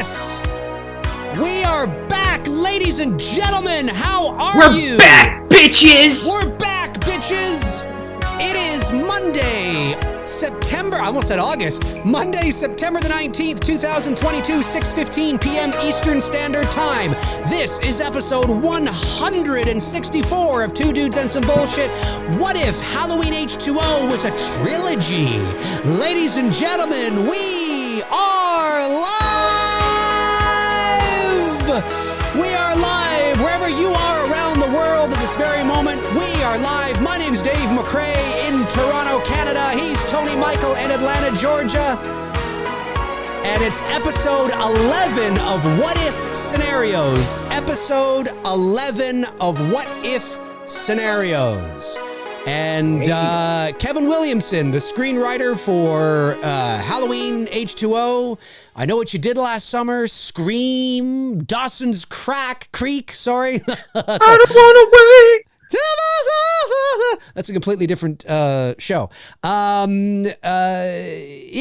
Yes! We are back, ladies and gentlemen! How are you? We're back, bitches! We're back, bitches! It is Monday, September, I almost said August. Monday, September the 19th, 2022, 6:15 p.m. Eastern Standard Time. This is episode 164 of Two Dudes and Some Bullshit. What if Halloween H2O was a trilogy? Ladies and gentlemen, we are live! We are live wherever you are around the world at this very moment. We are live. My name's Dave McRae in Toronto, Canada. He's Tony Michael in Atlanta, Georgia. And it's episode 11 of What If Scenarios. Episode 11 of What If Scenarios. And Kevin Williamson, the screenwriter for Halloween H2O, I Know What You Did Last Summer, Scream, Dawson's Creek, sorry. I don't want to wait. That's a completely different show. It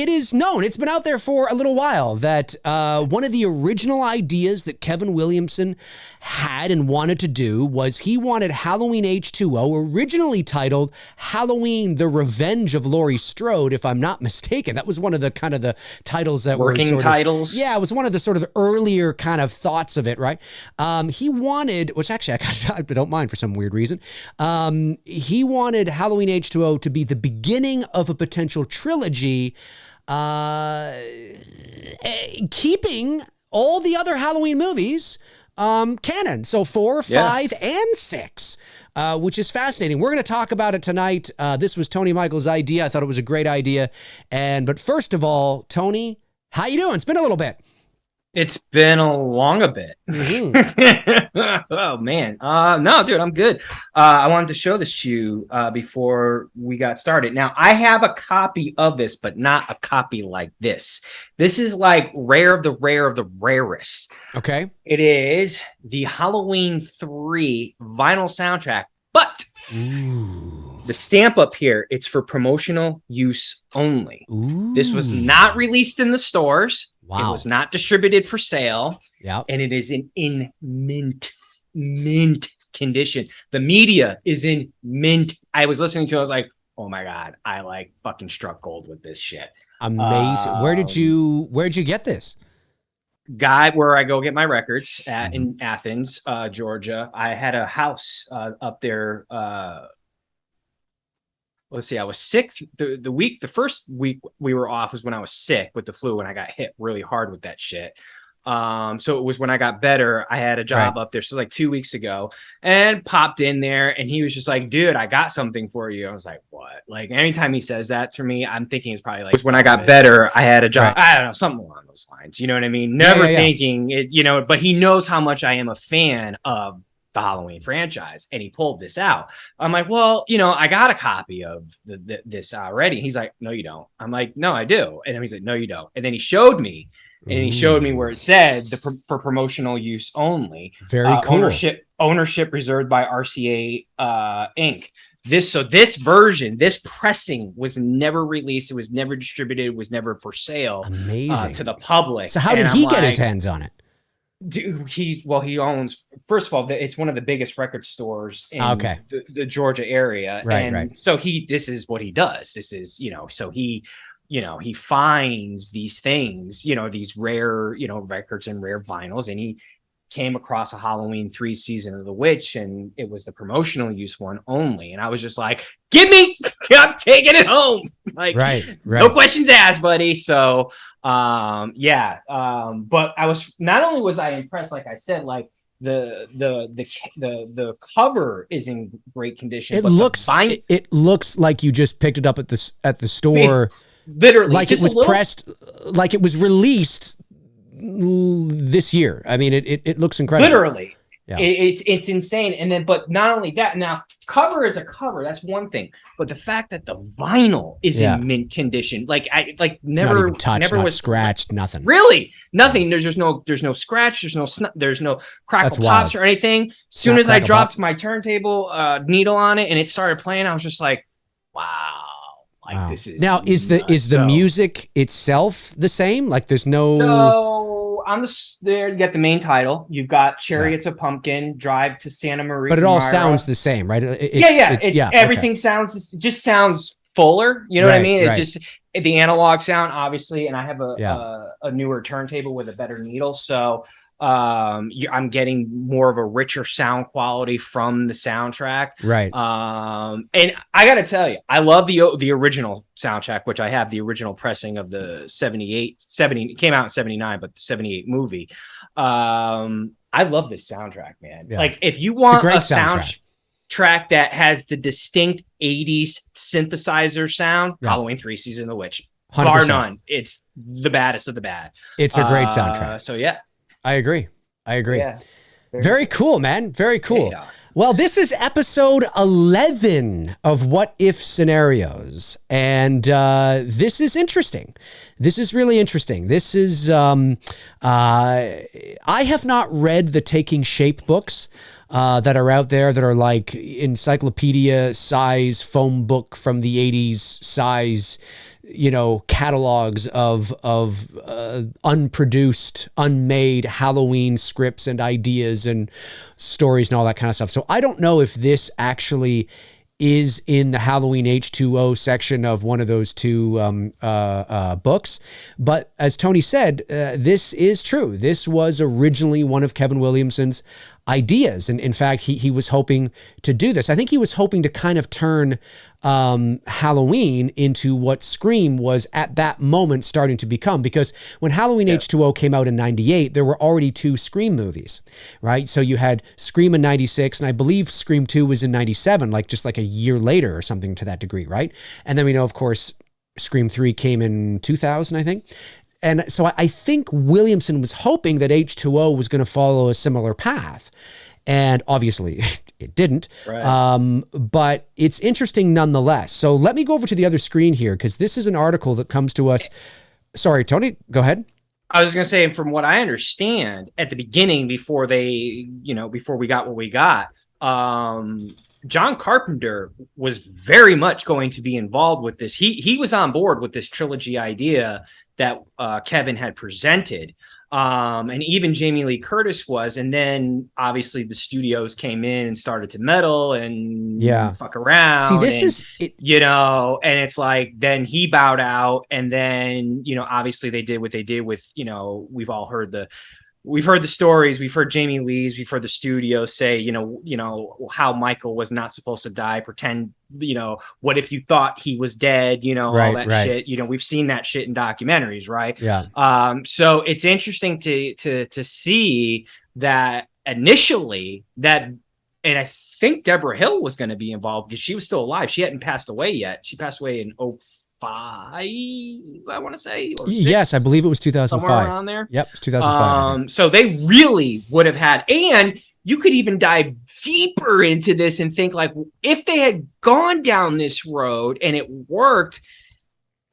is known, it's been out there for a little while, that one of the original ideas that Kevin Williamson had and wanted to do was he wanted Halloween H2O, originally titled Halloween, The Revenge of Laurie Strode, if I'm not mistaken. That was one of the kind of the titles that working were titles. Yeah, it was one of the sort of earlier kind of thoughts of it, right? He wanted, which actually I don't mind for some weird reason. He wanted Halloween H2O to be the beginning of a potential trilogy, keeping all the other Halloween movies canon. So 4, 5, and 6. Which is fascinating. We're going to talk about it tonight. This was Tony Michael's idea. I thought it was a great idea. But first of all, Tony, how you doing? It's been a little bit. It's been a bit. Mm-hmm. Oh, man. No, dude, I'm good. I wanted to show this to you before we got started. Now, I have a copy of this, but not a copy like this. This is like rare of the rarest. Okay. It is the Halloween 3 vinyl soundtrack, but the stamp up here, it's for promotional use only. Ooh. This was not released in the stores. Wow. It was not distributed for sale. Yeah. And it is in mint condition. The media is in mint. I was listening to it. I was like, oh my God, I like fucking struck gold with this shit. Amazing. Where'd you get this? Guy where I go get my records at in Athens, Georgia. I had a house up there. Let's see, I was sick the first week we were off was when I was sick with the flu and I got hit really hard with that shit. So it was when I got better. I had a job up there. So like 2 weeks ago and popped in there and he was just like, dude, I got something for you. I was like, what? Like anytime he says that to me, I'm thinking it's probably like when I got better, I had a job. I don't know, something along those lines. You know what I mean? Never thinking it, but he knows how much I am a fan of the Halloween franchise, and he pulled this out. I'm like, well, I got a copy of this already. He's like, no, you don't. I'm like, no, I do. And then he's like, no, you don't. And then he showed me, where it said for promotional use only. Very cool. Ownership reserved by RCA Inc. This version, this pressing was never released. It was never distributed. It was never for sale. Amazing. To the public. So how did he get his hands on it? Dude, he owns, first of all, it's one of the biggest record stores in the Georgia area. Right. So this is what he does. This is, so he finds these things, these rare, records and rare vinyls. And he came across a Halloween 3 Season of the Witch, and it was the promotional use one only. And I was just like, give me, I'm taking it home. Like, no questions asked, buddy. So, but I was, not only was I impressed, like I said, like the cover is in great condition. It looks like you just picked it up at the store. Literally, like it was pressed, like it was released this year. I mean, it looks incredible. Literally. Yeah. It's insane. And then, but not only that, now cover is a cover. That's one thing. But the fact that the vinyl is in mint condition, never touched, never not was scratched, nothing. Really, nothing. There's no scratch. There's no crackle pops or anything. As soon as I dropped my turntable needle on it and it started playing, I was just like, wow. This is now is the music itself the same? Like there's no. So on there you got the main title. You've got Chariots of Pumpkin, Drive to Santa Maria. But it all sounds the same, right? Everything just sounds fuller. You know what I mean? It just the analog sound, obviously, and I have a newer turntable with a better needle, so I'm getting more of a richer sound quality from the soundtrack. Right. And I got to tell you, I love the original soundtrack, which I have the original pressing of the 70, it came out in 79, but the 78 movie. I love this soundtrack, man. Yeah. Like if you want a soundtrack that has the distinct 80s synthesizer sound, Halloween 3 Season of the Witch, 100%. Bar none. It's the baddest of the bad. It's a great soundtrack. So yeah. I agree. Yeah, very cool, man. Very cool. Yeah. Well, this is episode 11 of What If Scenarios. And this is interesting. This is really interesting. This is, I have not read the Taking Shape books that are out there that are like encyclopedia size foam book from the 80s size, catalogs of unproduced, unmade Halloween scripts and ideas and stories and all that kind of stuff. So I don't know if this actually is in the Halloween H2O section of one of those two books. But as Tony said, this is true. This was originally one of Kevin Williamson's ideas. And in fact, he was hoping to do this. I think he was hoping to kind of turn Halloween into what Scream was at that moment starting to become, because when Halloween H2O came out in 98, there were already 2 Scream movies, right? So you had Scream in 96, and I believe Scream 2 was in 97, just like a year later or something to that degree, right? And then we know, of course, Scream 3 came in 2000, I think. And so I think Williamson was hoping that H2O was going to follow a similar path. And obviously it didn't. Right. But it's interesting nonetheless. So let me go over to the other screen here, because this is an article that comes to us. Sorry, Tony, go ahead. I was going to say, from what I understand, at the beginning, before we got what we got, John Carpenter was very much going to be involved with this. He was on board with this trilogy idea that Kevin had presented. And even Jamie Lee Curtis was, and then obviously the studios came in and started to meddle and fuck around. See, this is it, and it's like, then he bowed out, and then, obviously they did what they did with, we've heard the stories, we've heard Jamie Lee's, we've heard the studio say, how Michael was not supposed to die, pretend, what if you thought he was dead, all that shit, we've seen that shit in documentaries, right? Yeah. So it's interesting to see that initially and I think Deborah Hill was going to be involved because she was still alive. She hadn't passed away yet. She passed away in 2005, I want to say. Yes, I believe it was 2005. Somewhere around there. Yep, it's 2005. So they really would have had, and you could even dive deeper into this and think, like, if they had gone down this road and it worked,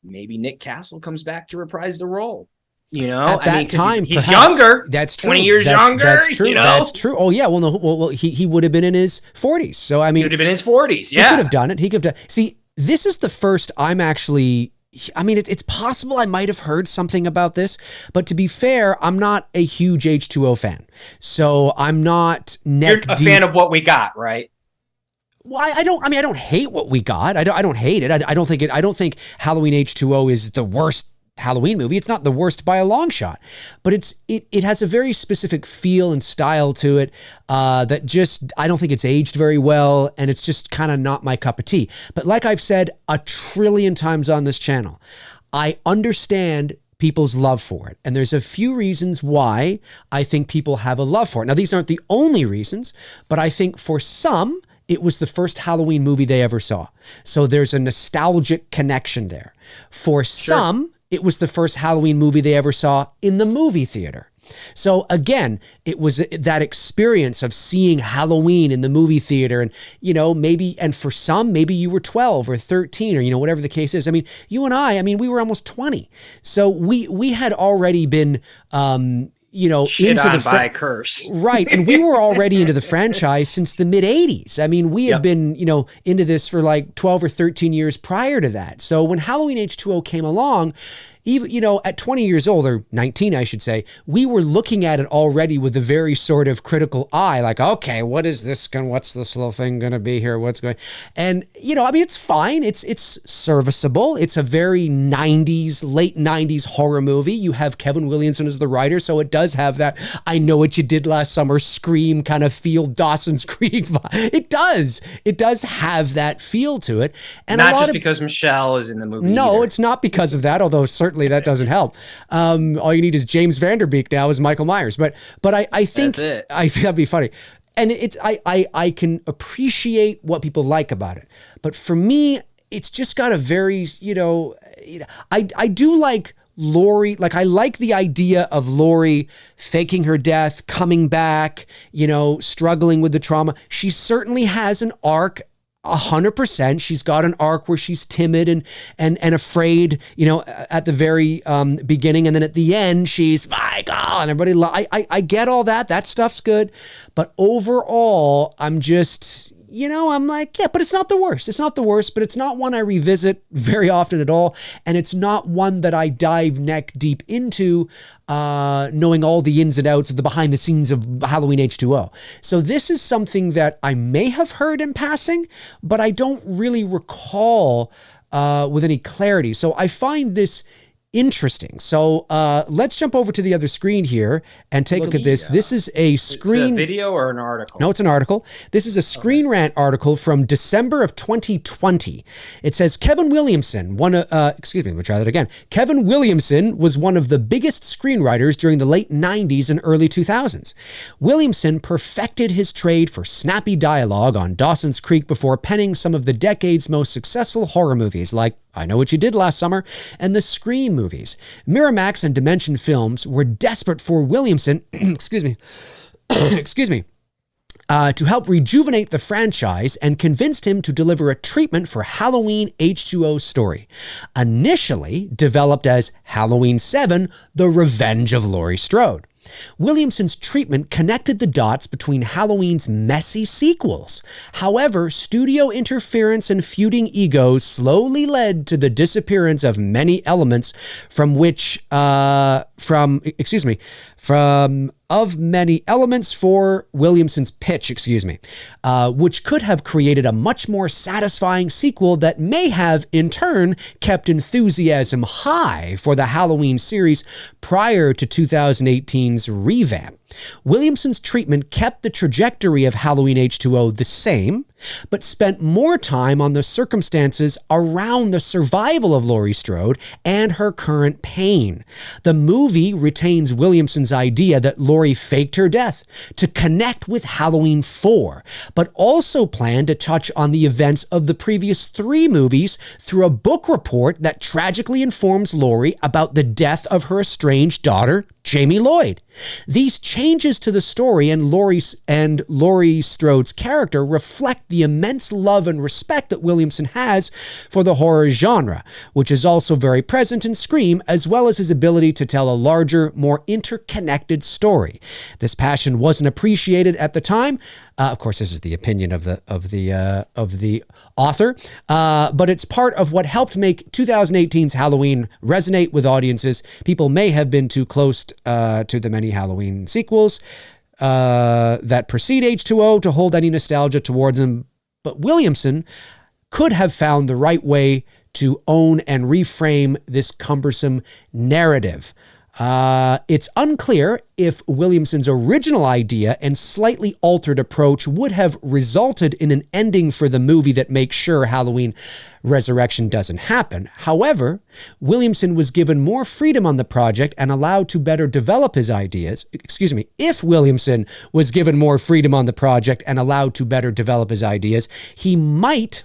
maybe Nick Castle comes back to reprise the role. At that time, he's younger. That's true. 20 years younger. That's true. That's true. Oh yeah. Well, no. Well, he would have been in his 40s. So I mean, he would have been in his 40s. Yeah, he could have done it. He could have done. See, this is the first I'm actually. I mean, it's possible I might have heard something about this, but to be fair, I'm not a huge H2O fan, so I'm not neck You're a fan of what we got, right? Well, I don't hate what we got. I don't hate it. I don't think Halloween H2O is the worst Halloween movie. It's not the worst by a long shot, but it has a very specific feel and style to it that just, I don't think it's aged very well, and it's just kind of not my cup of tea. But like I've said a trillion times on this channel, I understand people's love for it, and there's a few reasons why I think people have a love for it. Now, these aren't the only reasons, but I think for some, it was the first Halloween movie they ever saw. So there's a nostalgic connection there. For some, it was the first Halloween movie they ever saw in the movie theater. So again, it was that experience of seeing Halloween in the movie theater, and, maybe, and for some, maybe you were 12 or 13 or, whatever the case is. I mean, you and I mean, we were almost 20. So we had already been, shit into on the by a curse. Right. And we were already into the franchise since the mid 80s. I mean, we had been, into this for like 12 or 13 years prior to that. So when Halloween H2O came along, even, at 20 years old, or 19, I should say, we were looking at it already with a very sort of critical eye, like, okay, what's this little thing going to be here? What's going, and, it's fine. It's serviceable. It's a very late 90s horror movie. You have Kevin Williamson as the writer, so it does have that I Know What You Did Last Summer Scream kind of feel, Dawson's Creek vibe. It does have that feel to it. And not just because Michelle is in the movie. No, either. It's not because of that, although certainly that doesn't help. All you need is James Vanderbeek now as Michael Myers. But I think I think that'd be funny. And I can appreciate what people like about it. But for me, it's just got a very, I do like Laurie, like I like the idea of Laurie faking her death, coming back, struggling with the trauma. She certainly has an arc. 100%. She's got an arc where she's timid and afraid, at the very beginning. And then at the end, she's Michael and everybody. I get all that. That stuff's good. But overall, I'm just, I'm like, yeah, but it's not the worst. It's not the worst, but it's not one I revisit very often at all. And it's not one that I dive neck deep into, knowing all the ins and outs of the behind the scenes of Halloween H2O. So this is something that I may have heard in passing, but I don't really recall with any clarity. So I find this interesting. So let's jump over to the other screen here and take a look at this. This is a screen... It's a video or an article? No, it's an article. This is a Screen Rant article from December of 2020. It says, Kevin Williamson, let me try that again. Kevin Williamson was one of the biggest screenwriters during the late 90s and early 2000s. Williamson perfected his trade for snappy dialogue on Dawson's Creek before penning some of the decade's most successful horror movies like I Know What You Did Last Summer and the Scream movies. Miramax and Dimension Films were desperate for Williamson, to help rejuvenate the franchise and convinced him to deliver a treatment for Halloween H2O story. Initially developed as Halloween 7, The Revenge of Laurie Strode. Williamson's treatment connected the dots between Halloween's messy sequels. However, studio interference and feuding egos slowly led to the disappearance of many elements many elements for Williamson's pitch, which could have created a much more satisfying sequel that may have, in turn, kept enthusiasm high for the Halloween series prior to 2018's revamp. Williamson's treatment kept the trajectory of Halloween H2O the same, but spent more time on the circumstances around the survival of Laurie Strode and her current pain. The movie retains Williamson's idea that Laurie faked her death to connect with Halloween 4, but also planned to touch on the events of the previous 3 movies through a book report that tragically informs Laurie about the death of her estranged daughter, Jamie Lloyd. These changes to the story and Laurie Strode's character reflect the immense love and respect that Williamson has for the horror genre, which is also very present in Scream, as well as his ability to tell a larger, more interconnected story. This passion wasn't appreciated at the time. Of course, this is the opinion of the author, but it's part of what helped make 2018's Halloween resonate with audiences. People may have been too close to the many Halloween sequels that precede H2O to hold any nostalgia towards them, but Williamson could have found the right way to own and reframe this cumbersome narrative. It's unclear if Williamson's original idea and slightly altered approach would have resulted in an ending for the movie that makes sure Halloween Resurrection doesn't happen. However, Williamson was given more freedom on the project and allowed to better develop his ideas. If Williamson was given more freedom on the project and allowed to better develop his ideas, he might...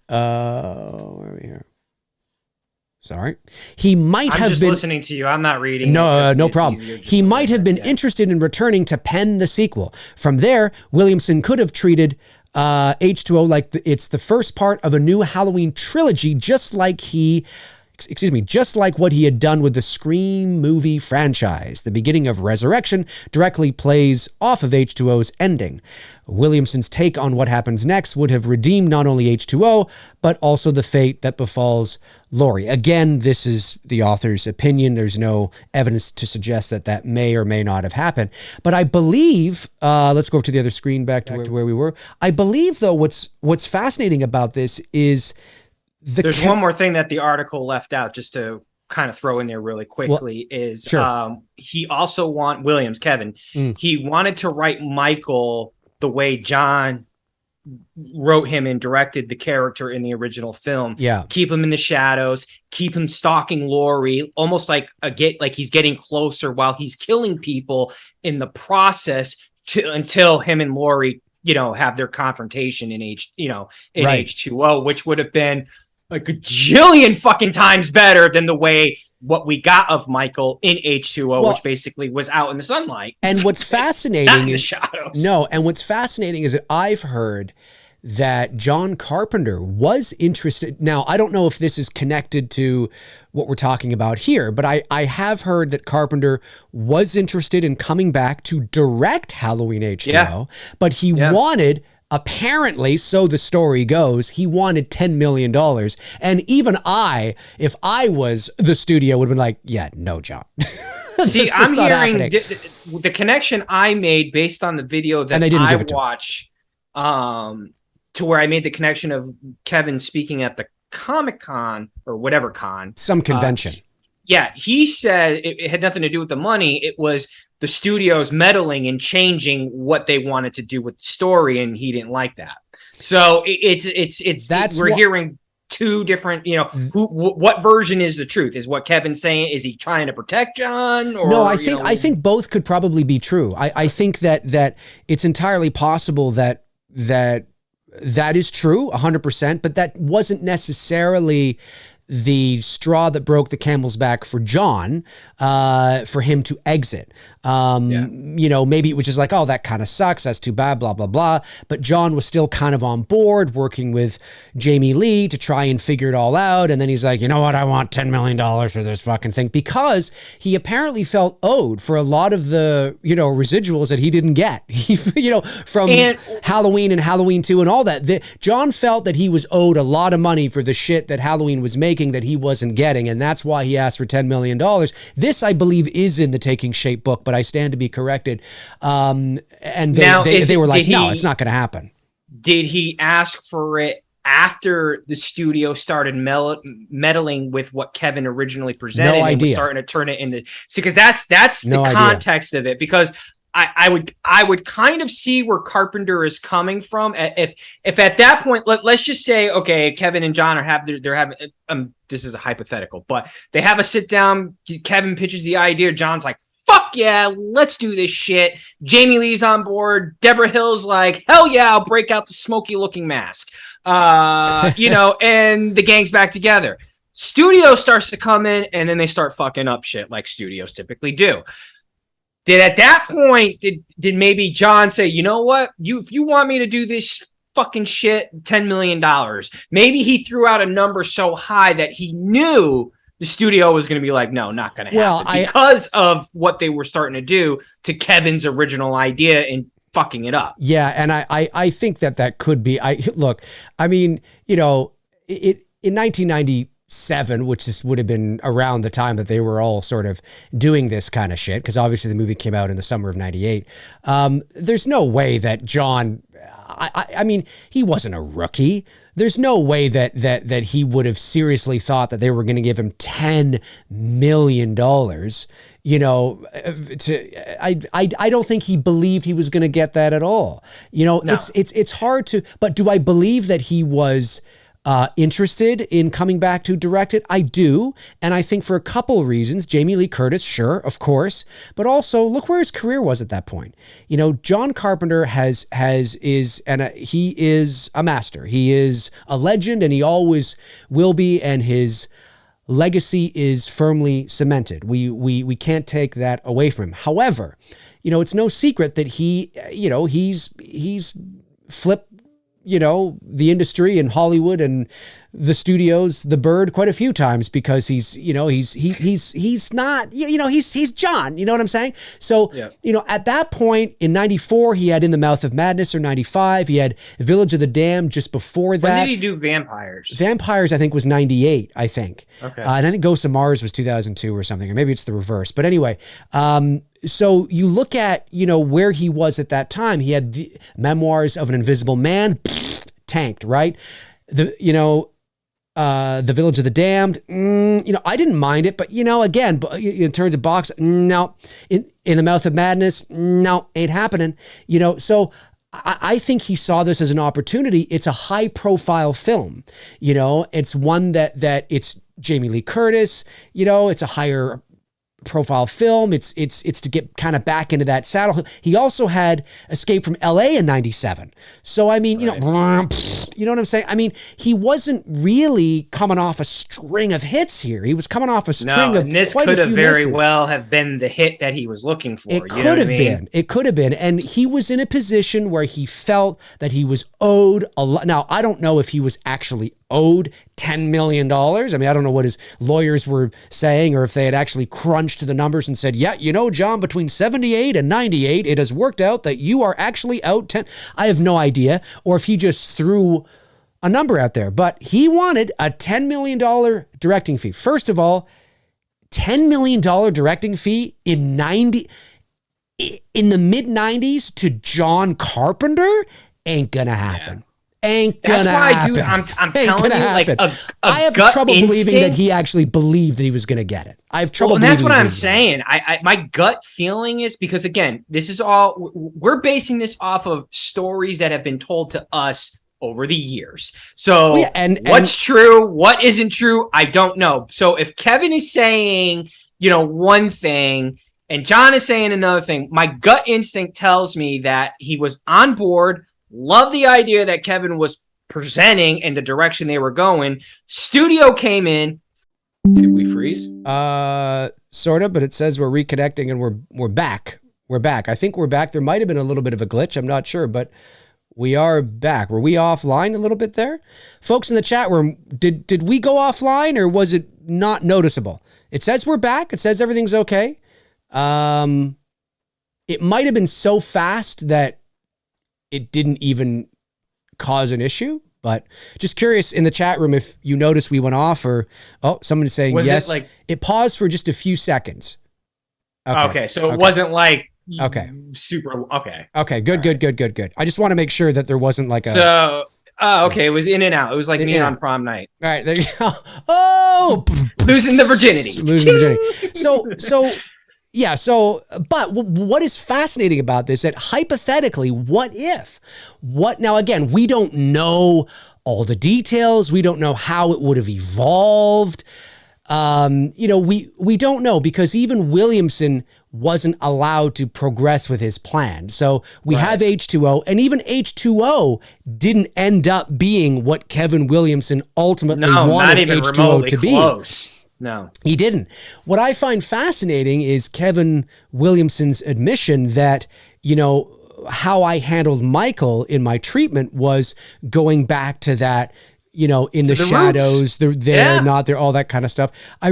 where are we here? Sorry. He might have been... I'm just listening to you. I'm not reading. No problem. He might have been interested in returning to pen the sequel. From there, Williamson could have treated H2O like it's the first part of a new Halloween trilogy, just like he excuse me, just like what he had done with the Scream movie franchise. The beginning of Resurrection directly plays off of H2O's ending. Williamson's take on what happens next would have redeemed not only H2O, but also the fate that befalls Laurie. Again, this is the author's opinion. There's no evidence to suggest that that may or may not have happened. But I believe, let's go over to the other screen, back to where we were. I believe, though, what's fascinating about this is there's one more thing that the article left out, just to kind of throw in there really quickly, is sure. He also Kevin, he wanted to write Michael the way John wrote him and directed the character in the original film. Yeah. Keep him in the shadows, keep him stalking Laurie, almost like he's getting closer while he's killing people in the process until him and Laurie, have their confrontation in H2O, which would have been a gajillion fucking times better than the way what we got of Michael in H2O, which basically was out in the sunlight. And what's fascinating not in the shadows. No, and what's fascinating is that I've heard that John Carpenter was interested. Now, I don't know if this is connected to what we're talking about here, but I have heard that Carpenter was interested in coming back to direct Halloween H2O, but he wanted, apparently, so the story goes, he wanted $10 million. And even if I was the studio, would have been like, yeah, no, John. See, I'm hearing the connection I made based on the video that I watched, to where I made the connection of Kevin speaking at the Comic-Con or whatever con. Some convention. He said it had nothing to do with the money. It was the studio's meddling and changing what they wanted to do with the story, and he didn't like that. So we're hearing two different, what version is the truth? Is what Kevin's saying? Is he trying to protect John? Or, no, I think both could probably be true. I think that it's entirely possible that is true 100%, but that wasn't necessarily the straw that broke the camel's back for John, for him to exit. Maybe it was just like, oh, that kind of sucks. That's too bad, blah, blah, blah. But John was still kind of on board working with Jamie Lee to try and figure it all out. And then he's like, you know what? I want $10 million for this fucking thing, because he apparently felt owed for a lot of the, residuals that he didn't get, from Halloween and Halloween 2 and all that. John felt that he was owed a lot of money for the shit that Halloween was making that he wasn't getting. And that's why he asked for $10 million. This, I believe, is in the Taking Shape book, but I stand to be corrected. And they were like, no, it's not going to happen. Did he ask for it after the studio started meddling with what Kevin originally presented? No idea. And was starting to turn it into, because that's the context of it. Because I would kind of see where Carpenter is coming from. If at that point, let's just say, okay, Kevin and John they're having, this is a hypothetical, but they have a sit down. Kevin pitches the idea. John's like, fuck yeah, let's do this shit. Jamie Lee's on board. Deborah Hill's like, hell yeah, I'll break out the smoky looking mask. And the gang's back together. Studio starts to come in, and then they start fucking up shit like studios typically do. At that point, did maybe John say, you know what? If you want me to do this fucking shit, $10 million. Maybe he threw out a number so high that he knew the studio was going to be like, no, not going to happen, because of what they were starting to do to Kevin's original idea and fucking it up. Yeah, and I think that could be. In 1997, which would have been around the time that they were all sort of doing this kind of shit, because obviously the movie came out in the summer of 98. There's no way that John, he wasn't a rookie. There's no way that he would have seriously thought that they were going to give him $10 million. I don't think he believed he was going to get that at all. No. It's hard to, but do I believe that he was interested in coming back to direct it? I do. And I think for a couple of reasons. Jamie Lee Curtis, sure, of course. But also look where his career was at that point. John Carpenter he is a master. He is a legend, and he always will be, and his legacy is firmly cemented. We can't take that away from him. However, it's no secret that he's flipped the industry and Hollywood and the studios, the bird, quite a few times because he's not, he's John, you know what I'm saying? So, at that point in 94, he had In the Mouth of Madness, or 95, he had Village of the Damned just before that. When did he do Vampires? Vampires, I think, was 98, I think. Okay. And I think Ghosts of Mars was 2002 or something, or maybe it's the reverse. But anyway, so you look at, where he was at that time. He had the Memoirs of an Invisible Man, tanked, right? The Village of the Damned, I didn't mind it, but again, in terms of box, no. In the Mouth of Madness, no, ain't happening. So I think he saw this as an opportunity. It's a high profile film. It's one that it's Jamie Lee Curtis, it's a higher profile film. It's to get kind of back into that saddle. He also had Escape from LA in 97. So, I mean, right. You know what I'm saying? I mean, he wasn't really coming off a string of hits here. He was coming off a string of this quite could a have few very misses. well have been the hit that he was looking for. It could have been. It could have been. And he was in a position where he felt that he was owed a lot. Now, I don't know if he was actually owed $10 million. I mean, I don't know what his lawyers were saying, or if they had actually crunched the numbers and said, John, between 78 and 98, it has worked out that you are actually out 10. I have no idea. Or if he just threw a number out there, but he wanted a $10 million directing fee. First of all, $10 million directing fee in the mid 90s to John Carpenter ain't gonna happen. Yeah. Ain't gonna happen. I'm telling you, like I have trouble believing that he actually believed that he was going to get it. I have trouble. And that's what I'm saying. My gut feeling is, because again, this is all, we're basing this off of stories that have been told to us over the years. So what's true, what isn't true, I don't know. So if Kevin is saying, one thing and John is saying another thing, my gut instinct tells me that he was on board. Love the idea that Kevin was presenting and the direction they were going. Studio came in. Did we freeze? Sort of, but it says we're reconnecting and we're back. We're back. I think we're back. There might have been a little bit of a glitch. I'm not sure, but we are back. Were we offline a little bit there? Folks in the chat room, did we go offline, or was it not noticeable? It says we're back. It says everything's okay. It might have been so fast that it didn't even cause an issue, but just curious in the chat room if you noticed we went off, or someone's saying yes. It paused for just a few seconds. Okay, so it wasn't like super okay. Okay, good. I just want to make sure that there wasn't like a okay, it was in and out. It was like me on prom night. All right, there you go. Oh, losing the virginity. But what is fascinating about this, that hypothetically, now again, we don't know all the details. We don't know how it would have evolved. We don't know, because even Williamson wasn't allowed to progress with his plan. So we have H2O, and even H2O didn't end up being what Kevin Williamson ultimately wanted H2O to be. No, he didn't. What I find fascinating is Kevin Williamson's admission that, how I handled Michael in my treatment was going back to that, in the shadows, they're there, not there, all that kind of stuff. I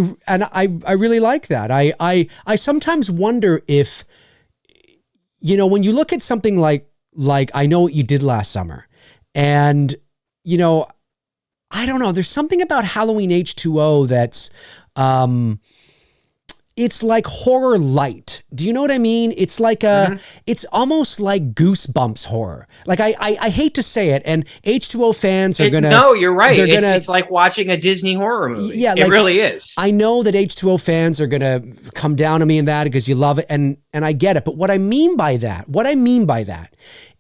really like that. I sometimes wonder if, when you look at something like I Know What You Did Last Summer, and, I don't know, there's something about Halloween H2O that's, it's like horror light. Do you know what I mean? It's like it's almost like Goosebumps horror. Like I hate to say it, and H2O fans are gonna. No, you're right. It's like watching a Disney horror movie. Yeah, it really is. I know that H2O fans are gonna come down on me in that because you love it, and I get it. But what I mean by that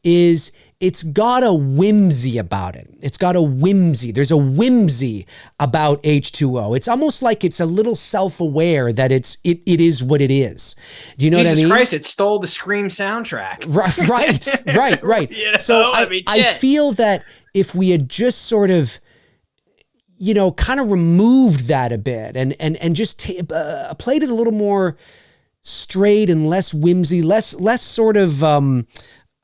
is, it's got a whimsy about it. It's got a whimsy. There's a whimsy about H2O. It's almost like it's a little self-aware that it is what it is. Do you know what I mean? Jesus Christ, it stole the Scream soundtrack. Right. So I feel that if we had just sort of, kind of removed that a bit and just played it a little more straight and less whimsy, less sort of,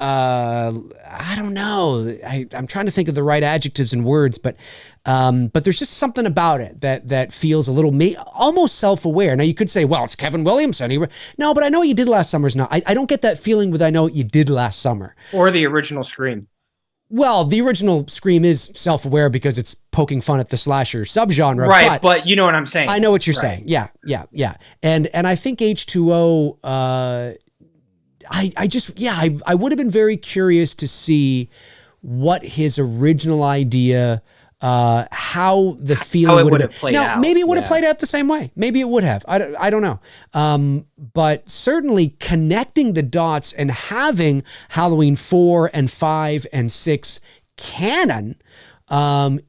I don't know. I'm trying to think of the right adjectives and words, but there's just something about it that feels a little almost self-aware. Now you could say, well, it's Kevin Williamson. No, but I Know What You Did Last Summer is not. I don't get that feeling with I Know What You Did Last Summer. Or the original Scream. Well, the original Scream is self-aware because it's poking fun at the slasher subgenre. Right, but you know what I'm saying. I know what you're saying. Yeah. And I think H2O, I would have been very curious to see what his original idea, how the feeling would have played out. Maybe it would have played out the same way. Maybe it would have. I don't know. But certainly connecting the dots and having Halloween 4 and 5 and 6 canon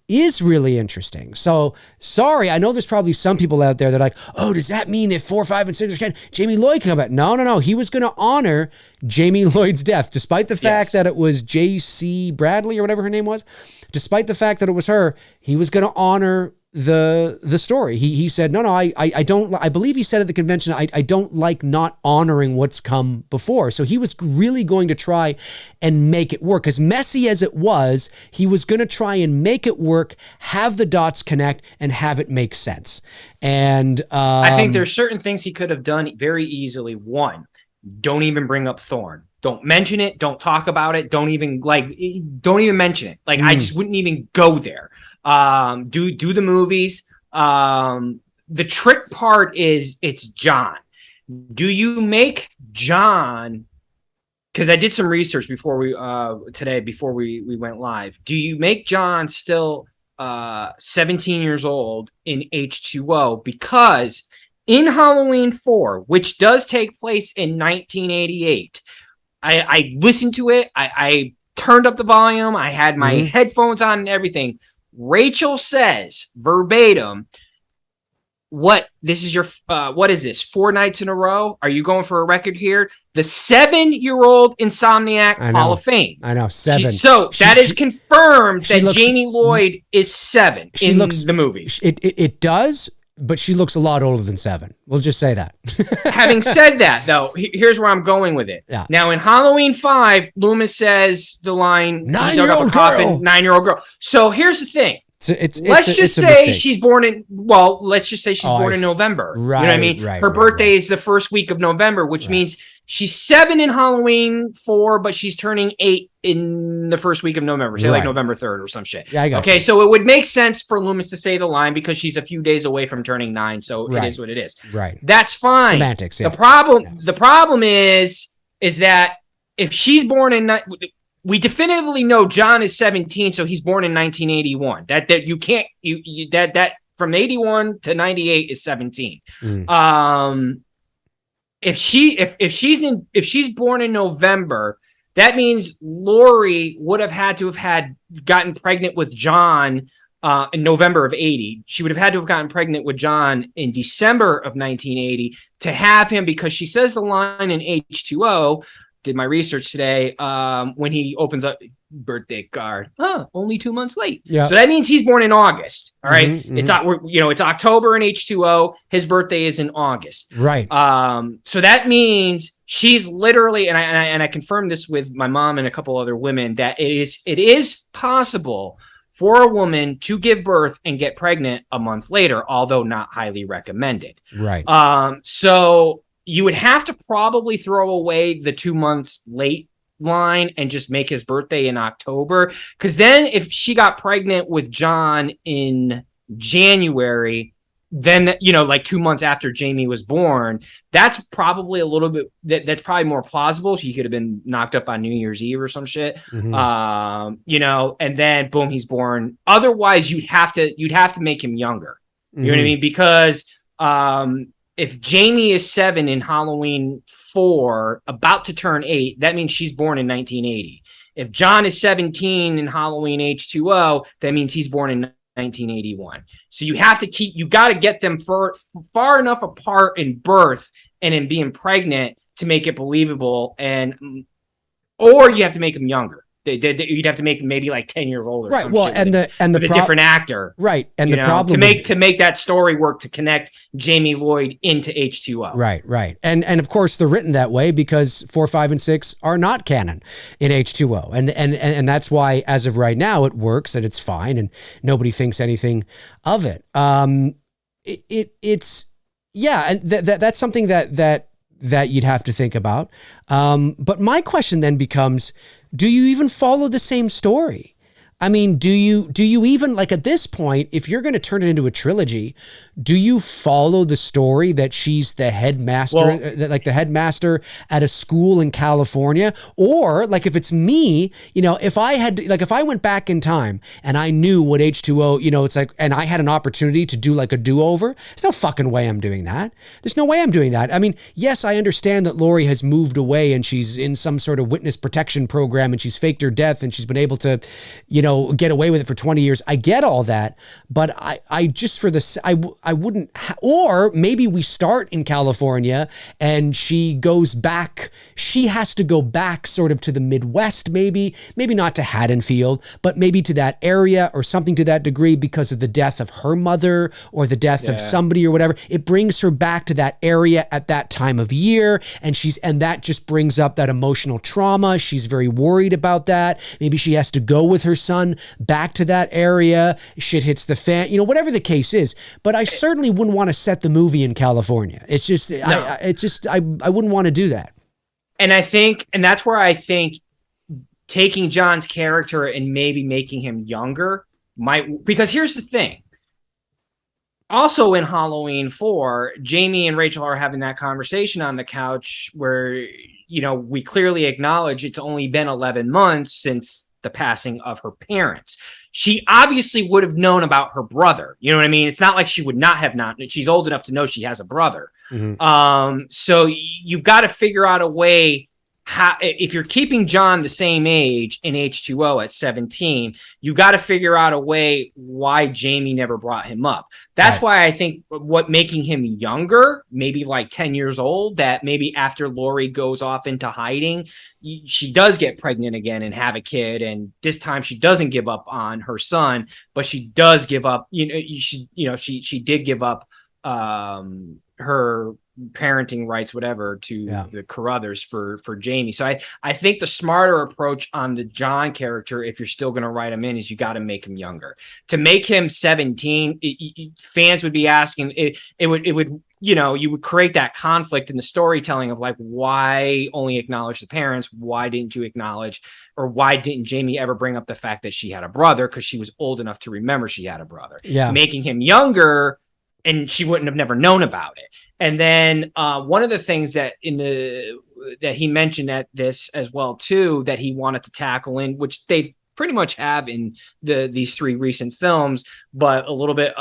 is really interesting. So sorry, I know there's probably some people out there that are like, oh, does that mean that 4, 5, and 6 are canon? Jamie Lloyd can come back. No. He was going to honor Jamie Lloyd's death, despite the fact that it was J.C. Bradley or whatever her name was. Despite the fact that it was her, he was going to honor the story. He said, no, I don't. I believe he said at the convention, I don't like not honoring what's come before. So he was really going to try and make it work. As messy as it was, he was going to try and make it work, have the dots connect, and have it make sense. And I think there's certain things he could have done very easily. One, don't even bring up Thorn. Don't mention it. Don't talk about it. Don't even mention it. Like, I just wouldn't even go there. Do the movies. The trick part is it's John. Do you make John, because I did some research before we went live. Do you make John still 17 years old in H2O? Because in Halloween 4, which does take place in 1988, I listened to it. I turned up the volume. I had my headphones on and everything. Rachel says verbatim, what is this? 4 nights in a row? Are you going for a record here? The 7-year-old Insomniac Hall of Fame. I know, 7. That is confirmed that Jamie Lloyd is 7 in the movie. It does, but she looks a lot older than 7. We'll just say that. Having said that, though, here's where I'm going with it. Yeah. Now, in Halloween 5, Loomis says the line, 9-year-old girl. 9-year-old girl. So here's the thing. Let's just say she's born in November. Right, you know what I mean? Her birthday is the first week of November, which means she's 7 in Halloween 4, but she's turning 8 in the first week of November. Say like November 3rd or some shit. Yeah, I got you. So it would make sense for Loomis to say the line because she's a few days away from turning 9. So it is what it is. Right. That's fine. Semantics. Yeah. The problem is that if she's born in, we definitively know John is 17, so he's born in 1981. That you can't that from 81 to 98 is 17. If she's born in November, that means Laurie would have had to have gotten pregnant with John in November of 80. She would have had to have gotten pregnant with John in December of 1980 to have him, because she says the line in H2O. Did my research today. When he opens up birthday card, only 2 months late. Yeah. So that means he's born in August. All right. It's October in H2O. His birthday is in August. Right. So that means she's literally, and I confirmed this with my mom and a couple other women, that it is possible for a woman to give birth and get pregnant a month later, although not highly recommended. Right. So you would have to probably throw away the 2 months late line and just make his birthday in October. Because then if she got pregnant with John in January, then, like 2 months after Jamie was born, that's probably a little bit, that's probably more plausible. She could have been knocked up on New Year's Eve or some shit. And then boom, he's born. Otherwise you'd have to make him younger. You know what I mean? Because, if Jamie is 7 in Halloween 4, about to turn 8, that means she's born in 1980. If John is 17 in Halloween H2O, that means he's born in 1981. So you got to get them far enough apart in birth and in being pregnant to make it believable, or you have to make them younger. You'd have to make him maybe like 10 years older. Right. Well, and the different actor. Right. And the problem to make that story work, to connect Jamie Lloyd into H2O. Right. Right. And of course they're written that way because 4, 5, and 6 are not canon in H2O. And that's why as of right now it works and it's fine and nobody thinks anything of it. It's and that's something that you'd have to think about. But my question then becomes, do you even follow the same story? I mean, do you even, like, at this point, if you're going to turn it into a trilogy, do you follow the story that she's the headmaster, like the headmaster at a school in California? Or, like, if it's me, if I went back in time and I knew what H2O, it's like, and I had an opportunity to do like a do-over, there's no fucking way I'm doing that. There's no way I'm doing that. I mean, yes, I understand that Laurie has moved away and she's in some sort of witness protection program and she's faked her death and she's been able to, get away with it for 20 years. I get all that, but I just for this, I wouldn't, or maybe we start in California and she goes back, she has to go back sort of to the Midwest, maybe not to Haddonfield, but maybe to that area or something to that degree because of the death of her mother or the death of somebody or whatever. It brings her back to that area at that time of year. And that just brings up that emotional trauma. She's very worried about that. Maybe she has to go with her son back to that area. Shit hits the fan, whatever the case is. But I certainly wouldn't want to set the movie in California. It's just, no. I wouldn't want to do that. And that's where I think taking John's character and maybe making him younger because here's the thing. Also in Halloween 4, Jamie and Rachel are having that conversation on the couch where, we clearly acknowledge it's only been 11 months since the passing of her parents. She obviously would have known about her brother. You know what I mean? It's not like she would not have known. She's old enough to know she has a brother. Mm-hmm. So you've got to figure out a way how, if you're keeping John the same age in H2O at 17, you got to figure out a way why Jamie never brought him up. That's why I think making him younger, maybe like 10 years old, that maybe after Laurie goes off into hiding, she does get pregnant again and have a kid. And this time she doesn't give up on her son, but she does give up, she did give up her parenting rights, whatever, to the Carruthers for Jamie. So I think the smarter approach on the John character, if you're still going to write him in, is you got to make him younger. To make him 17, fans would be asking, it would you would create that conflict in the storytelling of like, why only acknowledge the parents? Why didn't you acknowledge, or why didn't Jamie ever bring up the fact that she had a brother? Because she was old enough to remember she had a brother. Making him younger, and she wouldn't have never known about it. And then one of the things that that he mentioned at this as well too, that he wanted to tackle in, which they pretty much have in these 3 recent films, but a little bit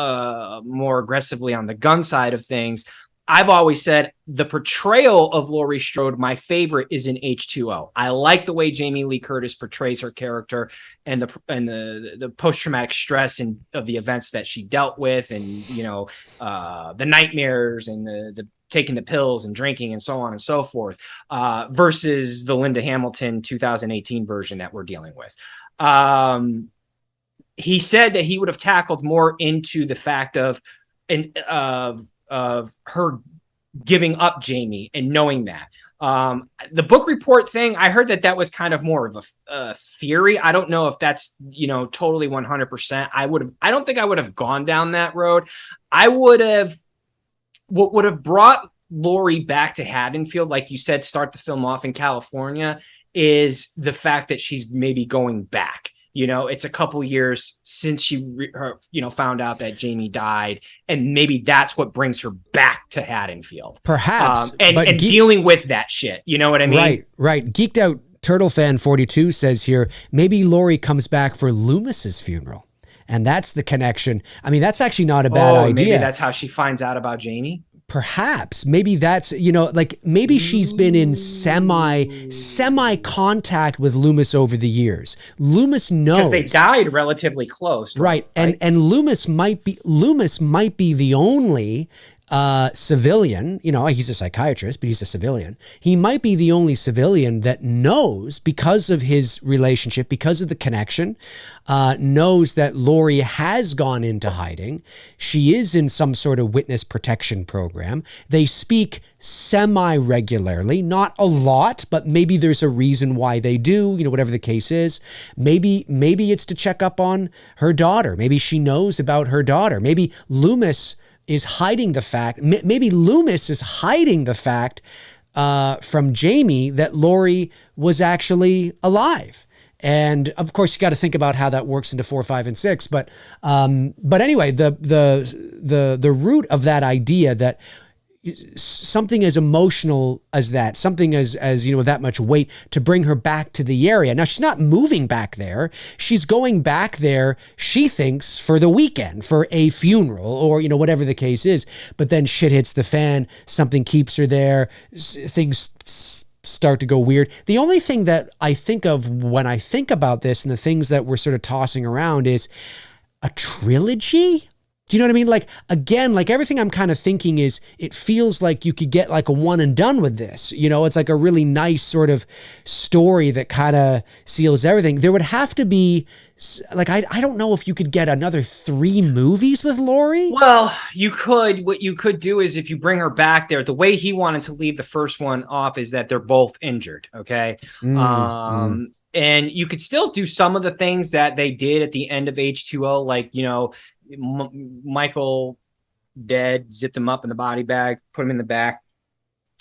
more aggressively on the gun side of things. I've always said the portrayal of Laurie Strode, my favorite, is in H2O. I like the way Jamie Lee Curtis portrays her character and the post-traumatic stress of the events that she dealt with, and the nightmares and the taking the pills and drinking and so on and so forth, versus the Linda Hamilton 2018 version that we're dealing with. He said that he would have tackled more into the fact of her giving up Jamie and knowing that. The book report thing, I heard that was kind of more of a theory. I don't know if that's, totally 100%. I don't think I would have gone down that road. What would have brought Laurie back to Haddonfield, like you said, start the film off in California, is the fact that she's maybe going back. It's a couple years since she found out that Jamie died, and maybe that's what brings her back to Haddonfield. Perhaps. And dealing with that shit. You know what I mean? Right. Geeked Out Turtle Fan 42 says here, maybe Laurie comes back for Loomis's funeral. And that's the connection. I mean, that's actually not a bad idea. Maybe that's how she finds out about Jamie. Perhaps. Maybe that's, maybe she's been in semi contact with Loomis over the years. Loomis knows. Because they died relatively close. Right. And Loomis might be the only civilian, you know, he's a psychiatrist, but he's a civilian. He might be the only civilian that knows, because of his relationship, because of the connection, knows that Laurie has gone into hiding. She is in some sort of witness protection program. They speak semi-regularly, not a lot, but maybe there's a reason why they do, you know, whatever the case is. Maybe it's to check up on her daughter. Maybe she knows about her daughter. Maybe Loomis is hiding the fact, maybe Loomis is hiding the fact from Jamie that Laurie was actually alive. And of course, you got to think about how that works into 4, 5, and 6. But anyway, the root of that idea that something as emotional as that, something as you know, that much weight to bring her back to the area. Now, she's not moving back there. She's going back there, she thinks, for the weekend, for a funeral, or, you know, whatever the case is. But then shit hits the fan. Something keeps her there. Things start to go weird. The only thing that I think of when I think about this, and the things that we're sort of tossing around, is a trilogy. Do you know what I mean? Like, again, like everything I'm kind of thinking is, it feels like you could get like a one and done with this. You know, it's like a really nice sort of story that kind of seals everything. There would have to be, like, I don't know if you could get another 3 movies with Laurie. Well, you could. What you could do is, if you bring her back there, the way he wanted to leave the first one off is that they're both injured. Okay. And you could still do some of the things that they did at the end of H2O, like, you know, Michael dead, zip them up in the body bag, put them in the back.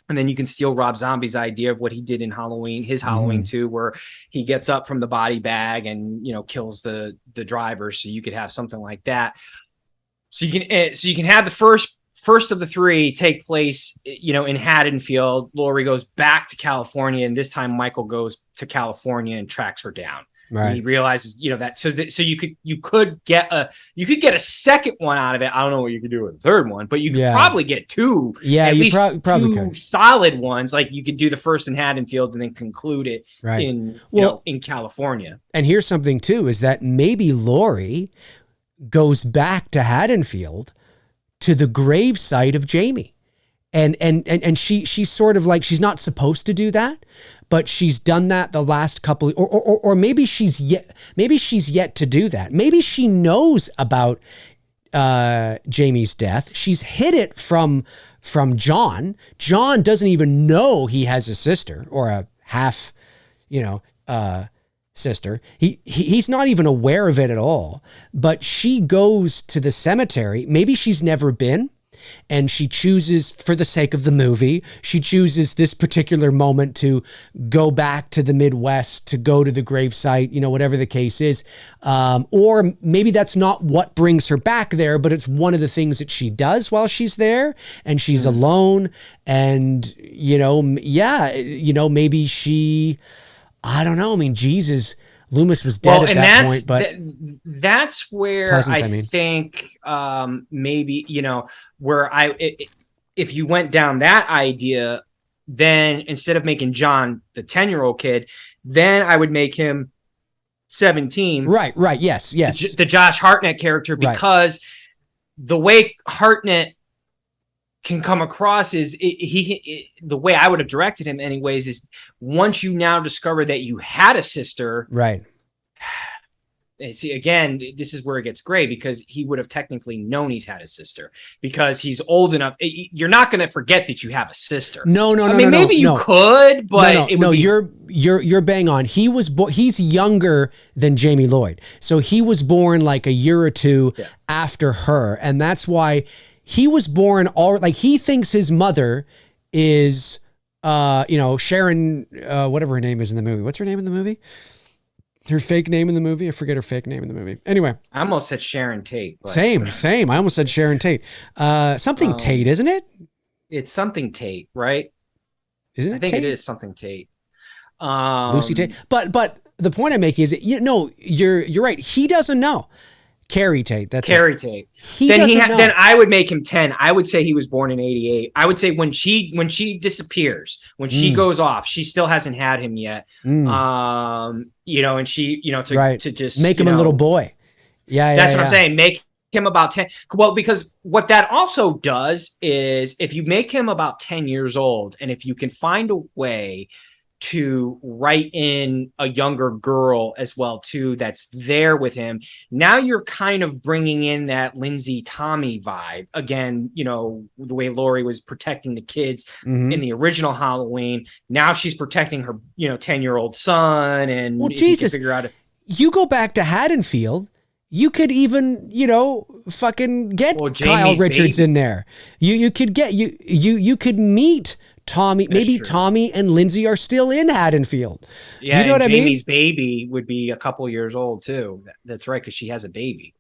And then you can steal Rob Zombie's idea of what he did in Halloween, his Halloween 2, where he gets up from the body bag and, you know, kills the driver. So you could have something like that. So you can have the first of the 3 take place, you know, in Haddonfield. Laurie goes back to California, and this time Michael goes to California and tracks her down. Right. He realizes, you know, that so you could get a second one out of it. I don't know what you could do with the third one, but you could probably get 2. Yeah, at you least probably 2 could. solid ones. Like, you could do the first in Haddonfield and then conclude it in California. And here's something too, is that maybe Laurie goes back to Haddonfield, to the grave site of Jamie. And she's sort of like, she's not supposed to do that, but she's done that the last couple, or maybe she's yet to do that. Maybe she knows about Jamie's death. She's hid it from John. John doesn't even know he has a sister, or a half, you know, sister. He's not even aware of it at all. But she goes to the cemetery. Maybe she's never been. And she chooses, for the sake of the movie, she chooses this particular moment to go back to the Midwest, to go to the gravesite, you know, whatever the case is. Or maybe that's not what brings her back there, but it's one of the things that she does while she's there, and she's alone. And, you know, maybe she, I don't know. I mean, Jesus, Loomis was dead at that point, but that's where I think maybe, you know, where if you went down that idea, then instead of making John the 10-year-old kid, then I would make him 17. Right. Yes. The Josh Hartnett character, because the way Hartnett can come across is the way I would have directed him anyways, is once you now discover that you had a sister, right? And see, again, this is where it gets gray, because he would have technically known he's had a sister, because he's old enough. You're not going to forget that you have a sister. No. I mean, maybe you could, but you're bang on. He's younger than Jamie Lloyd, so he was born like a year or 2 after her, and that's why he was born he thinks his mother is, you know, Sharon, whatever her name is in the movie. What's her name in the movie? Her fake name in the movie? I forget her fake name in the movie. Anyway. I almost said Sharon Tate. But... Same. I almost said Sharon Tate. Something Tate, isn't it? It's something Tate, right? Isn't it I think Tate? It is something Tate. Lucy Tate. But the point I'm making is that, you're right. He doesn't know. Carrie Tate. That's Carrie Tate. Then I would make him 10. I would say he was born in 88. I would say when she disappears, when she goes off, she still hasn't had him yet. You know, and she, you know, to just make him a little boy. Yeah. That's what I'm saying. him about 10. Well, because what that also does is if you make him about 10 years old, and if you can find a way to write in a younger girl as well too that's there with him, now you're kind of bringing in that Lindsay Tommy vibe again, you know, the way Laurie was protecting the kids in the original Halloween. Now she's protecting her, you know, 10-year-old son. And well, Jesus, figure out you go back to Haddonfield, you could even, you know, fucking get Kyle Richards in there. You could get you could meet Tommy. That's maybe true. Tommy and Lindsay are still in Haddonfield. Yeah, do you know what Jamie's I mean? baby would be a couple years old too. That's right, because she has a baby.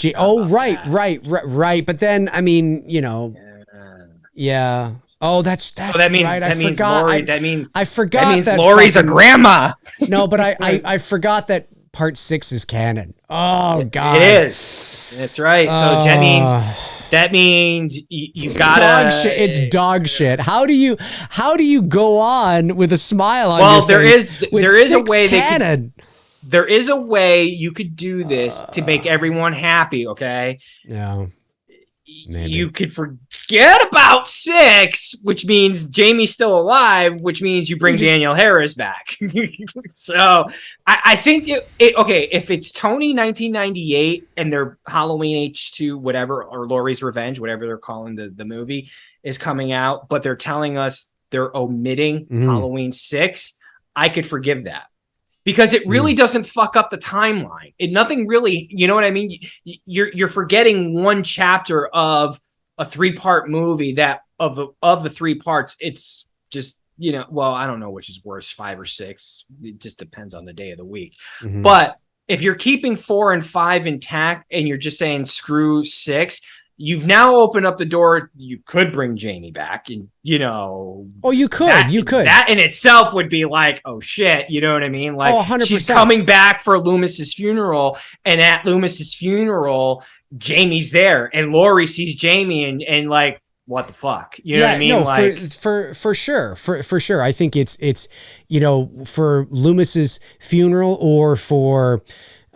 Right. But then, I mean, you know, yeah. Oh, that's so that means right. I forgot. Laurie, I forgot that means that Laurie's a grandma. No, but I forgot that part 6 is canon. Oh God, it is. That's right. So that means you gotta. Dog shit. It's dog shit. How do you go on with a smile on your face? Well, there is a way canon. There is a way you could do this to make everyone happy. Okay. Yeah. Maybe. You could forget about 6, which means Jamie's still alive, which means you bring Danielle Harris back. So I think okay, if it's Tony 1998 and their Halloween H2 whatever, or Laurie's Revenge, whatever they're calling the movie, is coming out, but they're telling us they're omitting Halloween 6, I could forgive that. Because it really doesn't fuck up the timeline. Nothing really, you know what I mean? You're forgetting one chapter of a 3-part movie that of the 3 parts, it's just, you know, well, I don't know which is worse, 5 or 6. It just depends on the day of the week. But if you're keeping 4 and 5 intact and you're just saying screw 6, you've now opened up the door. You could bring Jamie back, and you know. Oh, you could. That in itself would be like, oh shit, you know what I mean? Like, 100%. She's coming back for Loomis's funeral, and at Loomis's funeral, Jamie's there, and Laurie sees Jamie, and like, what the fuck? You know what I mean? No, like, for sure. For sure. I think it's you know, for Loomis's funeral or for.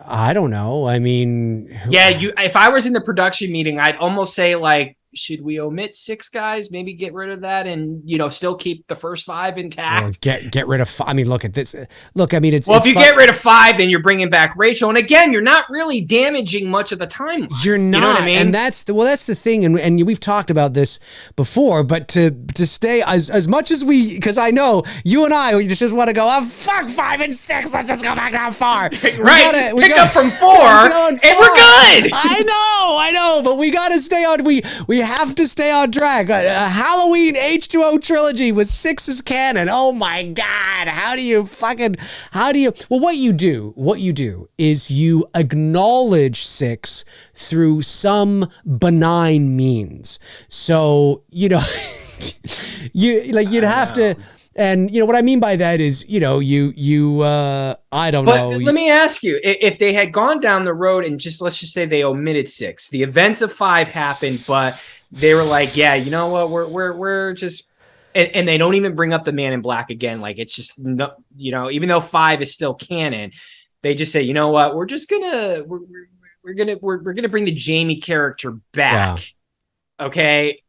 I don't know. I mean, if I was in the production meeting, I'd almost say like, should we omit 6 guys? Maybe get rid of that, and you know, still keep the first 5 intact. Or get rid of. I mean, look at this. Look, I mean, it's. Well, if you get rid of 5, then you're bringing back Rachel, and again, you're not really damaging much of the timeline. You're not, you know what I mean? And that's the thing, and we've talked about this before. But to stay as much as we, because I know you and I, we just want to go. Oh, fuck 5 and 6. Let's just go back that far. Right. Pick up from 4, and we're good. I know, but we got to stay on. We have to stay on track. A Halloween H2O trilogy with 6 as canon. Oh my God. How do you, well, what you do is you acknowledge 6 through some benign means. So, you know, you'd have to, and you know, what I mean by that is, you know, I don't know. But let me ask you, if they had gone down the road and let's just say they omitted 6, the events of 5 happened, but they were like, yeah, you know what, we're just, and they don't even bring up the Man in Black again. Like, it's just, no, you know, even though 5 is still canon, they just say, you know what, we're gonna bring the Jamie character back. Yeah. Okay.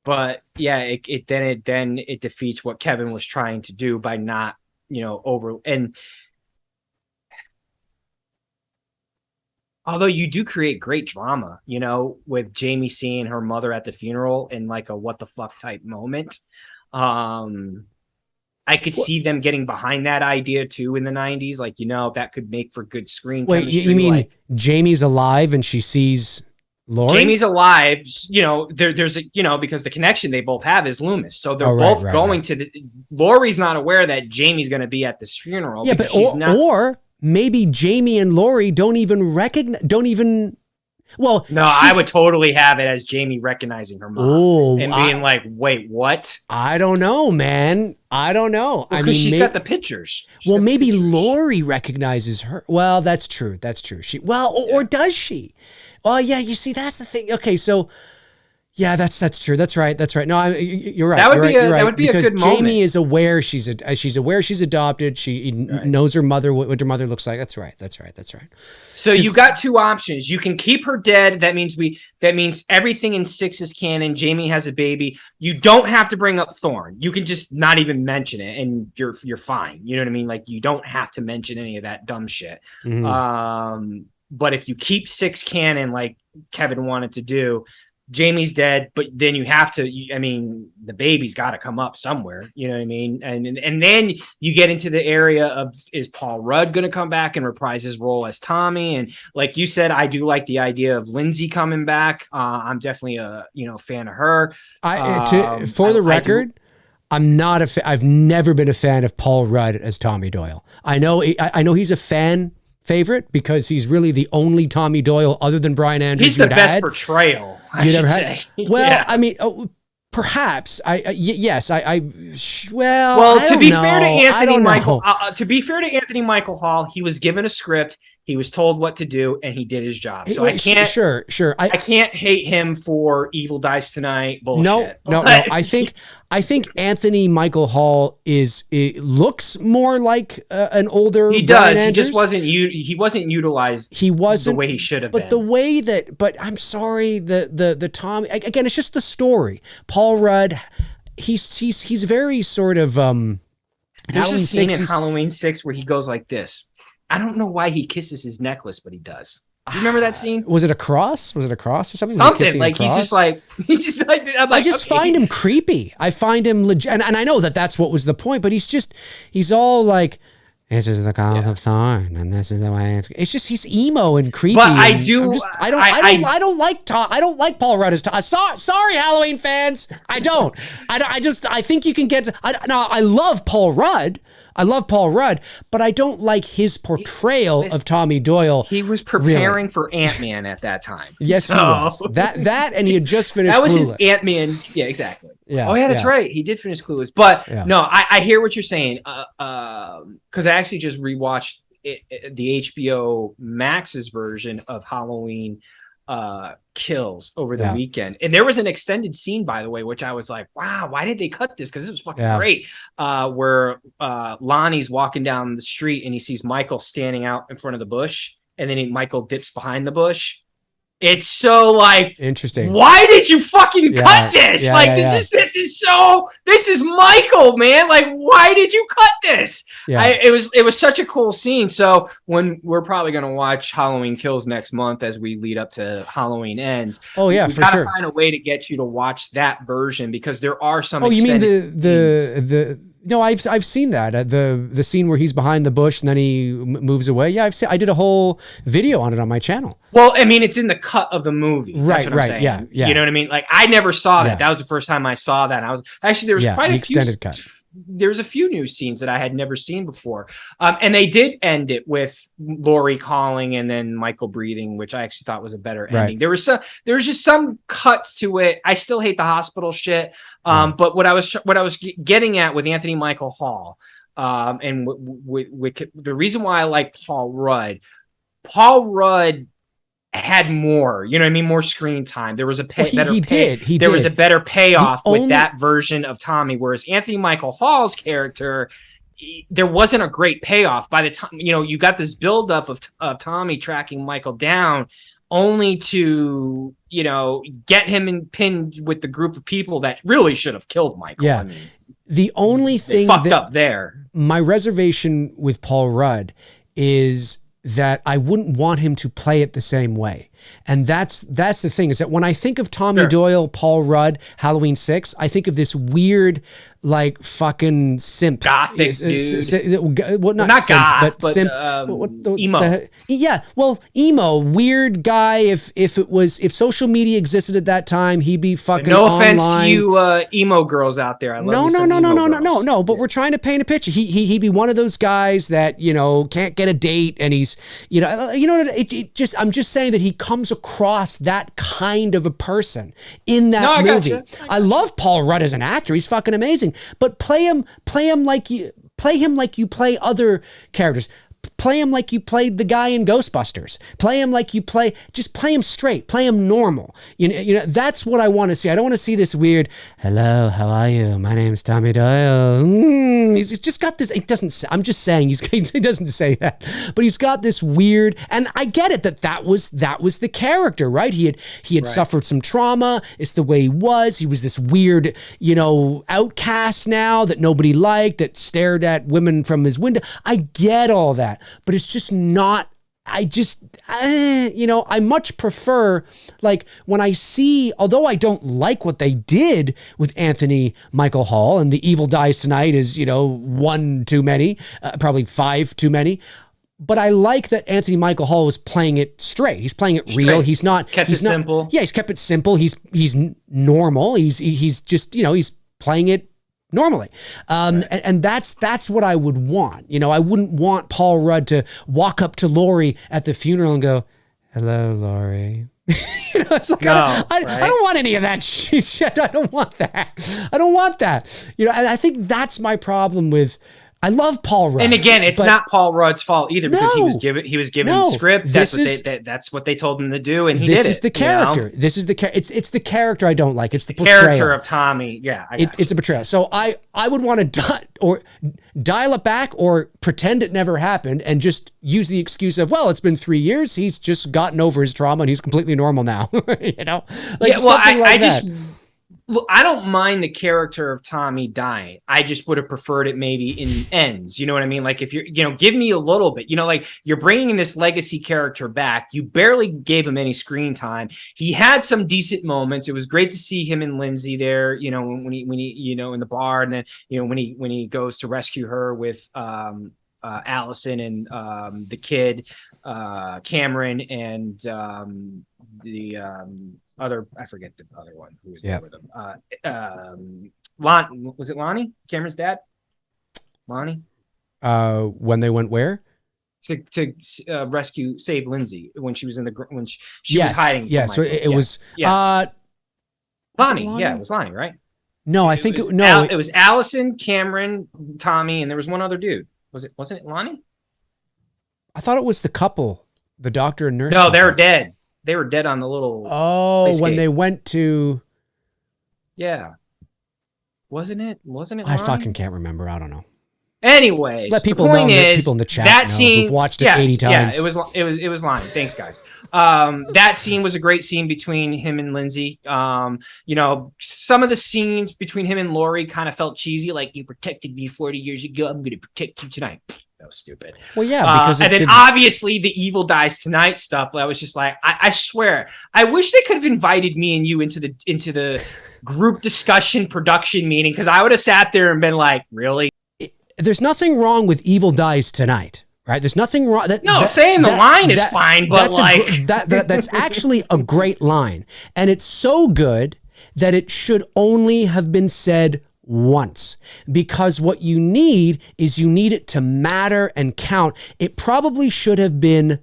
But yeah, it defeats what Kevin was trying to do by not, you know, and although you do create great drama, you know, with Jamie seeing her mother at the funeral in like a what the fuck type moment. I could see them getting behind that idea too in the 90s. Like, you know, that could make for good screen chemistry. Wait, you mean like, Jamie's alive and she sees Laurie? Jamie's alive, you know, there's a, you know, because the connection they both have is Loomis. So they're both going to the, Laurie's not aware that Jamie's going to be at this funeral. Yeah, but or maybe Jamie and Laurie don't even, well, no, I would totally have it as Jamie recognizing her mom and being like, wait, what? I don't know, man. I don't know. Well, I mean, she's got the pictures. Well, maybe Laurie recognizes her. Well, that's true. Or does she? Well, yeah, you see, that's the thing. Okay, so Yeah, that's true. That's right. No, you're right. That would be you're right. That would be because a good moment. Jamie is aware she's aware she's adopted. She knows her mother, what her mother looks like. That's right. So you got two options. You can keep her dead. That means everything in 6 is canon. Jamie has a baby. You don't have to bring up Thorn. You can just not even mention it, and you're fine. You know what I mean? Like, you don't have to mention any of that dumb shit. Mm-hmm. But if you keep 6 canon, like Kevin wanted to do, Jamie's dead, but then you have to, the baby's got to come up somewhere, you know what I mean? And then you get into the area of, is Paul Rudd going to come back and reprise his role as Tommy? And like you said, I do like the idea of Lindsay coming back. I'm definitely a fan of her. For the record, I'm not I've never been a fan of Paul Rudd as Tommy Doyle. I know he's a fan favorite because he's really the only Tommy Doyle other than Brian Andrews. He's the best portrayal, I should say. Well, yeah. I mean, perhaps. Yes. Well, to be fair to Anthony Michael Hall, he was given a script. He was told what to do, and he did his job. So I can't. Sure. I can't hate him for Evil Dies Tonight bullshit. No. I think Anthony Michael Hall looks more like an older. He does. Brian Andrews. He wasn't utilized. He wasn't the way he should have been. But the way that. But I'm sorry. The Tommy again. It's just the story. Paul Rudd. He's very sort of. There's a scene in Halloween 6 where he goes like this. I don't know why he kisses his necklace, but he does. Do you remember that scene? Was it a cross? Was it a cross or something? Something like he's just like. I just find him creepy. I find him legit, and I know that's what was the point. But he's all like, this is the cause of Thorn, and this is the way it's just he's emo and creepy. But I don't like Paul Rudd as Tom. Sorry, Halloween fans. I don't. I think you can get. I love Paul Rudd. But I don't like his portrayal of Tommy Doyle. He was preparing for Ant-Man at that time. Yes, he was. That, and he had just finished That was Clueless. his Ant-Man. Yeah, exactly. Yeah. Oh, yeah, that's right. He did finish Clueless. But no, I hear what you're saying. Because I actually just rewatched the HBO Max's version of Halloween Kills over the weekend, and there was an extended scene, by the way, which I was like, wow, why did they cut this? Because this was fucking great. Where Lonnie's walking down the street and he sees Michael standing out in front of the bush, and then Michael dips behind the bush. It's so like interesting. Why did you fucking cut this? This is Michael, man. Like, why did you cut this? Yeah. It was such a cool scene. So when we're probably gonna watch Halloween Kills next month as we lead up to Halloween Ends. Oh yeah, we for gotta sure. Find a way to get you to watch that version because there are some. Oh, you mean the No, I've seen that the scene where he's behind the bush and then he moves away. Yeah, I did a whole video on it on my channel. Well, I mean, it's in the cut of the movie. That's what I'm saying. Yeah. You know what I mean? Like, I never saw that. That was the first time I saw that. I was actually there was quite a extended cut. There's a few new scenes that I had never seen before, and they did end it with Laurie calling and then Michael breathing, which I actually thought was a better ending. There was just some cuts to it. I still hate the hospital shit, but what I was getting at with Anthony Michael Hall, and with the reason why I like Paul Rudd had more, you know what I mean? More screen time. There was a there was a better payoff with that version of Tommy. Whereas Anthony Michael Hall's character, there wasn't a great payoff. By the time, you got this buildup of Tommy tracking Michael down only to, get him pinned with the group of people that really should have killed Michael. Yeah. I mean, the only thing fucked up there. My reservation with Paul Rudd is that I wouldn't want him to play it the same way. And that's the thing, is that when I think of Tommy Doyle, Paul Rudd, Halloween 6, I think of this weird, like, fucking simp. Gothic dude. Well, not simp, goth, but simp. Emo. Emo. Weird guy. If social media existed at that time, he'd be fucking No online. offense to you emo girls out there. I love No. But we're trying to paint a picture. He'd be one of those guys that, can't get a date, and he's, I'm just saying that he comes across that kind of a person in that movie. I love Paul Rudd as an actor. He's fucking amazing. But play him like you play other characters. play him like you played the guy in Ghostbusters. Play him like you just play him straight, play him normal. You know, that's what I want to see. I don't want to see this weird, hello, how are you? My name's Tommy Doyle. He's just got this, it doesn't say, I'm just saying, he doesn't say that, but he's got this weird, and I get it that was the character, right? He had suffered some trauma. It's the way he was. He was this weird, you know, outcast now that nobody liked, that stared at women from his window. I get all that, but it's just not, you know, I much prefer, like, when I see, although I don't like what they did with Anthony Michael Hall, and The Evil Dies Tonight is, you know, one too many, probably five too many. But I like that Anthony Michael Hall was playing it straight. He's playing it real. He's not simple. Yeah, he's kept it simple. He's normal. He's just, you know, he's playing it normally. And that's what I would want. You know, I wouldn't want Paul Rudd to walk up to Laurie at the funeral and go, hello, Laurie. You know, it's like, I don't want any of that shit. I don't want that. I don't want that. You know, and I think that's my problem with, I love Paul Rudd. And again, it's not Paul Rudd's fault either, because he was given the script. That's what they told him to do, and he did it. This is the character. You know? This is the it's the character I don't like. It's the character of Tommy. Yeah, it's a betrayal. So I would want to dial it back or pretend it never happened and just use the excuse of, well, it's been 3 years. He's just gotten over his trauma and he's completely normal now. You know, like, yeah. Well, I don't mind the character of Tommy dying. I just would have preferred it maybe in ends. You know what I mean? Like, if you're, you know, give me a little bit, you know, like, you're bringing this legacy character back. You barely gave him any screen time. He had some decent moments. It was great to see him and Lindsay there, you know, when he, you know, in the bar. And then, you know, when he goes to rescue her with, Allison and, the kid, Cameron, and, I forget the other one who was there with him. Was it Lonnie? Cameron's dad? Lonnie? When they went where? To save Lindsay when she was when she was hiding. Yeah, so it was Lonnie. Lonnie. Yeah, it was Lonnie, right? No, I think it was Allison, Cameron, Tommy, and there was one other dude. Wasn't it Lonnie? I thought it was the couple, the doctor and nurse. No, they were dead. They were dead on the little. Oh, when they went to. Yeah. Wasn't it? Lonnie? I fucking can't remember. I don't know. Anyways, let people know. People in the chat that scene. We've watched it 80 times. Yeah, it was Lonnie. Thanks, guys. That scene was a great scene between him and Lindsay. You know, some of the scenes between him and Laurie kind of felt cheesy. Like, you protected me 40 years ago, I'm going to protect you tonight. That was stupid. Well, yeah, because and then obviously the Evil Dies Tonight stuff. I was just like, I swear, I wish they could have invited me and you into the group discussion production meeting, because I would have sat there and been like, really? There's nothing wrong with Evil Dies Tonight, right? There's nothing wrong. Saying the line is fine, but that's actually a great line, and it's so good that it should only have been said once, because what you need is it to matter and count. It probably should have been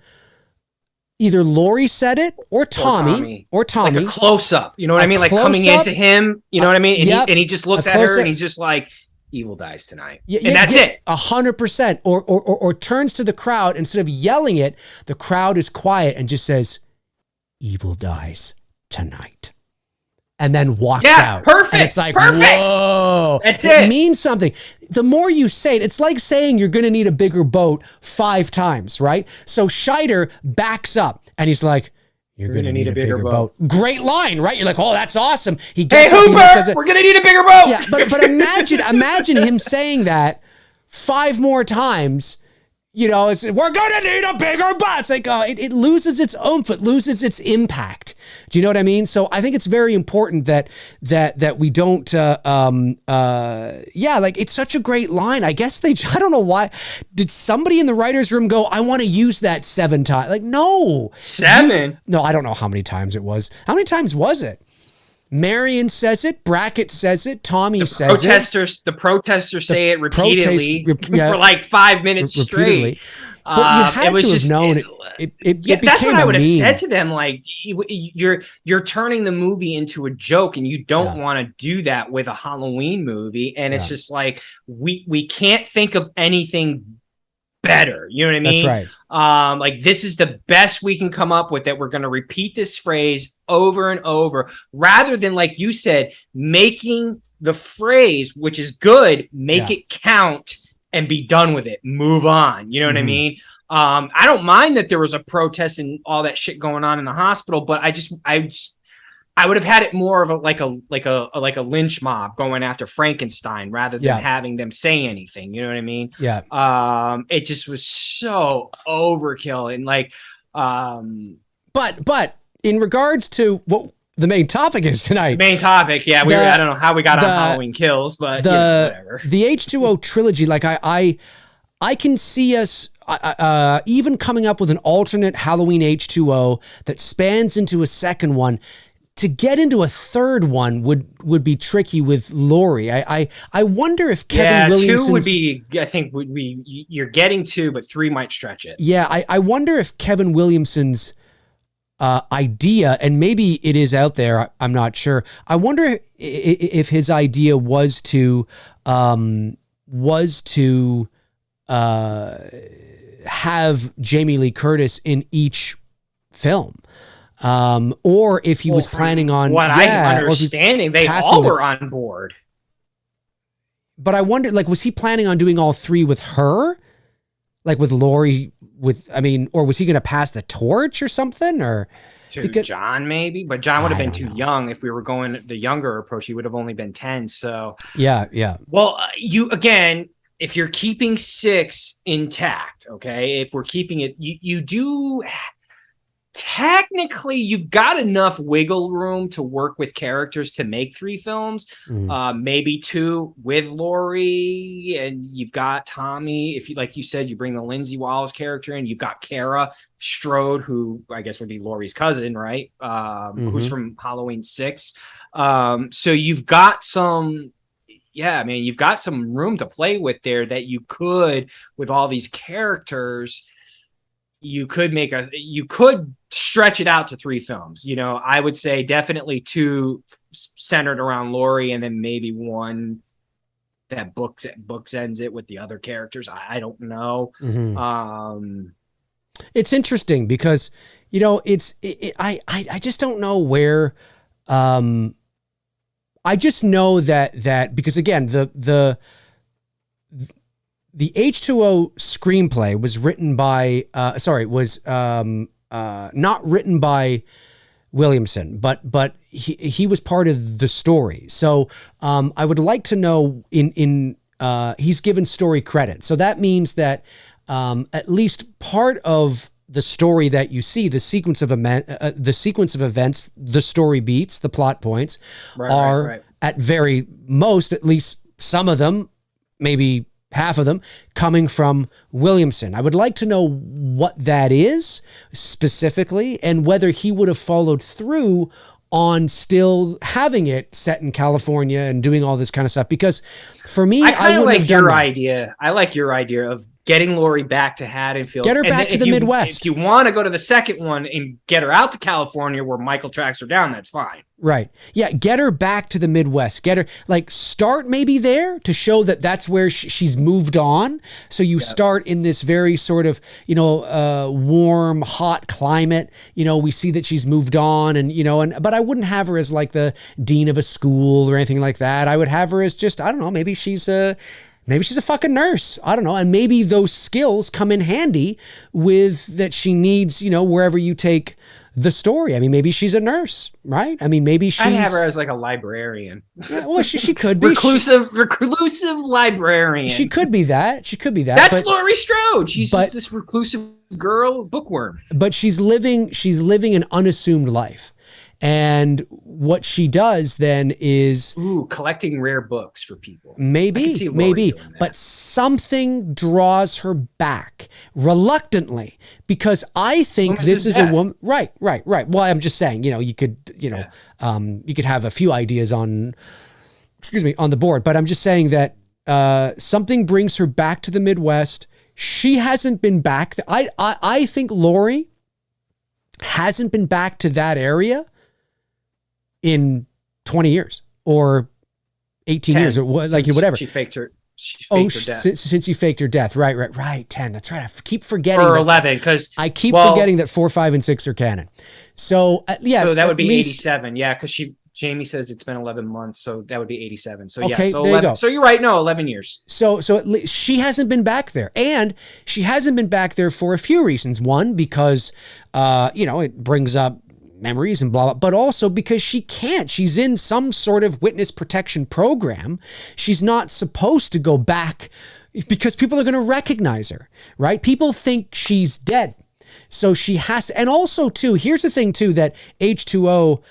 either Laurie said it or Tommy. Like a close up, you know what I mean? Like coming into him, you know what I mean? And he just looks at her and he's just like, Evil Dies Tonight. And that's it. 100%. Or turns to the crowd, instead of yelling it, the crowd is quiet and just says, Evil Dies Tonight. And then walks out. Perfect. And it's like, perfect. Whoa. That's it. It means something. The more you say it, it's like saying you're going to need a bigger boat 5 times, right? So Scheider backs up and he's like, you're going to need a bigger boat. Great line, right? You're like, oh, that's awesome. He gets up, Hooper, we're going to need a bigger boat. Yeah, but imagine him saying that 5 more times. You know, we're going to need a bigger boat. It's like, it loses its oomph. It loses its impact. Do you know what I mean? So I think it's very important that we don't, like, it's such a great line. I guess I don't know why. Did somebody in the writer's room go, I want to use that 7 times? Like, no. 7? No, I don't know how many times it was. How many times was it? Marion says it. Brackett says it. Tommy says it. The protesters say it repeatedly for like 5 minutes straight. But you had to have known it. That's what I would have said to them. Like, you're turning the movie into a joke, and you don't want to do that with a Halloween movie. And it's just like we can't think of anything better. You know what I mean? That's right. Like, this is the best we can come up with, that we're going to repeat this phrase over and over, rather than, like you said, making the phrase, which is good, make it count and be done with it. Move on. You know what I mean? I don't mind that there was a protest and all that shit going on in the hospital, but I would have had it more of a lynch mob going after Frankenstein rather than having them say anything. You know what I mean? Yeah. It just was so overkill. And like, but in regards to what the main topic is tonight, I don't know how we got on Halloween Kills, but whatever. The H2O trilogy, like I can see us even coming up with an alternate Halloween H2O that spans into a second one. To get into a third one would be tricky with Laurie. I wonder if Kevin Williamson 2 would be. I think would be. You're getting 2, but 3 might stretch it. Yeah, I wonder if Kevin Williamson's idea, and maybe it is out there, I'm not sure. I wonder if his idea was to have Jamie Lee Curtis in each film. Or if he was planning on I'm understanding, they all were on board. But I wonder, like, was he planning on doing all 3 with her? Like with Laurie, or was he going to pass the torch or something? Or John, maybe? But John would have been too young. If we were going the younger approach, he would have only been 10. So yeah. Well, if you're keeping 6 intact, okay, if we're keeping it, you do. Technically, you've got enough wiggle room to work with characters to make 3 films, maybe 2 with Laurie, and you've got Tommy. If you, like you said, you bring the Lindsay Wallace character in, you've got Kara Strode, who I guess would be Laurie's cousin, right? Who's from Halloween 6. So you've got some. Yeah, man, you've got some room to play with there that you could, with all these characters. You could stretch it out to 3 films. You know, I would say definitely 2 centered around Laurie, and then maybe 1 that bookends it with the other characters. I don't know. It's interesting because, you know, I just don't know where. I just know that because again, the H2O screenplay was written by, not written by Williamson, but he was part of the story. So I would like to know he's given story credit. So that means that at least part of the story that you see, the sequence of events, the story beats, the plot points are at very most, at least some of them, maybe half of them, coming from Williamson. I would like to know what that is specifically, and whether he would have followed through on still having it set in California and doing all this kind of stuff. Because for me, I wouldn't have done that. I like your idea of getting Laurie back to Haddonfield. Get her back to the Midwest. If you want to go to the second one and get her out to California where Michael tracks her down, that's fine. Right. Yeah. Get her back to the Midwest. Get her, like, start maybe there to show that that's where she's moved on. So you start in this very sort of, warm, hot climate. We see that she's moved on, and, but I wouldn't have her as like the dean of a school or anything like that. I would have her as just, I don't know, maybe she's a fucking nurse. I don't know. And maybe those skills come in handy with that she needs, wherever you take the story. I mean, maybe she's a nurse, right? I mean, maybe she's... I have her as like a librarian. Yeah, well, she could be. Reclusive librarian. She could be that. That's Laurie Strode. She's just this reclusive girl, bookworm. But she's living an unassuming life. And what she does then is collecting rare books for people. Maybe, but something draws her back reluctantly, because I think this is a woman. Right. Well, I'm just saying, you could have a few ideas on the board, but I'm just saying that something brings her back to the Midwest. She hasn't been back. I think Laurie hasn't been back to that area in 20 years or 18 years or whatever. She faked her. she Oh, faked her death. since you faked her death. Right. 10. That's right. I keep forgetting. Or 11, because I keep forgetting that 4, 5, and 6 are canon. So yeah. So that would be 87. Yeah, because Jamie says it's been 11 months, so that would be 87. So okay, yeah, so there 11. You go. So you're right. No, 11 years. So at least she hasn't been back there, and she hasn't been back there for a few reasons. One, because it brings up memories and blah, blah, but also because she can't. She's in some sort of witness protection program. She's not supposed to go back because people are going to recognize her, right? People think she's dead. So she has to. And also, too, here's the thing, too, that H2O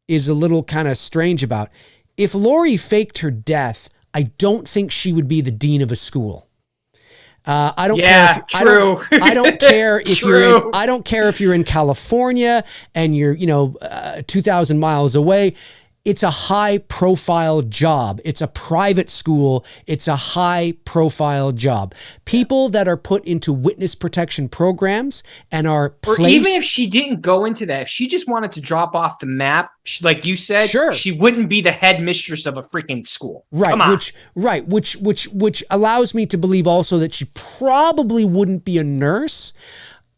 is a little kind of strange about. If Laurie faked her death, I don't think she would be the dean of a school. I don't care. I don't care if you're. I don't care if you're in California and you're 2,000 miles away. It's a high profile job. It's a private school. It's a high profile job. People that are put into witness protection programs and are placed. Or even if she didn't go into that, if she just wanted to drop off the map, like you said, sure, she wouldn't be the head mistress of a freaking school. Right. Come on. Which allows me to believe also that she probably wouldn't be a nurse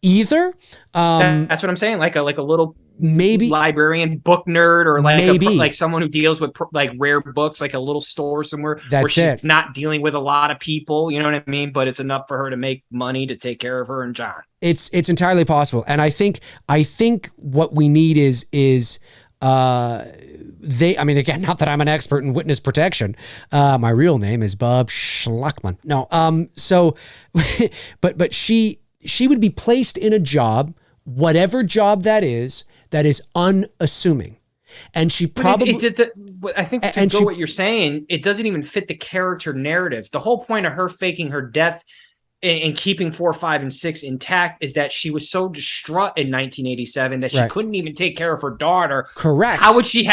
either. That's what I'm saying. Like a little maybe librarian, book nerd, or like someone who deals with like rare books, like a little store somewhere where she's not dealing with a lot of people. You know what I mean? But it's enough for her to make money to take care of her and John. It's entirely possible, and I think what we need is I mean, again, not that I'm an expert in witness protection. My real name is Bob Schluckman. No. So, but she would be placed in a job, whatever job that is unassuming. And she probably, I think what you're saying, it doesn't even fit the character narrative. The whole point of her faking her death and keeping 4, 5, and 6 intact is that she was so distraught in 1987 that she couldn't even take care of her daughter. Correct. How would she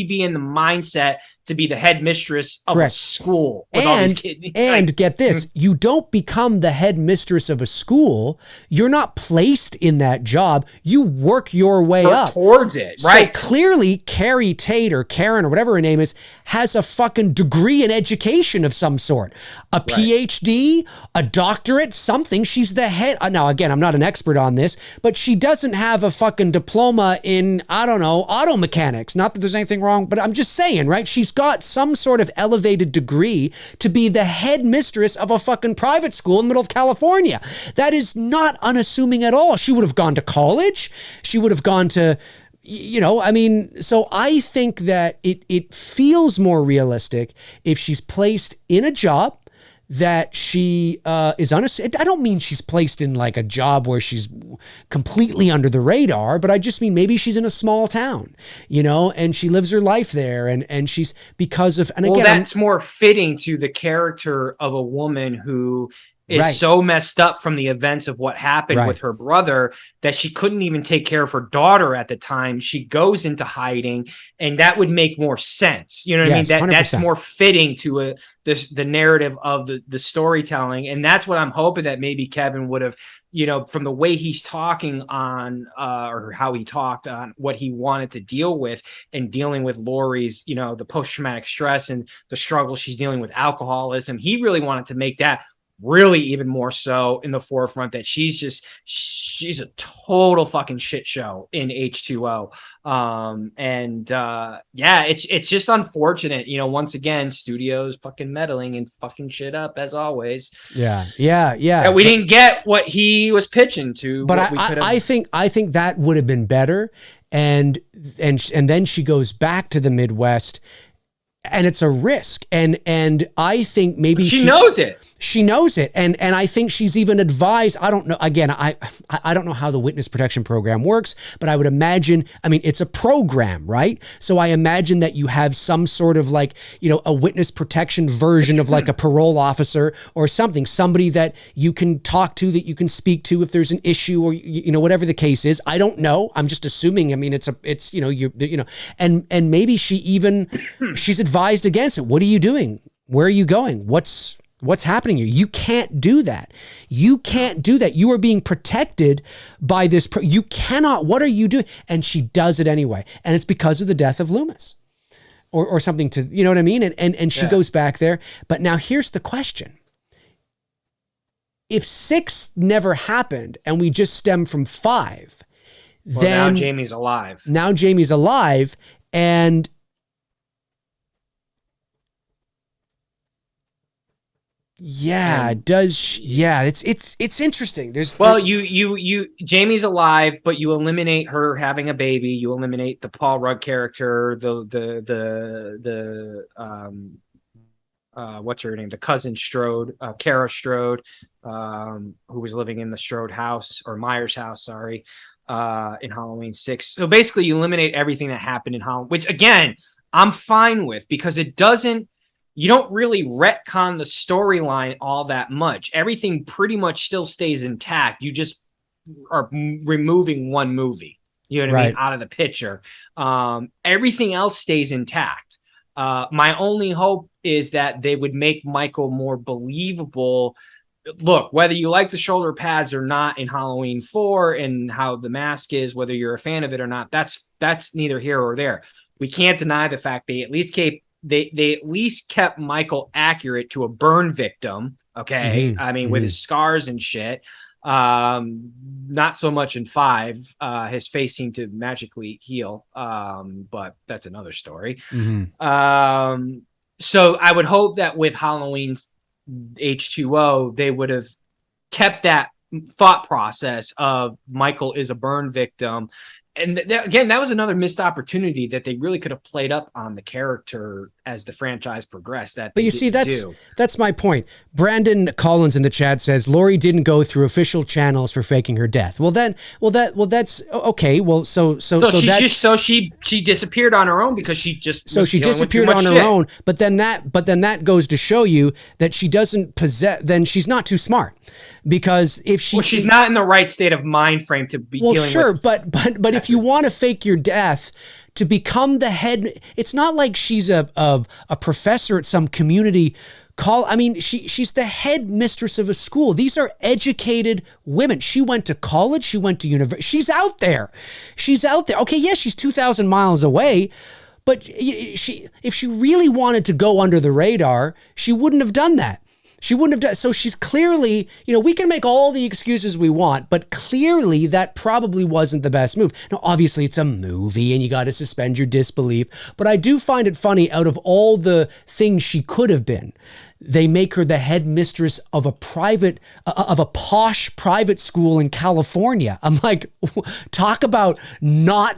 be in the mindset to be the head mistress of a school with all these kids? And get this, you don't become the head mistress of a school. You're not placed in that job. You work your way up towards it, right? So clearly, Carrie Tate or Karen or whatever her name is has a fucking degree in education of some sort, a PhD, a doctorate, something. She's the head. Now, again, I'm not an expert on this, but she doesn't have a fucking diploma in, I don't know, auto mechanics. Not that there's anything wrong, but I'm just saying, right? She's got some sort of elevated degree to be the head mistress of a fucking private school in the middle of California. That is not unassuming at all. She would have gone to college. She would have gone to, so I think that it feels more realistic if she's placed in a job that she is I don't mean she's placed in like a job where she's completely under the radar, but I just mean maybe she's in a small town, and she lives her life there, and she's because of, and again, that's more fitting to the character of a woman who is so messed up from the events of what happened with her brother that she couldn't even take care of her daughter at the time. She goes into hiding, and that would make more sense. You know what I mean? That's more fitting to the narrative of the storytelling. And that's what I'm hoping that maybe Kevin would have, from the way he's talking on, or how he talked on what he wanted to deal with and dealing with Laurie's, the post-traumatic stress and the struggle she's dealing with alcoholism. He really wanted to make that really even more so in the forefront, that she's a total fucking shit show in H2O. It's just unfortunate, once again, studios fucking meddling and fucking shit up as always. Yeah. We didn't get what he was pitching to, but I think that would have been better. And then she goes back to the Midwest, and it's a risk. And I think maybe she knows it. She knows it. And I think she's even advised, I don't know, again, I don't know how the witness protection program works, but I would imagine, it's a program, right? So I imagine that you have some sort of like, a witness protection version of like a parole officer or somebody that you can talk to, that you can speak to if there's an issue or, whatever the case is. I don't know. I'm just assuming. And maybe she's advised against it. What are you doing? Where are you going? What's happening here? You can't do that. You can't do that. You are being protected by this. You cannot. What are you doing? And she does it anyway. And it's because of the death of Loomis. or something to, you know what I mean? And she goes back there. But now here's the question. If 6 never happened and we just stem from 5, then now Jamie's alive. Now Jamie's alive, and it's interesting. Jamie's alive, but you eliminate her having a baby. You eliminate the Paul Rudd character, what's her name? The cousin Strode, Kara Strode, who was living in the Strode house or Myers house, sorry, in Halloween 6. So basically you eliminate everything that happened in Halloween, which again, I'm fine with, because you don't really retcon the storyline all that much. Everything pretty much still stays intact. You just are removing one movie, you know what I mean, out of the picture. Everything else stays intact. My only hope is that they would make Michael more believable. Look, whether you like the shoulder pads or not in Halloween 4 and how the mask is, whether you're a fan of it or not, that's neither here or there. We can't deny the fact they at least kept Michael accurate to a burn victim. Okay. I mean, with his scars and shit. Not so much in 5. His face seemed to magically heal. But that's another story. So I would hope that with Halloween H2O, they would have kept that thought process of Michael is a burn victim. And again, that was another missed opportunity that they really could have played up on the character as the franchise progressed. But you see, that's my point. Brandon Collins in the chat says Laurie didn't go through official channels for faking her death. That's okay. So she disappeared on her own because she disappeared on her own. But then that goes to show you that she doesn't possess. Then she's not too smart, because if she's not in the right state of mind frame to be dealing with. But if you want to fake your death to become the head, it's not like she's a professor at some community college. I mean, she's the head mistress of a school. These are educated women. She went to college. She went to university. She's out there. Okay, yes, she's 2,000 miles away, but if she really wanted to go under the radar, she wouldn't have done that. She wouldn't have done. So she's clearly, we can make all the excuses we want, but clearly that probably wasn't the best move. Now, obviously it's a movie and you got to suspend your disbelief, but I do find it funny, out of all the things she could have been, they make her the head mistress of a posh private school in California. I'm like, talk about not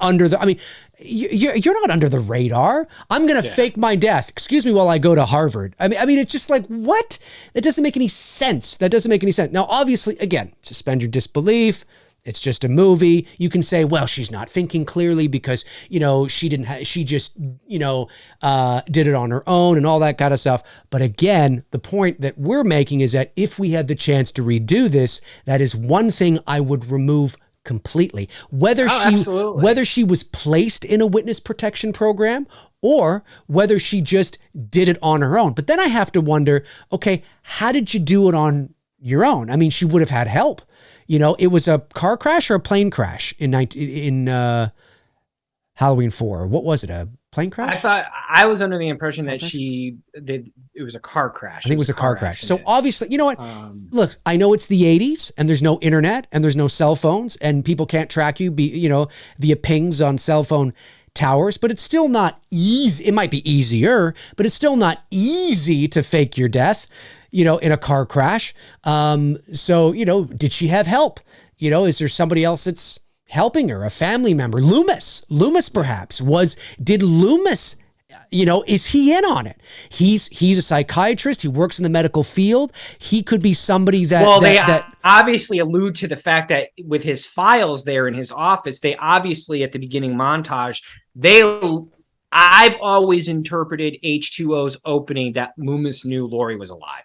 under the, I mean, you're not under the radar. I'm going to fake my death. Excuse me while I go to Harvard. I mean, it's just like, what? That doesn't make any sense. Now, obviously, again, suspend your disbelief. It's just a movie. You can say, well, she's not thinking clearly because, she just did it on her own and all that kind of stuff. But again, the point that we're making is that if we had the chance to redo this, that is one thing I would remove completely. Whether she was placed in a witness protection program or whether she just did it on her own. But then I have to wonder, okay, how did you do it on your own? I mean, she would have had help. It was a car crash or a plane crash in Halloween 4. What was it? A plane crash? I was under the impression that it was a car crash. I think it was a car crash. So obviously, you know what? Look, I know it's the 80s and there's no internet and there's no cell phones and people can't track you via pings on cell phone towers, but it's still not easy. It might be easier, but it's still not easy to fake your death, in a car crash. Did she have help? Is there somebody else that's helping her, a family member? Loomis perhaps did Loomis, is he in on it? He's a psychiatrist. He works in the medical field. He could be somebody that... they obviously allude to the fact that with his files there in his office, they obviously at the beginning montage, I've always interpreted H2O's opening that Loomis knew Laurie was alive.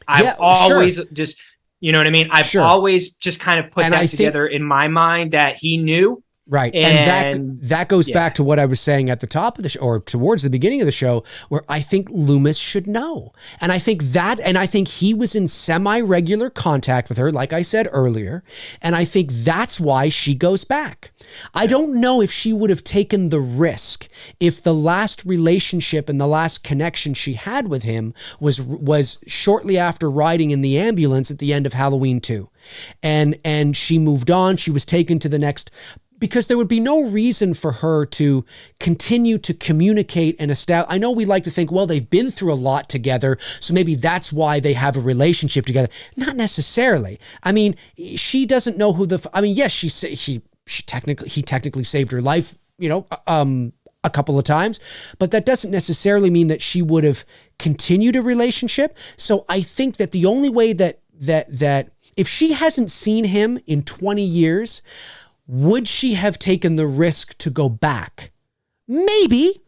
I've always just, you know what I mean? I've always just kind of put that together in my mind that he knew Right. And that goes back to what I was saying at the top of the show, or towards the beginning of the show, where I think Loomis should know. And I think he was in semi-regular contact with her, like I said earlier. And I think that's why she goes back. I don't know if she would have taken the risk if the last relationship and the last connection she had with him was shortly after riding in the ambulance at the end of Halloween 2. And she moved on. She was taken to the next, because there would be no reason for her to continue to communicate and establish. I know we like to think, well, they've been through a lot together, so maybe that's why they have a relationship together. Not necessarily. I mean, she doesn't know who yes, he technically saved her life, a couple of times, but that doesn't necessarily mean that she would have continued a relationship. So I think that the only way that if she hasn't seen him in 20 years, would she have taken the risk to go back? Maybe.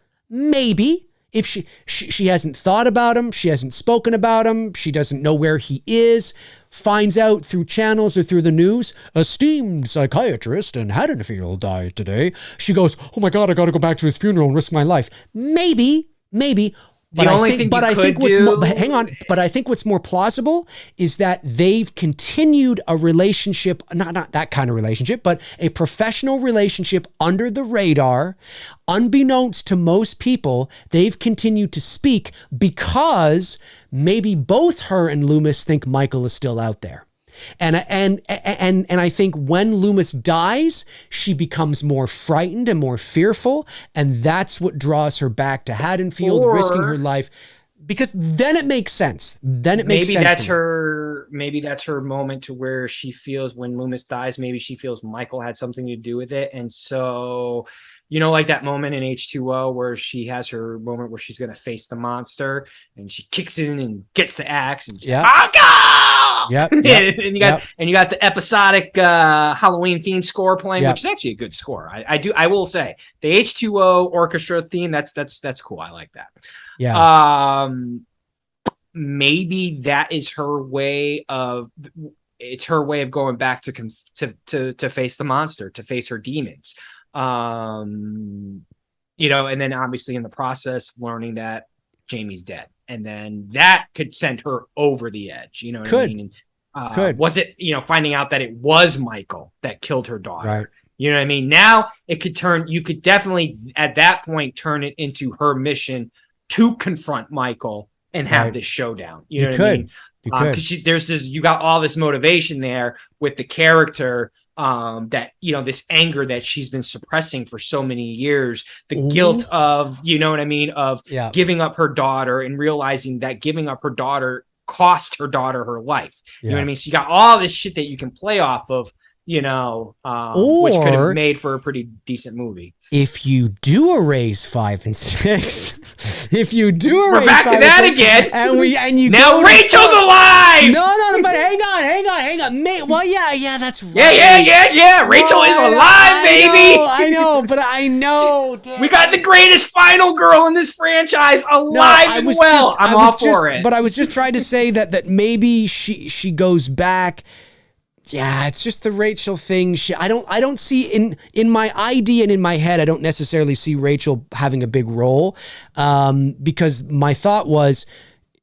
If she hasn't thought about him, she hasn't spoken about him, she doesn't know where he is, finds out through channels or through the news, esteemed psychiatrist in Haddonfield died today. She goes, oh my God, I got to go back to his funeral and risk my life. Maybe. But I think what's more plausible is that they've continued a relationship, not that kind of relationship, but a professional relationship under the radar. Unbeknownst to most people, they've continued to speak because maybe both her and Loomis think Michael is still out there. And I think when Loomis dies, she becomes more frightened and more fearful, and that's what draws her back to Haddonfield, risking her life. Because then it makes sense. Maybe that's her moment to where she feels when Loomis dies, maybe she feels Michael had something to do with it, and so. Like that moment in H2O where she has her moment where she's going to face the monster and she kicks in and gets the axe and go! Yep. And you got the episodic Halloween theme score playing, which is actually a good score. I will say the H2O orchestra theme, that's cool. I like that. Yeah. Maybe that is her way of going back to face the monster, to face her demons. And then obviously in the process learning that Jamie's dead, and then that could send her over the edge. What I mean? And, was it, finding out that it was Michael that killed her daughter? Right. You know what I mean? Now it could you could definitely at that point turn it into her mission to confront Michael and have this showdown. You know what I mean? Because you got all this motivation there with the character. That this anger that she's been suppressing for so many years, the guilt of of giving up her daughter and realizing that giving up her daughter cost her daughter her life. You know what I mean? So you got all this shit that you can play off of, which could have made for a pretty decent movie. If you do erase 5 and 6, we're back to that again. And you now Rachel's alive. No, but hang on. Well, yeah, that's right. Yeah. Rachel is alive, baby. I know. Damn. We got the greatest final girl in this franchise alive I'm all for it. But I was just trying to say that maybe she goes back. Yeah, it's just the Rachel thing. I don't see in my idea and in my head, I don't necessarily see Rachel having a big role, because my thought was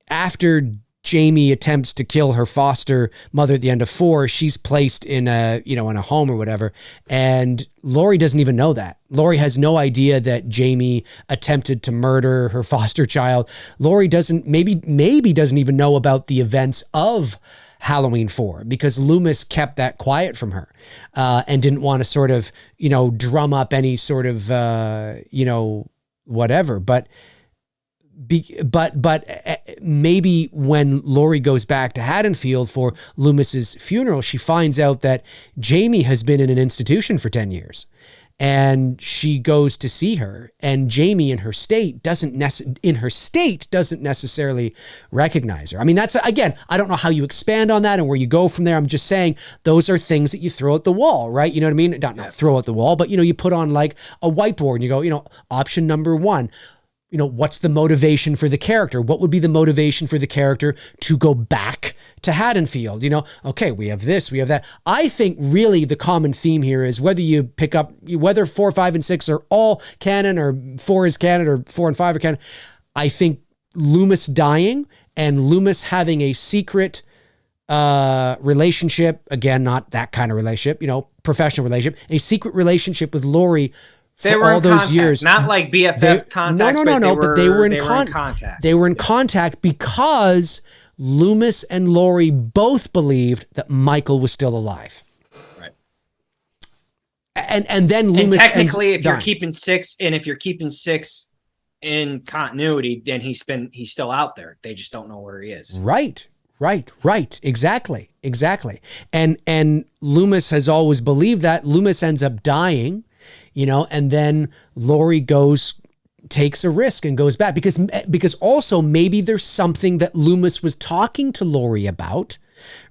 after Jamie attempts to kill her foster mother at the end of 4, she's placed in a home or whatever, and Laurie doesn't even know that. Laurie has no idea that Jamie attempted to murder her foster child. Laurie maybe doesn't even know about the events of Halloween 4 because Loomis kept that quiet from her, and didn't want to sort of, drum up any sort of, whatever. But maybe when Laurie goes back to Haddonfield for Loomis's funeral, she finds out that Jamie has been in an institution for 10 years. And she goes to see her, and Jamie in her state doesn't necessarily recognize her. I mean, that's, again, I don't know how you expand on that and where you go from there. I'm just saying those are things that you throw at the wall, right? You know what I mean? Not throw at the wall, but, you put on like a whiteboard and you go, option number 1, what's the motivation for the character? What would be the motivation for the character to go back to Haddonfield. Okay, we have this, we have that. I think really the common theme here is whether you pick up, whether 4, 5, and 6 are all canon or 4 is canon or 4 and 5 are canon. I think Loomis dying and Loomis having a secret relationship, again, not that kind of relationship, professional relationship, a secret relationship with Laurie for all those years. Not like BFF contact. No, but they were in contact. They were in contact because Loomis and Laurie both believed that Michael was still alive. Right. And then Loomis, and technically, if you're keeping 6 in continuity, then he's still out there. They just don't know where he is. Right. Exactly. And Loomis has always believed that. Loomis ends up dying, and then Laurie takes a risk and goes back because also maybe there's something that Loomis was talking to Laurie about,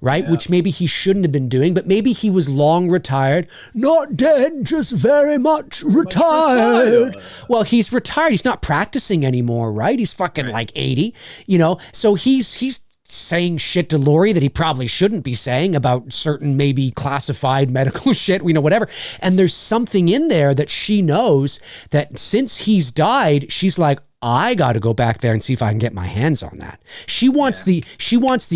right? Yeah. Which maybe he shouldn't have been doing, but maybe he was long retired, not dead, just very much retired. Well, he's retired. He's not practicing anymore, right? He's fucking like 80, so he's saying shit to Laurie that he probably shouldn't be saying about certain maybe classified medical shit, whatever. And there's something in there that she knows that since he's died, she's like, I got to go back there and see if I can get my hands on that. She wants the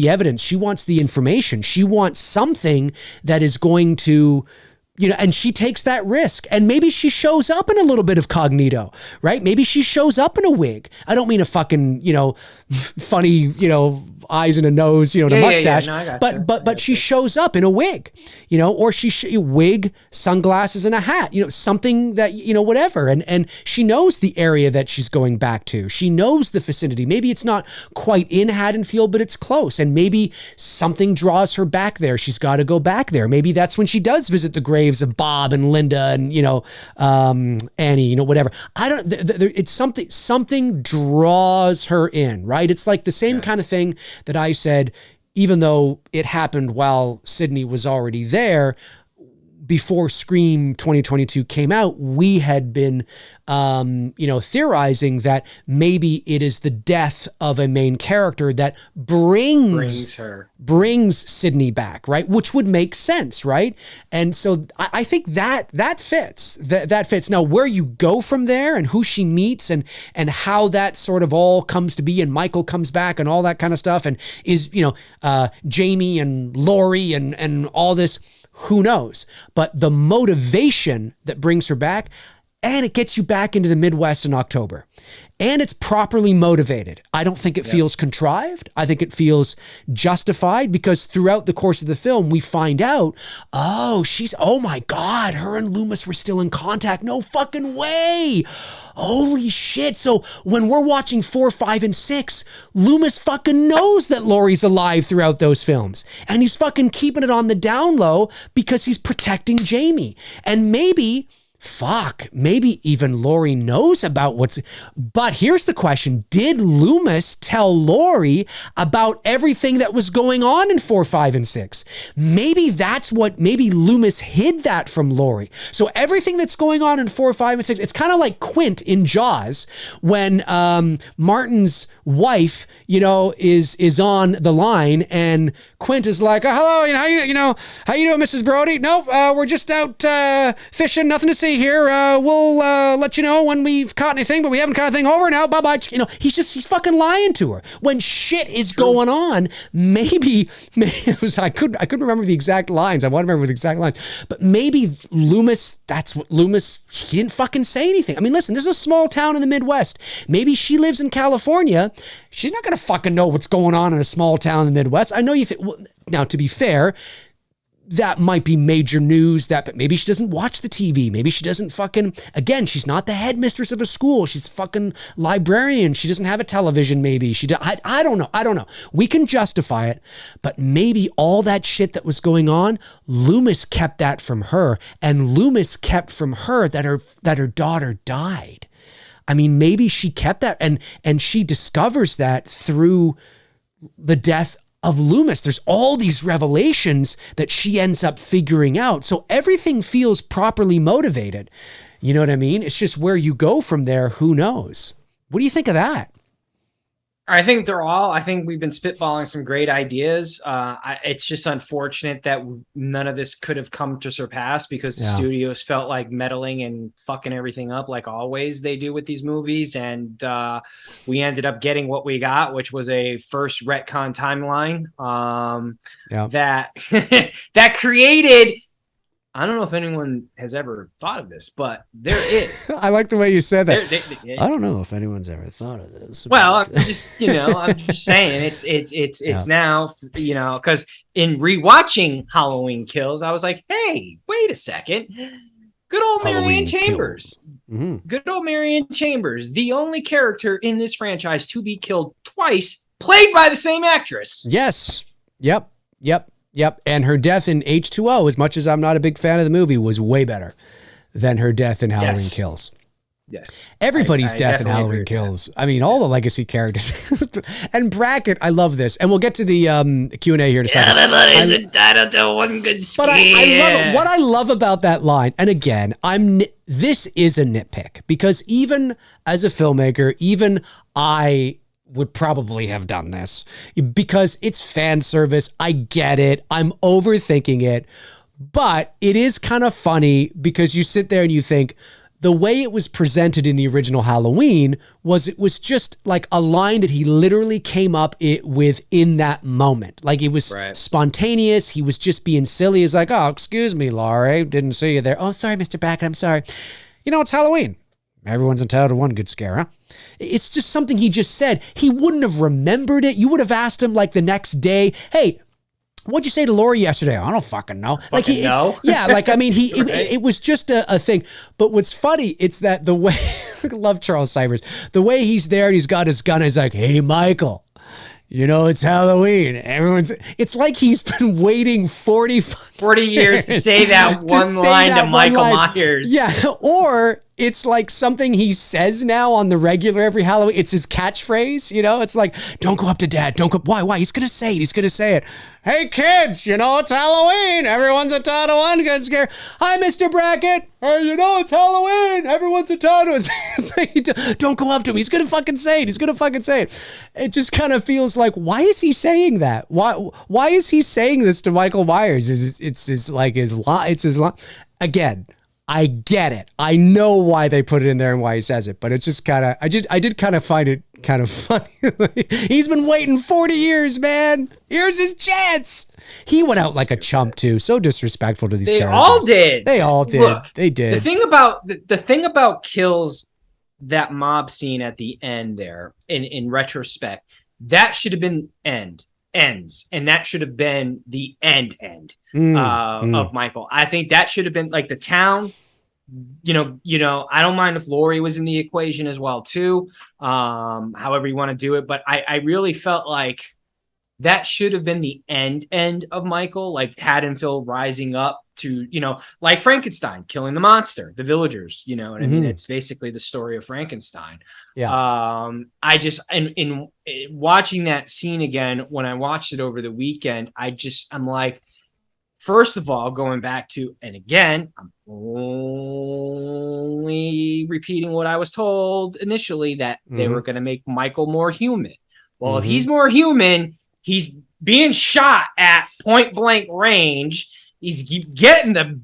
evidence. She wants the information. She wants something that is going to, and she takes that risk. And maybe she shows up in a little bit of cognito, right? Maybe she shows up in a wig. I don't mean a fucking, funny, eyes and a nose, the mustache. No, but she shows up in a wig, or wig, sunglasses, and a hat, something that, whatever. And she knows the area that she's going back to. She knows the vicinity. Maybe it's not quite in Haddonfield, but it's close. And maybe something draws her back there. She's got to go back there. Maybe that's when she does visit the graves of Bob and Linda and, Annie, whatever. I don't, it's something draws her in, right? It's like the same kind of thing that I said, even though it happened while Sydney was already there, before Scream 2022 came out, we had been, theorizing that maybe it is the death of a main character that brings Sydney back, right? Which would make sense, right? And so I think that fits. That fits. Now, where you go from there and who she meets and how that sort of all comes to be, and Michael comes back and all that kind of stuff, and is Jamie and Laurie and all this. Who knows? But the motivation that brings her back, and it gets you back into the Midwest in October. And it's properly motivated. I don't think it feels contrived. I think it feels justified because throughout the course of the film, we find out, oh my God, her and Loomis were still in contact. No fucking way. Holy shit. So when we're watching 4, 5, and 6, Loomis fucking knows that Laurie's alive throughout those films. And he's fucking keeping it on the down low because he's protecting Jamie. And maybe even Laurie knows about but here's the question. Did Loomis tell Laurie about everything that was going on in 4, 5, and 6? Maybe Loomis hid that from Laurie. So everything that's going on in 4, 5, and 6, it's kind of like Quint in Jaws when Martin's wife, is on the line and Quint is like, hello, how you doing, Mrs. Brody? Nope, we're just out fishing, nothing to see here. We'll let you know when we've caught anything, but we haven't caught anything. Over now. Bye-bye. He's fucking lying to her. When shit is going on, maybe it was, I couldn't remember the exact lines. I want to remember the exact lines. But maybe Loomis, he didn't fucking say anything. I mean, listen, this is a small town in the Midwest. Maybe she lives in California. She's not going to fucking know what's going on in a small town in the Midwest. I know you think, well, now to be fair, that might be major news, but maybe she doesn't watch the TV. Maybe she doesn't again, she's not the headmistress of a school. She's fucking librarian. She doesn't have a television, maybe. I don't know. We can justify it, but maybe all that shit that was going on, Loomis kept that from her, and Loomis kept from her that her daughter died. I mean, maybe she kept that, and she discovers that through the death of Loomis. There's all these revelations that she ends up figuring out. So everything feels properly motivated. You know what I mean? It's just where you go from there, who knows? What do you think of that? I think we've been spitballing some great ideas. It's just unfortunate that none of this could have come to surpass because the studios felt like meddling and fucking everything up like always they do with these movies. And we ended up getting what we got, which was a first retcon timeline that that created. I don't know if anyone has ever thought of this, but there is. I like the way you said that. I don't know if anyone's ever thought of this. Well, I'm just saying it's now, because in rewatching Halloween Kills, I was like, hey, wait a second. Good old Marianne Chambers. Mm-hmm. Good old Marianne Chambers, the only character in this franchise to be killed twice, played by the same actress. Yes. Yep. And her death in H2O, as much as I'm not a big fan of the movie, was way better than her death in Halloween Kills. Yes. Everybody's death in Halloween Kills. I mean, all the legacy characters. And Brackett, I love this. And we'll get to the Q&A here in a second. Everybody's entitled to one good scare. But I love it. What I love about that line, and again, this is a nitpick, because even as a filmmaker, even I would probably have done this because it's fan service. I get it. I'm overthinking it, but it is kind of funny because you sit there and you think the way it was presented in the original Halloween was just like a line that he literally came up with in that moment. Like it was spontaneous. He was just being silly. He's like, oh, excuse me, Laurie. Didn't see you there. Oh, sorry, Mr. Brackett. I'm sorry. It's Halloween. Everyone's entitled to one good scare, huh? It's just something he just said. He wouldn't have remembered it. You would have asked him like the next day, hey, what'd you say to Laurie yesterday? I don't fucking know. It was just a thing. But what's funny, it's that the way, I love Charles Cybers, the way he's there and he's got his gun, he's like, hey, Michael, it's Halloween. It's like he's been waiting 40 years to say that one line to Michael Myers. Yeah, or it's like something he says now on the regular every Halloween. It's his catchphrase, It's like, don't go up to Dad. Don't go. Why? He's going to say it. Hey, kids, it's Halloween. Everyone's entitled to one good scare. Hi, Mr. Brackett. Hey, it's Halloween. Everyone's entitled to it. Don't go up to him. He's going to fucking say it. It just kind of feels like, why is he saying that? Why is he saying this to Michael Myers? It's his line. Again, I get it. I know why they put it in there and why he says it, but it's just kind of, I did kind of find it kind of funny. He's been waiting 40 years, man. Here's his chance. He went out like a chump too. So disrespectful to these characters. They all did. Look, they did. The thing about Kills, that mob scene at the end there, in retrospect, that should have been ends, and that should have been the end of Michael. I think that should have been like the town. I don't mind if Laurie was in the equation as well too. However you want to do it, but I really felt like that should have been the end of Michael, like Haddonfield rising up to, like Frankenstein killing the monster, the villagers, what I mean? It's basically the story of Frankenstein. Yeah. I just, in watching that scene again, when I watched it over the weekend, I'm like, first of all, going back to, and again, I'm only repeating what I was told initially, that they were going to make Michael more human. Well, if he's more human, he's being shot at point blank range. He's getting the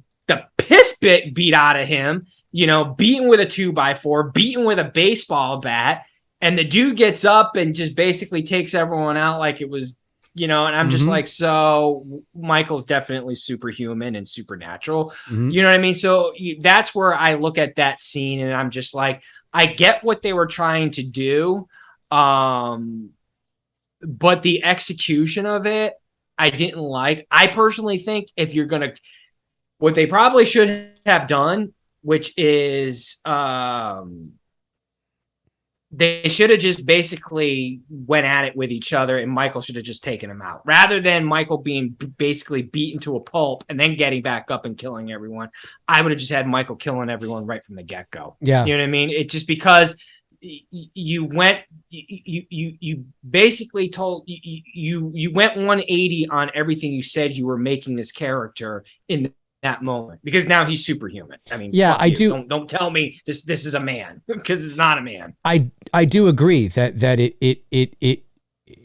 piss beat out of him, beaten with a 2x4, beaten with a baseball bat. And the dude gets up and just basically takes everyone out like it was, and I'm just like, so Michael's definitely superhuman and supernatural. You know what I mean? So that's where I look at that scene and I'm just like, I get what they were trying to do. But the execution of it, I didn't like. I personally think what they probably should have done, which is, they should have just basically went at it with each other and Michael should have just taken him out rather than Michael being basically beaten to a pulp and then getting back up and killing everyone. I would have just had Michael killing everyone right from the get-go. Yeah. You know what I mean? It just because you basically told you went 180 on everything you said you were making this character in that moment, because now he's superhuman. I mean, Yeah, I you. do. Don't tell me this is a man, because it's not a man. I do agree that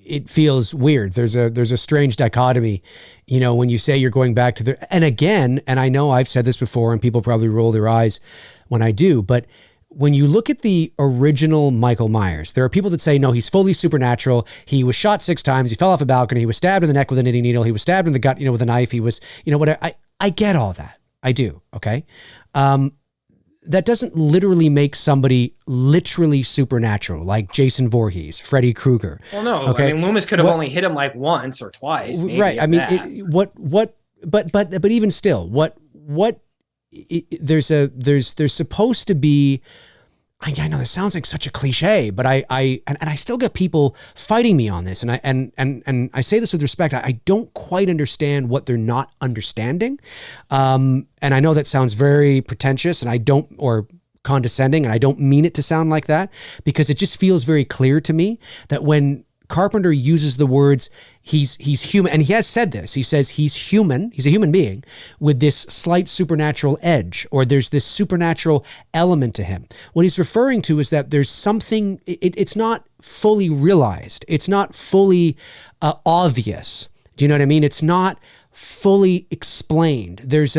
it feels weird. There's a strange dichotomy, you know, when you say you're going back to the, and again, and I know I've said this before and people probably roll their eyes when I do, but when you look at the original Michael Myers, there are people that say, no, he's fully supernatural. He was shot 6 times. He fell off a balcony. He was stabbed in the neck with a knitting needle. He was stabbed in the gut, you know, with a knife. He was, you know, whatever. I get all that. I do. Okay. That doesn't literally make somebody literally supernatural, like Jason Voorhees, Freddy Krueger. Well, no. Okay? I mean, Loomis could have only hit him like once or twice. Maybe, right. I mean, but even still, there's supposed to be, I know this sounds like such a cliche, but I still get people fighting me on this. And I say this with respect. I don't quite understand what they're not understanding. And I know that sounds very pretentious or condescending, and I don't mean it to sound like that, because it just feels very clear to me that when Carpenter uses the words, he's human, and he has said this, he says he's human, he's a human being with this slight supernatural edge, or there's this supernatural element to him. What he's referring to is that there's something, it's not fully realized, it's not fully obvious. Do you know what I mean? It's not fully explained. There's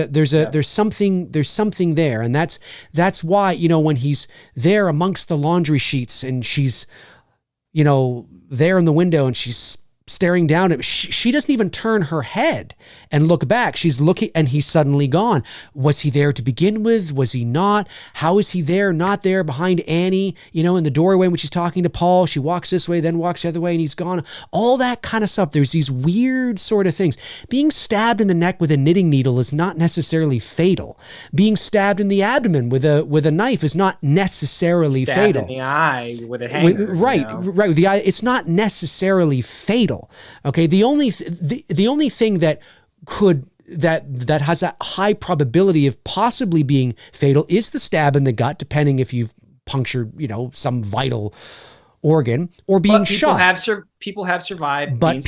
something there, and that's why, you know, when he's there amongst the laundry sheets and she's, you know, there in the window and she's staring down at, she doesn't even turn her head and look back. She's looking, and he's suddenly gone. Was he there to begin with? Was he not? How is he there, not there, behind Annie, you know, in the doorway when she's talking to Paul? She walks this way, then walks the other way, and he's gone. All that kind of stuff. There's these weird sort of things. Being stabbed in the neck with a knitting needle is not necessarily fatal. Being stabbed in the abdomen with a knife is not necessarily fatal. Stabbed in the eye with a hanger. Right. With the eye, it's not necessarily fatal. Okay, the only thing that has a high probability of possibly being fatal is the stab in the gut, depending if you've punctured, you know, some vital organ, or being shot. People have survived. But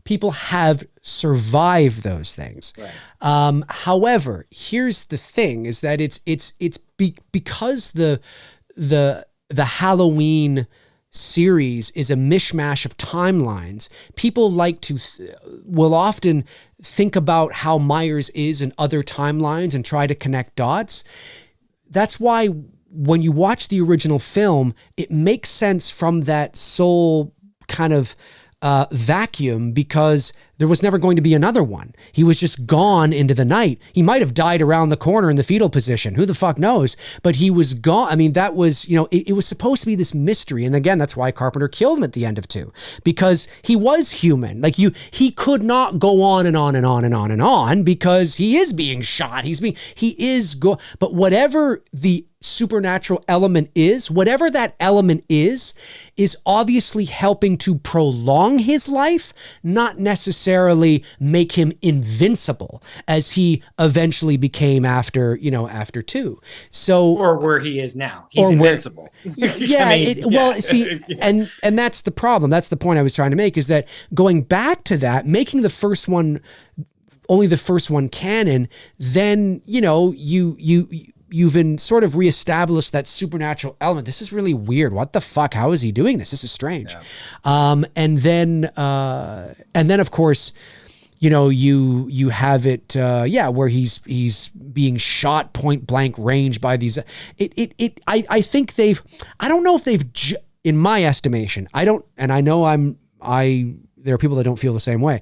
people have survived those things. Right. However, here's the thing: is that because the Halloween series is a mishmash of timelines. People will often think about how Myers is in other timelines and try to connect dots. That's why when you watch the original film, it makes sense from that soul kind of vacuum, because there was never going to be another one. He was just gone into the night. He might have died around the corner in the fetal position. Who the fuck knows? But he was gone. I mean, that was, you know, it was supposed to be this mystery. And again, that's why Carpenter killed him at the end of 2, because he was human. Like he could not go on and on and on and on and on, because he is being shot. But whatever the supernatural element is, whatever that element is obviously helping to prolong his life, not necessarily make him invincible, as he eventually became after 2. So, or where he is now, he's invincible. Yeah. I mean, well, see, and that's the problem. That's the point I was trying to make, is that going back to that, making the first one, only the first one canon, then, you know, you've been sort of reestablished that supernatural element. This is really weird. What the fuck? How is he doing this? This is strange. Yeah. And then of course, you know, you have it, where he's being shot point blank range by these. I think I don't know if they've, in my estimation, and I know there are people that don't feel the same way.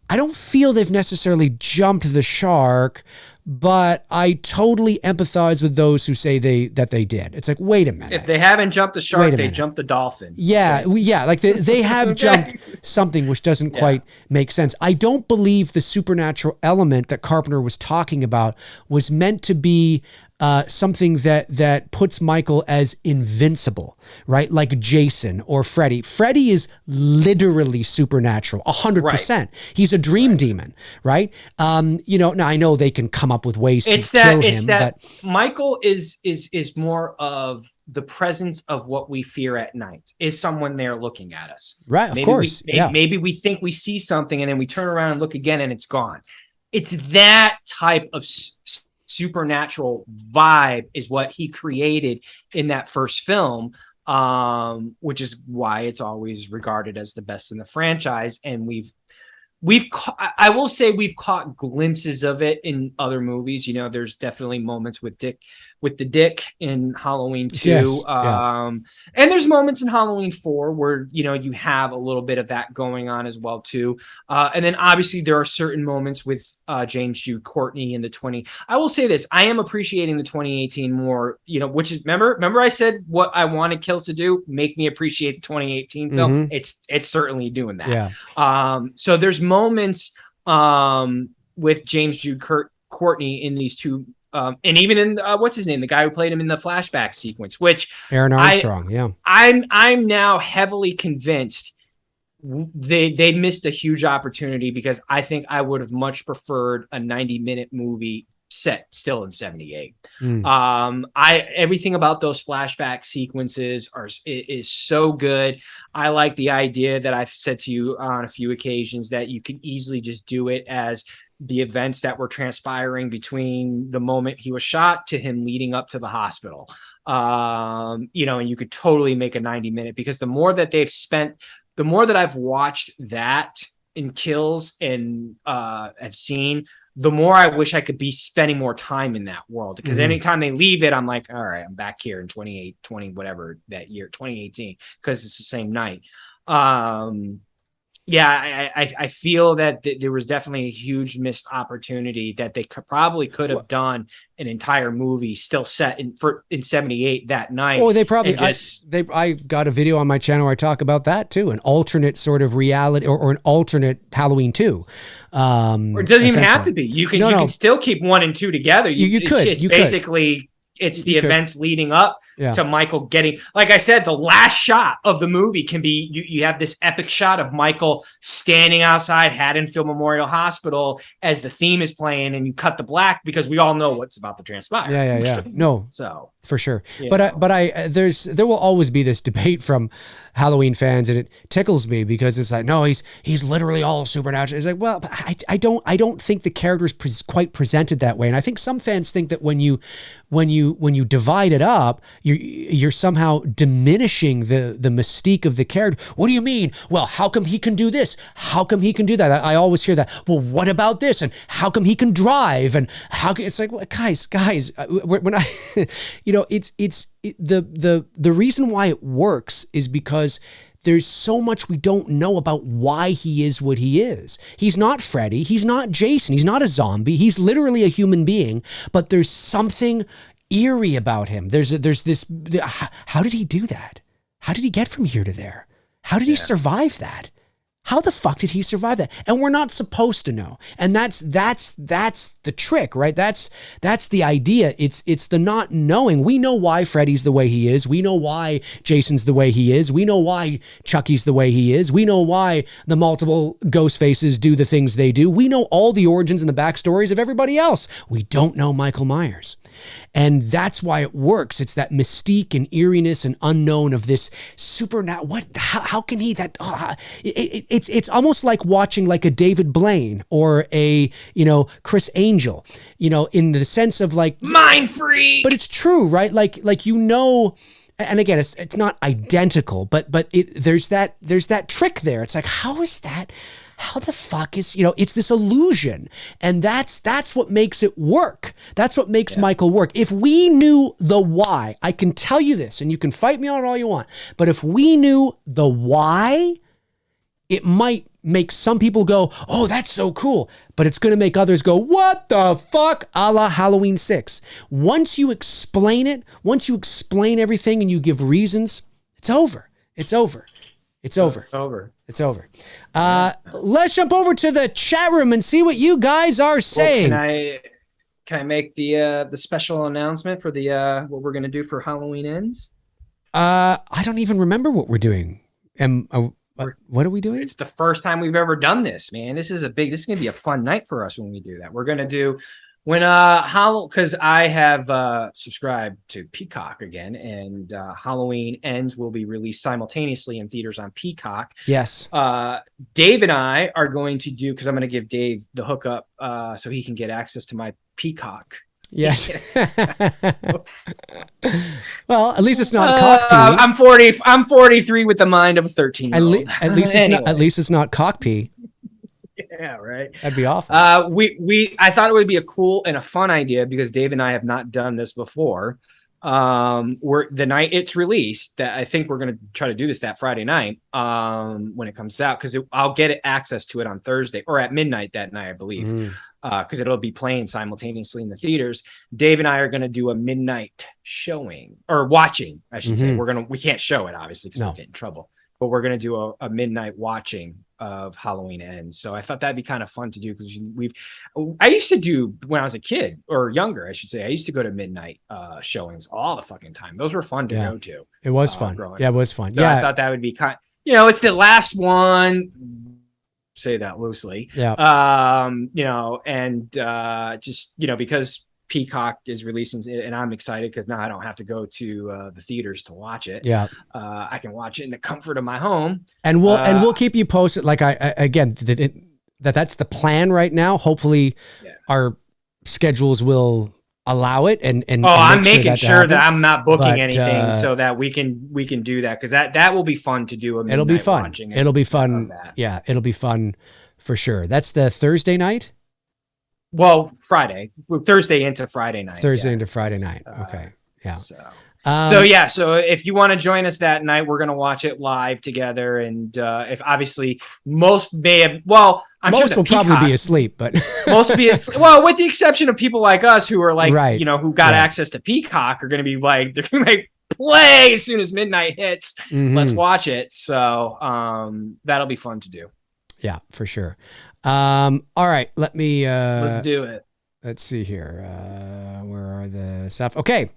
I don't feel they've necessarily jumped the shark, but I totally empathize with those who say that they did. It's like, wait a minute. If they haven't jumped the shark, they jumped the dolphin. Yeah, okay. Like they have jumped something which doesn't quite make sense. I don't believe the supernatural element that Carpenter was talking about was meant to be something that puts Michael as invincible, right? Like Jason or Freddy. Freddy is literally supernatural, 100%. Right. He's a dream demon, right? You know, now I know they can come up with ways to kill him, but Michael is more of the presence of what we fear at night. Is someone there looking at us? Right, of course. Maybe we think we see something, and then we turn around and look again, and it's gone. it's that type of supernatural vibe is what he created in that first film, which is why it's always regarded as the best in the franchise. And I will say we've caught glimpses of it in other movies. You know, there's definitely moments with the Dick in Halloween 2. Yes, yeah. And there's moments in Halloween 4 where, you know, you have a little bit of that going on as well too. And then obviously there are certain moments with James Jude Courtney in the 20. I will say this, I am appreciating the 2018 more, you know, which is, remember I said what I wanted Kills to do, make me appreciate the 2018 film. It's certainly doing that. Yeah. So there's moments with James Jude Courtney in these two, and even in what's his name, the guy who played him in the flashback sequence, which Aaron Armstrong. Yeah, I'm now heavily convinced they missed a huge opportunity, because I think I would have much preferred a 90-minute movie set still in 78. Everything about those flashback sequences is so good. I like the idea that I've said to you on a few occasions that you can easily just do it as the events that were transpiring between the moment he was shot to him leading up to the hospital. You know, and you could totally make a 90-minute, because the more that I've watched that in Kills and have seen, the more I wish I could be spending more time in that world, because anytime they leave it, I'm like, all right, I'm back here in 20, that year, 2018, because it's the same night. Yeah, I feel that there was definitely a huge missed opportunity that they probably could have done an entire movie still set in 78 that night. Oh, they probably I got a video on my channel where I talk about that too, an alternate sort of reality or an alternate Halloween 2. Or it doesn't even have to be. You can still keep 1 and 2 together. It's the events leading up to Michael getting, like I said, the last shot of the movie can be, you have this epic shot of Michael standing outside Haddonfield Memorial Hospital as the theme is playing, and you cut the black because we all know what's about to transpire. Yeah. No, so for sure. But there will always be this debate from Halloween fans, and it tickles me because it's like, no, he's literally all supernatural. It's like, well, but I don't think the character is quite presented that way. And I think some fans think that when you divide it up, you're somehow diminishing the mystique of the character. What do you mean? Well, how come he can do this? How come he can do that? I always hear that. Well, what about this? And how come he can drive? And it's like, well, guys, when I, you know, the reason why it works is because there's so much we don't know about why he is what he is. He's not Freddy. He's not Jason. He's not a zombie. He's literally a human being, but there's something eerie about him. There's this, how did he do that? How did he get from here to there? How did he survive that? How the fuck did he survive that? And we're not supposed to know. And that's the trick, right? That's the idea. It's the not knowing. We know why Freddy's the way he is. We know why Jason's the way he is. We know why Chucky's the way he is. We know why the multiple ghost faces do the things they do. We know all the origins and the backstories of everybody else. We don't know Michael Myers. And that's why it works. It's that mystique and eeriness and unknown of this supernatural. How can he that? It's almost like watching like a David Blaine or a, Chris Angel, in the sense of like mind freak. But it's true, right? Like and again, it's not identical, but there's that trick there. It's like, how is that? How the fuck is, it's this illusion. And that's what makes it work. That's what makes Michael work. If we knew the why, I can tell you this, and you can fight me on it all you want, but if we knew the why, it might make some people go, oh, that's so cool. But it's going to make others go, what the fuck? A la Halloween 6. Once you explain it, once you explain everything and you give reasons, it's over. It's over. It's over. It's over. It's over. Let's jump over to the chat room and see what you guys are saying. Well, can I make the special announcement for the what we're going to do for Halloween Ends? I don't even remember what we're doing. What are we doing? It's the first time we've ever done this, man. This is going to be a fun night for us when we do that. We're going to do When how because I have subscribed to Peacock again, and Halloween Ends will be released simultaneously in theaters on Peacock. Yes. Dave and I are going to do, because I'm going to give Dave the hookup so he can get access to my Peacock. Yes. Well, at least it's not cockpea. I'm 40. I'm 43 with the mind of a 13-year-old. At least it's not cockpea. Yeah, right. That'd be awful. I thought it would be a cool and a fun idea, because Dave and I have not done this before. We're the night it's released, that I think we're going to try to do this that Friday night when it comes out, because I'll get access to it on Thursday or at midnight that night, I believe, because it'll be playing simultaneously in the theaters. Dave and I are going to do a midnight showing, or watching, I should say. We can't show it obviously because we'll get in trouble, but we're going to do a midnight watching of Halloween Ends. So I thought that'd be kind of fun to do, because I used to do, when I was a kid, or younger I should say, I used to go to midnight showings all the fucking time. Those were fun to go to. It was fun. Yeah, it was fun. So I thought that would be it's the last one, say that loosely. Yeah. And just because Peacock is releasing, and I'm excited because now I don't have to go to the theaters to watch it. Yeah. I can watch it in the comfort of my home. And we'll keep you posted. Like that's the plan right now. Hopefully our schedules will allow it. And I'm making sure that I'm not booking anything so that we can do that. Cause that will be fun to do. It'll be fun. It'll be fun. Yeah. It'll be fun for sure. That's the Thursday night. Well, Thursday into Friday night. Into Friday night. Okay. Yeah. So if you want to join us that night, we're going to watch it live together. And if obviously most may have, most will probably be asleep, but most will be asleep. Well, with the exception of people like us who are like, who got access to Peacock, are going to be like, they're going to make play as soon as midnight hits. Let's watch it. So that'll be fun to do. Yeah, for sure. All right, let's do it. Let's see here. Where are the stuff? Okay.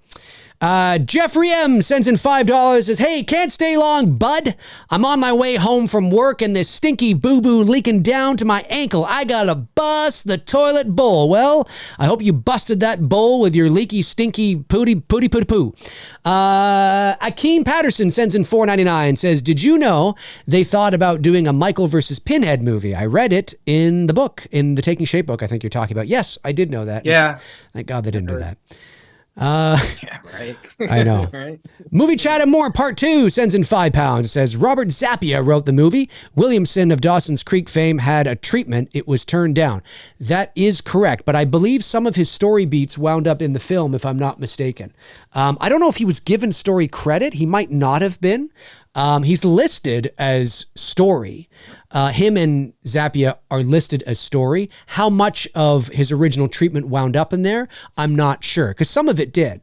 Jeffrey M sends in $5, says, "Hey, can't stay long, bud. I'm on my way home from work and this stinky boo-boo leaking down to my ankle. I gotta bust the toilet bowl." Well, I hope you busted that bowl with your leaky, stinky poo. Akeem Patterson sends in $4.99, says, "Did you know they thought about doing a Michael versus Pinhead movie? I read it in the book, in the Taking Shape book I think you're talking about." Yes, I did know that. Yeah. Thank God they didn't do that. Yeah, right. I know. Right. Movie Chat and More Part 2 sends in £5. It says, "Robert Zappia wrote the movie. Williamson of Dawson's Creek fame had a treatment. It was turned down." That is correct, but I believe some of his story beats wound up in the film, if I'm not mistaken. I don't know if he was given story credit. He might not have been. He's listed as story. Him and Zappia are listed as story. How much of his original treatment wound up in there, I'm not sure, because some of it did.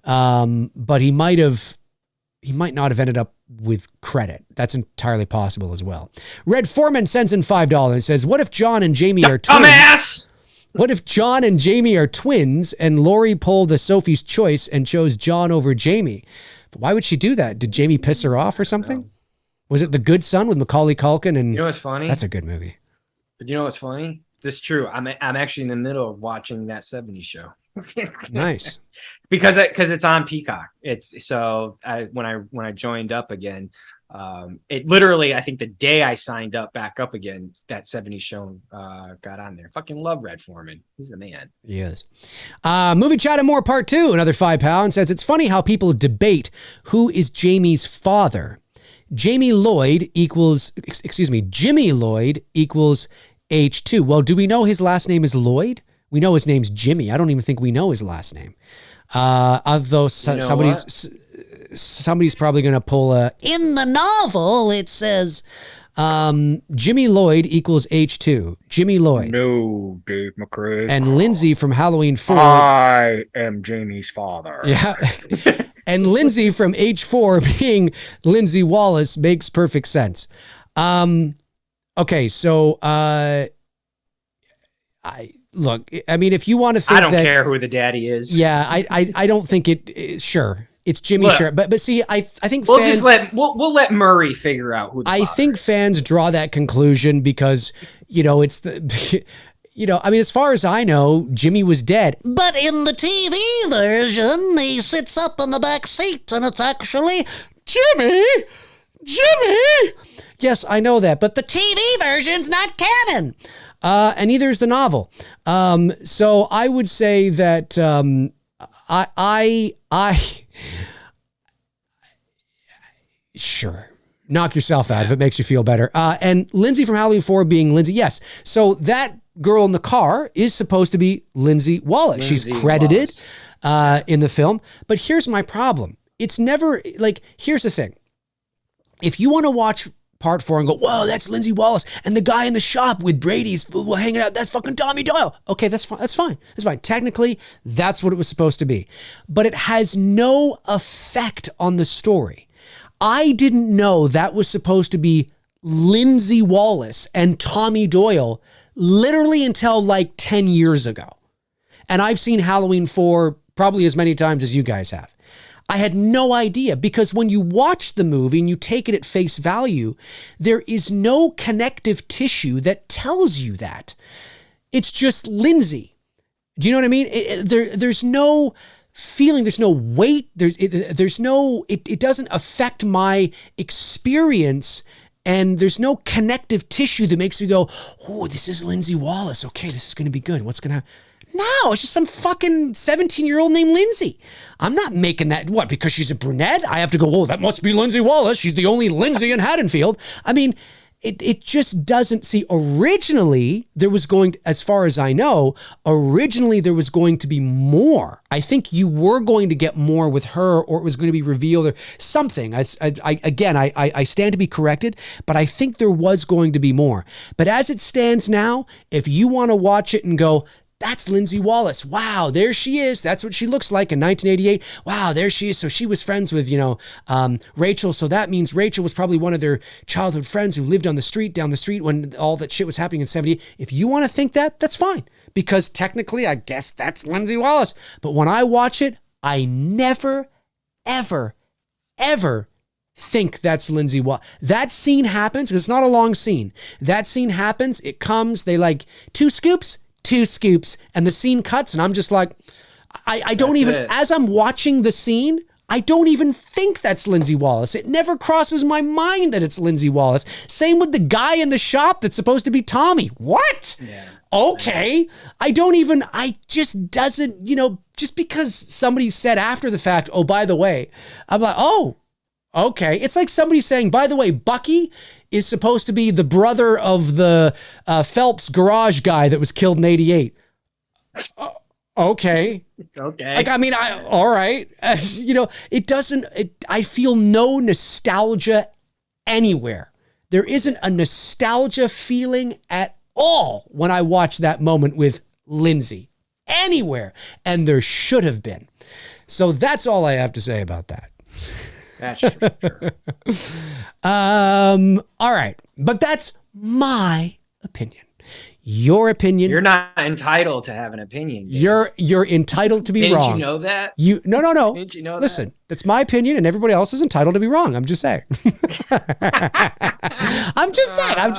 But he might not have ended up with credit. That's entirely possible as well. Red Foreman sends in $5 and says, "What if John and Jamie are twins? Dumbass! What if John and Jamie are twins and Laurie pulled the Sophie's Choice and chose John over Jamie? But why would she do that? Did Jamie piss her off or something? Was it The Good Son with Macaulay Culkin? And you know what's funny? That's a good movie. But you know what's funny? This is true. I'm actually in the middle of watching that '70s show. Nice. because it's on Peacock. When I joined up again, it literally, I think the day I signed up back up again, that '70s show got on there. Fucking love Red Foreman. He's the man. He is. Movie Chat and More Part 2, another £5, says, "It's funny how people debate who is Jamie's father. Jimmy Lloyd equals H2. Well, do we know his last name is Lloyd? We know his name's Jimmy. I don't even think we know his last name. Although somebody's probably going to pull in the novel, it says Jimmy Lloyd equals H2. Jimmy Lloyd. No, Dave McRae. And Lindsay from Halloween 4. I am Jamie's father. Yeah. And Lindsay from H4 being Lindsay Wallace makes perfect sense. Okay, so I mean, if you want to think I don't care who the daddy is. Yeah, I don't think it. Sure, it's Jimmy. Look, sure, but see, I think we'll fans, we'll let Murray figure out who. I think fans draw that conclusion because it's I mean, as far as I know, Jimmy was dead. But in the TV version, he sits up in the back seat and it's actually Jimmy! Yes, I know that, but the TV version's not canon. And neither is the novel. So I would say that sure. Knock yourself out if it makes you feel better. And Lindsay from Halloween 4 being Lindsay, yes. So that girl in the car is supposed to be Lindsay Wallace. She's credited in the film. But here's my problem. It's never, here's the thing. If you want to watch part 4 and go, whoa, that's Lindsay Wallace, and the guy in the shop with Brady's hanging out, that's fucking Tommy Doyle. Okay, that's fine. That's fine. Technically, that's what it was supposed to be. But it has no effect on the story. I didn't know that was supposed to be Lindsay Wallace and Tommy Doyle literally until 10 years ago. And I've seen Halloween 4 probably as many times as you guys have. I had no idea, because when you watch the movie and you take it at face value, there is no connective tissue that tells you that. It's just Lindsay. Do you know what I mean? There's no feeling, there's no weight, it doesn't affect my experience, and there's no connective tissue that makes me go, oh, this is Lindsay Wallace. Okay, this is going to be good. What's going to happen? No, it's just some fucking 17-year-old named Lindsay. I'm not making that, because she's a brunette? I have to go, whoa, that must be Lindsay Wallace. She's the only Lindsay in Haddonfield. I mean, it just doesn't, see, originally there was going to, as far as I know, originally there was going to be more. I think you were going to get more with her, or it was going to be revealed or something. I stand to be corrected, but I think there was going to be more. But as it stands now, if you want to watch it and go, that's Lindsay Wallace. Wow, there she is. That's what she looks like in 1988. Wow, there she is. So she was friends with, Rachel. So that means Rachel was probably one of their childhood friends who lived down the street when all that shit was happening in 78. If you want to think that, that's fine. Because technically, I guess that's Lindsay Wallace. But when I watch it, I never, ever, ever think that's Lindsay Wallace. That scene happens, because it's not a long scene. That scene happens, it comes, they 2 scoops, and the scene cuts, and I'm just like, I don't even, as I'm watching the scene, I don't even think that's Lindsay Wallace. It never crosses my mind that it's Lindsay Wallace. Same with the guy in the shop that's supposed to be Tommy. What? Yeah. Okay. Just because somebody said after the fact, oh, by the way, I'm like, oh, okay. It's like somebody saying, by the way, Bucky is supposed to be the brother of the Phelps garage guy that was killed in 88. Okay. All right. It doesn't, I feel no nostalgia anywhere. There isn't a nostalgia feeling at all when I watch that moment with Lindsay anywhere. And there should have been. So that's all I have to say about that. That's true. All right. But that's my opinion. Your opinion. You're not entitled to have an opinion. Dave. You're entitled to be wrong. Didn't you know that? No. Didn't you know that? Listen, that's my opinion, and everybody else is entitled to be wrong. I'm just saying. I'm just saying. No.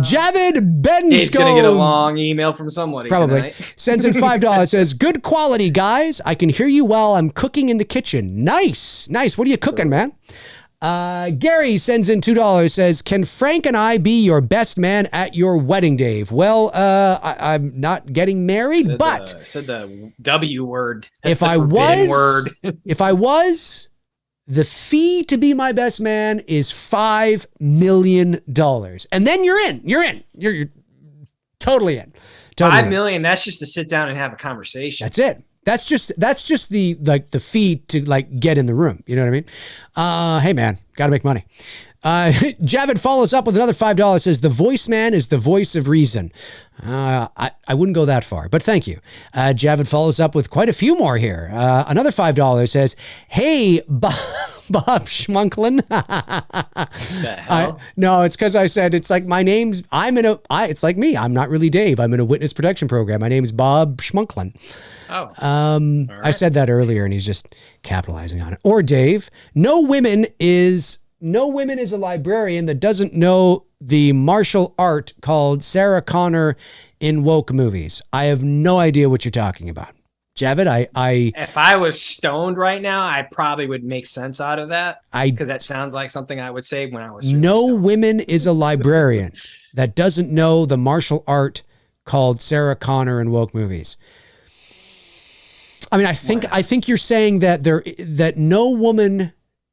Javid Bensko. He's going to get a long email from somebody probably tonight. Sends in $5. Says, good quality, guys. I can hear you while I'm cooking in the kitchen. Nice. What are you cooking, man? Gary sends in $2, says, can Frank and I be your best man at your wedding, Dave? Well, I'm not getting married, said the W word. If I was, the fee to be my best man is $5 million. And then you're in. You're totally in. $5 million. That's just to sit down and have a conversation. That's it. That's just the the fee to get in the room. You know what I mean? Hey man, got to make money. Javid follows up with another $5. Says the VoiceMann is the voice of reason. I wouldn't go that far, but thank you. Javid follows up with quite a few more here. Another $5 says, hey, Bob Schmunklin. The hell? No, it's because I said it's like my name's. It's like me. I'm not really Dave. I'm in a witness protection program. My name's Bob Schmunklin. Oh. Right. I said that earlier, and he's just capitalizing on it. Or Dave. No women is no woman is a librarian that doesn't know the martial art called Sarah Connor in woke movies. I have no idea what you're talking about. Javid, if I was stoned right now, I probably would make sense out of that, because that sounds like something I would say when I was really no stoned. woman is a librarian that doesn't know the martial art called Sarah Connor in woke movies. I mean, I think you're saying that no woman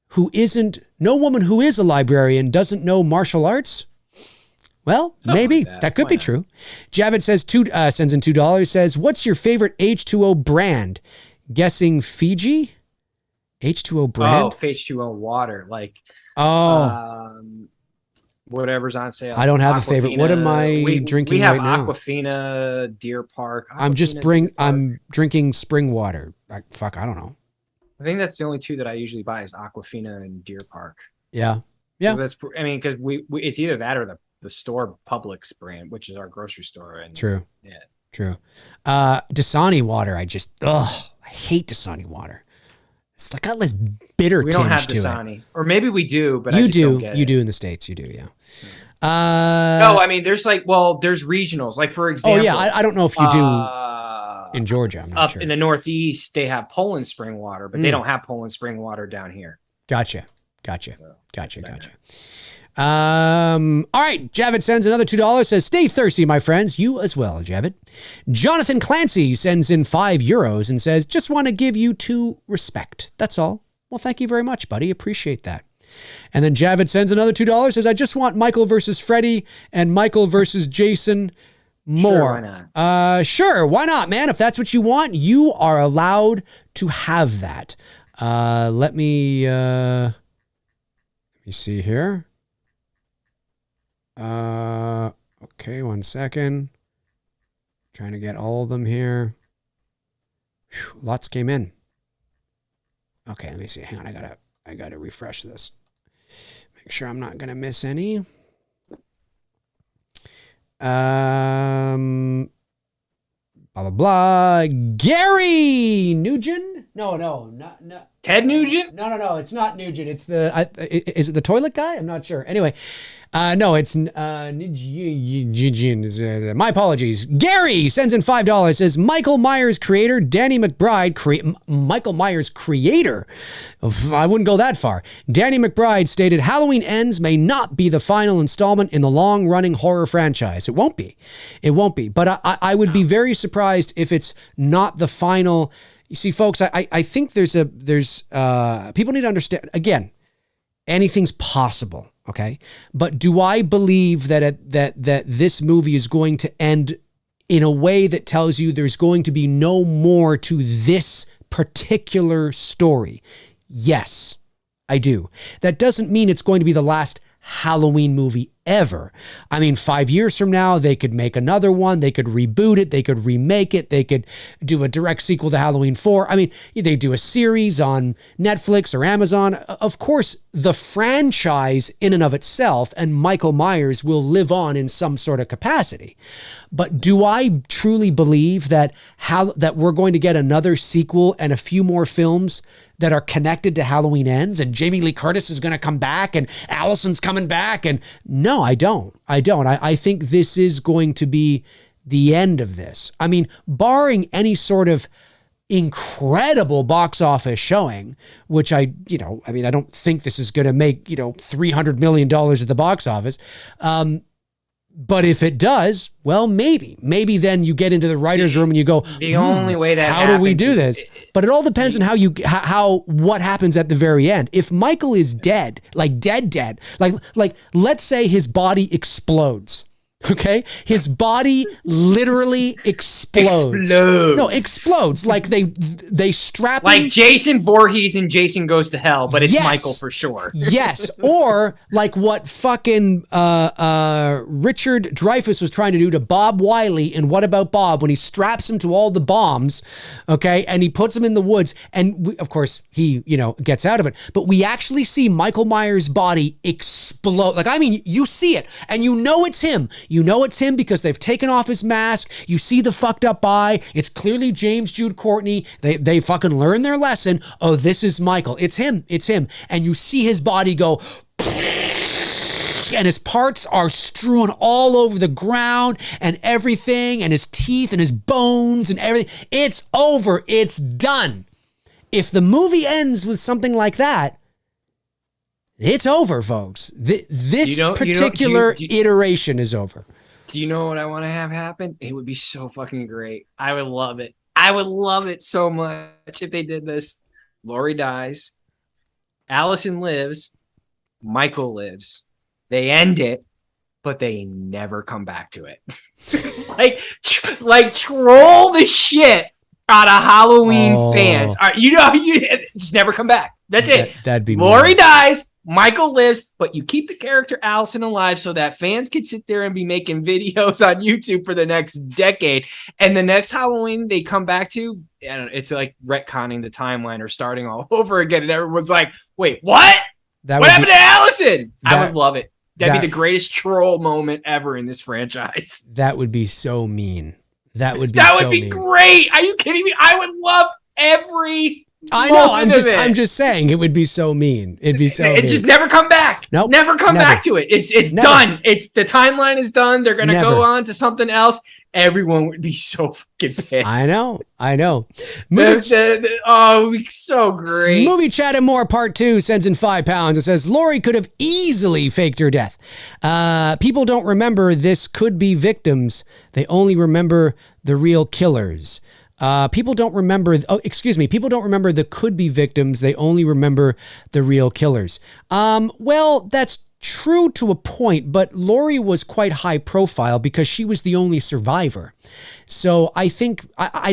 who is a librarian doesn't know martial arts. Well, Something maybe like that could be true. Javid says sends in $2. Says, "What's your favorite H2O brand?" Guessing Fiji. H2O brand. Oh, H2O water, like whatever's on sale. I don't have a favorite. What am I drinking right now? We have Aquafina, Deer Park. I'm drinking spring water. I don't know. I think that's the only two that I usually buy is Aquafina and Deer Park. Yeah. Because we it's either that or the store Publix brand, which is our grocery store. And true. Yeah. True. Dasani water. I hate Dasani water. It's got this bitter tinge to it. We don't have Dasani, or maybe we do, but you I just do. Don't get you it. do in the States. You do. Yeah. No, I mean, there's there's regionals. Like, for example. Oh yeah, I don't know if you do in Georgia. I'm not sure. Up in the Northeast, they have Poland spring water, but they don't have Poland spring water down here. Gotcha. All right, Javid sends another $2, says, "Stay thirsty, my friends." You as well, Javid. Jonathan Clancy sends in €5 and says, "Just want to give you two respect. That's all." Well, thank you very much, buddy. Appreciate that. And then Javid sends another $2, says, "I just want Michael versus Freddy and Michael versus Jason more." Sure, why not? Sure, why not, man? If that's what you want, you are allowed to have that. Let me see here. Okay, 1 second. Trying to get all of them here. Whew, lots came in. Okay, let me see. Hang on, I gotta refresh this. Make sure I'm not gonna miss any. Blah blah blah. Gary Nugent? No, not. Ted Nugent? No. It's not Nugent. It's is it the toilet guy? I'm not sure. Anyway, no, it's my apologies. Gary sends in $5. Says, "Michael Myers creator Danny McBride Michael Myers creator. I wouldn't go that far. Danny McBride stated Halloween Ends may not be the final installment in the long-running horror franchise. It won't be. But I would be very surprised if it's not the final. You see, folks, I think there's people need to understand, again, anything's possible, okay? But do I believe that this movie is going to end in a way that tells you there's going to be no more to this particular story? Yes, I do. That doesn't mean it's going to be the last Halloween movie ever. I mean, 5 years from now, they could make another one. They could reboot it. They could remake it. They could do a direct sequel to Halloween 4. I mean, they do a series on Netflix or Amazon. Of course, the franchise in and of itself and Michael Myers will live on in some sort of capacity. But do I truly believe that we're going to get another sequel and a few more films that are connected to Halloween Ends and Jamie Lee Curtis is going to come back and Allison's coming back? And no, I don't. I think this is going to be the end of this. I mean, barring any sort of incredible box office showing, which I don't think this is going to make, $300 million at the box office. But if it does, well, maybe then you get into the writer's room and you go, the only way that how do we do this? But it all depends on what happens at the very end. If Michael is dead, like dead, like let's say his body explodes. Okay, his body literally explodes. No, explodes. Like they strap him. Like Jason Voorhees and Jason Goes to Hell, but it's Yes. Michael for sure. Yes, or like what fucking Richard Dreyfuss was trying to do to Bob Wiley in What About Bob when he straps him to all the bombs, okay, and he puts him in the woods, and of course he gets out of it, but we actually see Michael Myers' body explode. Like, I mean, you see it, and you know it's him. You know it's him because they've taken off his mask. You see the fucked up eye. It's clearly James Jude Courtney. They fucking learned their lesson. Oh, this is Michael. It's him. It's him. And you see his body go, and his parts are strewn all over the ground and everything, and his teeth and his bones and everything. It's over. It's done. If the movie ends with something like that, it's over, folks. This particular iteration is over. Do you know what I want to have happen? It would be so fucking great. I would love it. I would love it so much if they did this. Laurie dies. Allison lives. Michael lives. They end it, but they never come back to it. like troll the shit out of Halloween fans. You just never come back. That's it. That'd be Laurie dies. Michael lives, but you keep the character Allison alive so that fans can sit there and be making videos on YouTube for the next decade. And the next Halloween they come back to, I don't know, it's like retconning the timeline or starting all over again. And everyone's like, wait, what? What happened to Allison? I would love it. That'd be the greatest troll moment ever in this franchise. That would be so mean. That would be great. Are you kidding me? I would love every I know. I'm just saying it would be so mean. It'd be so. It just never come back. Nope. Never come back to it. It's done. It's the timeline is done. They're gonna go on to something else. Everyone would be so fucking pissed. I know. It would be so great. Movie Chat and More Part 2 sends in £5. It says, Laurie could have easily faked her death. People don't remember this could be victims. They only remember the real killers. People don't remember the could be victims. They only remember the real killers. Well, that's true to a point, but Laurie was quite high profile because she was the only survivor. So I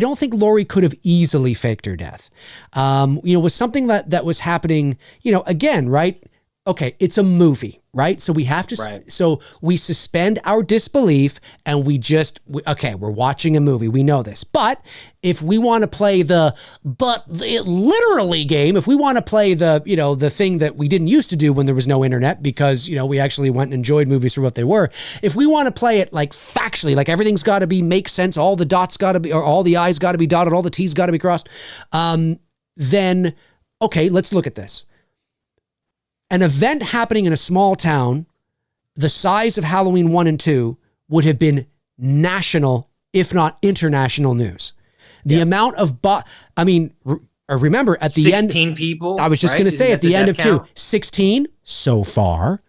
don't think Laurie could have easily faked her death. Was something that was happening, again, right? Okay, it's a movie, right? So we have to, so we suspend our disbelief and we're watching a movie. We know this. But if we want to play literally game, if we want to play the thing that we didn't used to do when there was no internet, because, we actually went and enjoyed movies for what they were. If we want to play it like factually, like everything's got to make sense, all the dots got to be, or all the I's got to be dotted, all the T's got to be crossed, then, okay, let's look at this. An event happening in a small town the size of Halloween 1 and 2 would have been national, if not international news. The amount of, remember at the 16 people. I was just going to say at the end of count? 2, 16 so far,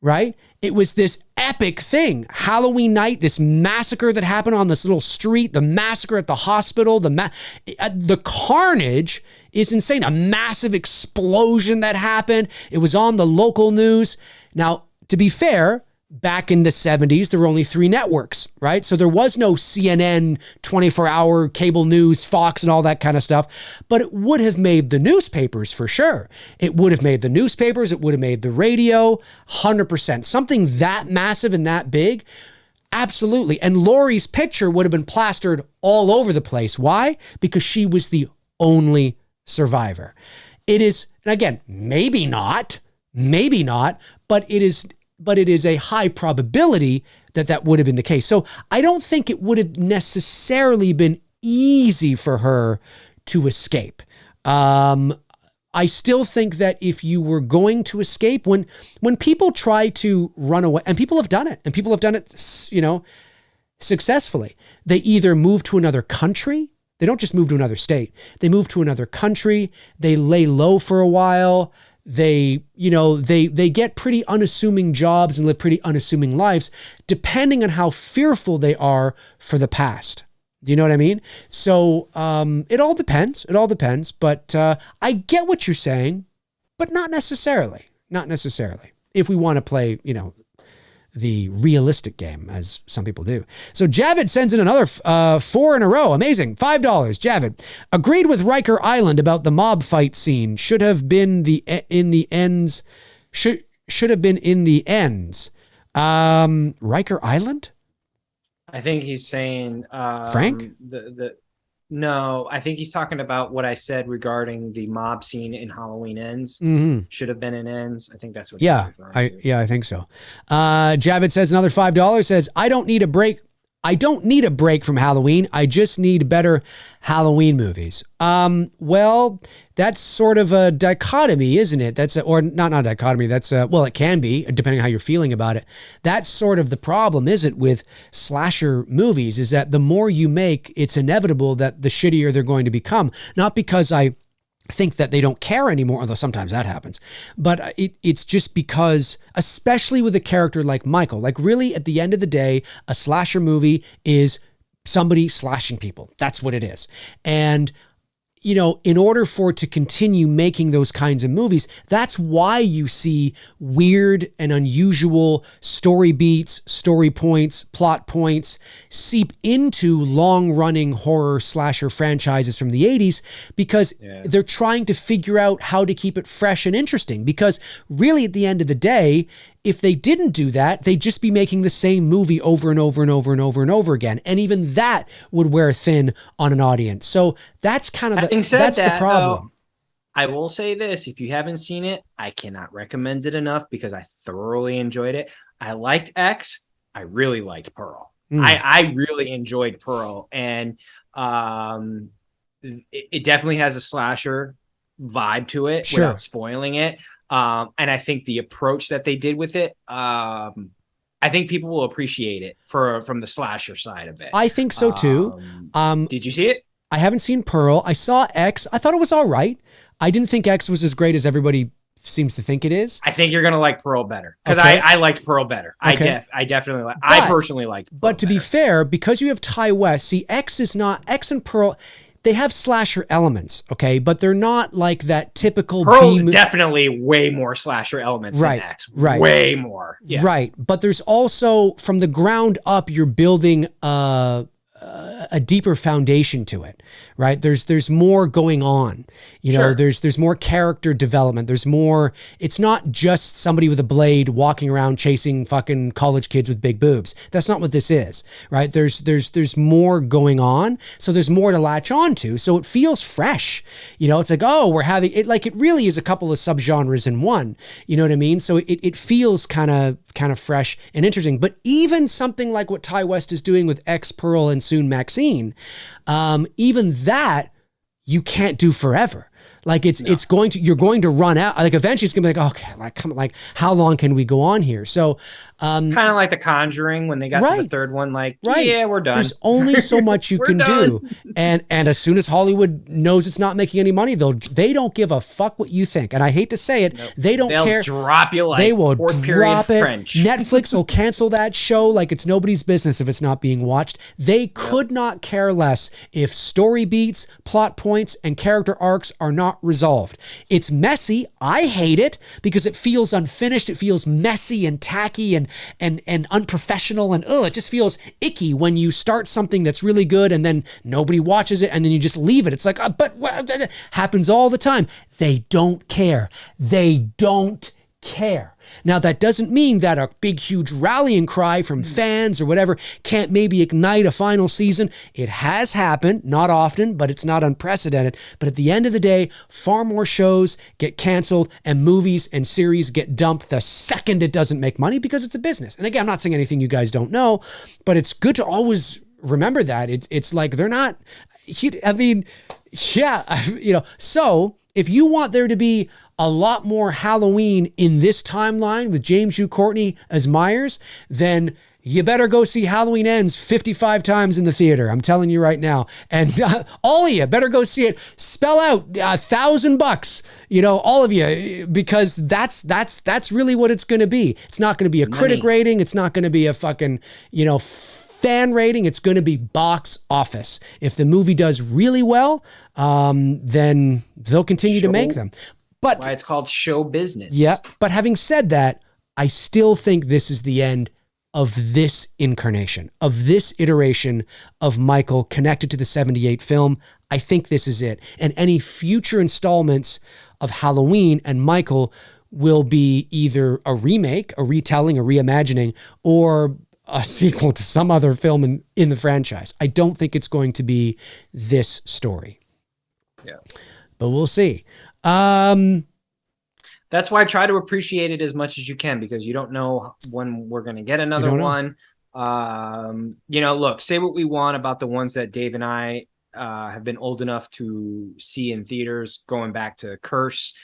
right? It was this epic thing. Halloween night, this massacre that happened on this little street, the massacre at the hospital, the carnage is insane. A massive explosion that happened. It was on the local news. Now, to be fair, back in the 70s, there were only 3 networks, right? So there was no CNN, 24-hour cable news, Fox, and all that kind of stuff. But it would have made the newspapers for sure. It would have made the newspapers. It would have made the radio, 100%. Something that massive and that big, absolutely. And Laurie's picture would have been plastered all over the place. Why? Because she was the only survivor. It is, and again, maybe not, but it is a high probability that would have been the case. So I don't think it would have necessarily been easy for her to escape. I still think that if you were going to escape, when people try to run away, and people have done it, successfully, they either move to another country. They don't just move to another state. They move to another country. They lay low for a while. They get pretty unassuming jobs and live pretty unassuming lives, depending on how fearful they are for the past. Do you know what I mean? So it all depends. But I get what you're saying, but not necessarily. If we want to play, the realistic game, as some people do. So Javid sends in another 4 in a row. Amazing. $5. Javid. Agreed with Riker Island about the mob fight scene. Should have been in the ends. Riker Island? I think he's saying Frank? No, I think he's talking about what I said regarding the mob scene in Halloween Ends. Should have been in Ends. I think that's what. Yeah, I think so. Javid says another $5. Says I don't need a break. I don't need a break from Halloween. I just need better Halloween movies. Well, that's sort of a dichotomy, isn't it? Or not a dichotomy. Well, it can be, depending on how you're feeling about it. That's sort of the problem, is it, with slasher movies, is that the more you make, it's inevitable that the shittier they're going to become. Not because I think that they don't care anymore, although sometimes that happens. But it's just because, especially with a character like Michael, like really at the end of the day, a slasher movie is somebody slashing people. That's what it is. And you know, in order for it to continue making those kinds of movies, that's why you see weird and unusual story beats, story points, plot points seep into long-running horror slasher franchises from the 80s, because they're trying to figure out how to keep it fresh and interesting. Because really, at the end of the day, if they didn't do that, they'd just be making the same movie over and over and over and over and over again. And even that would wear thin on an audience. So that's kind of the problem. Though, I will say this, if you haven't seen it, I cannot recommend it enough because I thoroughly enjoyed it. I liked X. I really liked Pearl. I really enjoyed Pearl. And it definitely has a slasher vibe to it without spoiling it. And I think the approach that they did with it, I think people will appreciate it from the slasher side of it. I think so too. Did you see it? I haven't seen Pearl. I saw X. I thought it was all right. I didn't think X was as great as everybody seems to think it is. I think you're gonna like Pearl better because I liked Pearl better. Okay. I definitely like. I personally liked Pearl But to be fair, because you have Ty West, see, X and Pearl, they have slasher elements, okay, but they're not like that typical Pearl. Definitely way more slasher elements than X. Way more. Yeah. Right, but there's also, from the ground up, you're building a deeper foundation to it, right? There's more going on, you know. There's more character development. There's more. It's not just somebody with a blade walking around chasing fucking college kids with big boobs. That's not what this is, right? There's more going on, so there's more to latch on to. So it feels fresh, you know. It's like, oh, we're having it. Like, it really is a couple of subgenres in one. You know what I mean? So it feels kind of fresh and interesting. But even something like what Ty West is doing with X, Pearl, and soon Maxine, even that you can't do forever. Like you're going to run out. Like eventually it's gonna be like, okay, how long can we go on here? So kind of like The Conjuring when they got to the third one, yeah, we're done. There's only so much you can do. And as soon as Hollywood knows it's not making any money, they don't give a fuck what you think. And I hate to say it, they'll care. Drop you like they will drop it. French. Netflix will cancel that show like it's nobody's business if it's not being watched. They could not care less if story beats, plot points, and character arcs are not resolved. It's messy. I hate it because it feels unfinished. It feels messy and tacky and unprofessional, and it just feels icky when you start something that's really good and then nobody watches it and then you just leave it. It's like, happens all the time. They don't care. They don't care. Now, that doesn't mean that a big, huge rallying cry from fans or whatever can't maybe ignite a final season. It has happened, not often, but it's not unprecedented. But at the end of the day, far more shows get canceled and movies and series get dumped the second it doesn't make money because it's a business. And again, I'm not saying anything you guys don't know, but it's good to always remember that. It's like they're not, I mean, yeah, you know, so if you want there to be a lot more Halloween in this timeline with James Hugh Courtney as Myers, then you better go see Halloween Ends 55 times in the theater. I'm telling you right now. And all of you better go see it. Spell out $1,000, you know, all of you, because that's really what it's going to be. It's not going to be a critic rating. It's not going to be a fucking, you know, fan rating. It's going to be box office. If the movie does really well, then they'll continue to make them. But why it's called show business. Yeah. But having said that, I still think this is the end of this incarnation, of this iteration of Michael connected to the 78 film. I think this is it. And any future installments of Halloween and Michael will be either a remake, a retelling, a reimagining, or a sequel to some other film in the franchise. I don't think it's going to be this story. Yeah. But we'll see. That's why I try to appreciate it as much as you can, because you don't know when we're going to get another one. You know, look, say what we want about the ones that Dave and I have been old enough to see in theaters, going back to Curse.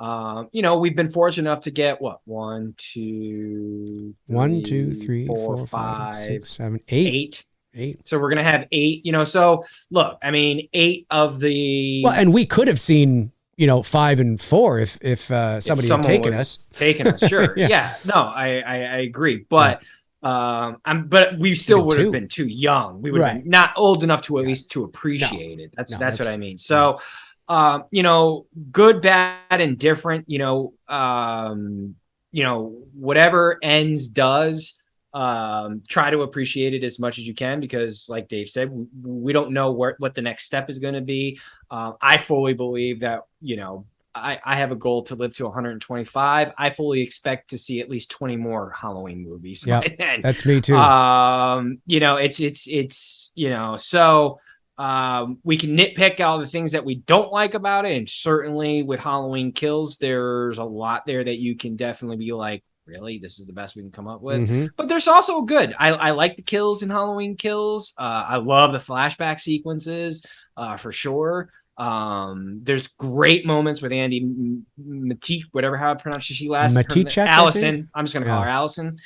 You know, we've been fortunate enough to get what? 1, 2, 3, 4, 5, 6, 7, 8. 8. So we're going to have 8, you know, so look, I mean, 8 of the, well, and we could have seen, you know, 5 and 4 if somebody had taken us. Sure. Yeah. No, I agree. But, but we still would have been too young. We would have been not old enough to at least to appreciate it. That's what I mean. So, you know, good, bad, and different, you know, whatever ends does, try to appreciate it as much as you can, because like Dave said, we don't know what the next step is going to be. I fully believe that, you know, I have a goal to live to 125. I fully expect to see at least 20 more Halloween movies. Yeah, that's me too. You know, it's, you know, so, we can nitpick all the things that we don't like about it. And certainly with Halloween Kills, there's a lot there that you can definitely be like, really, this is the best we can come up with. But there's also good. I like the kills in Halloween Kills. I love the flashback sequences, for sure. There's great moments with Andy Mystique, whatever how I pronounce she last. Allison. I'm just gonna call her Allison.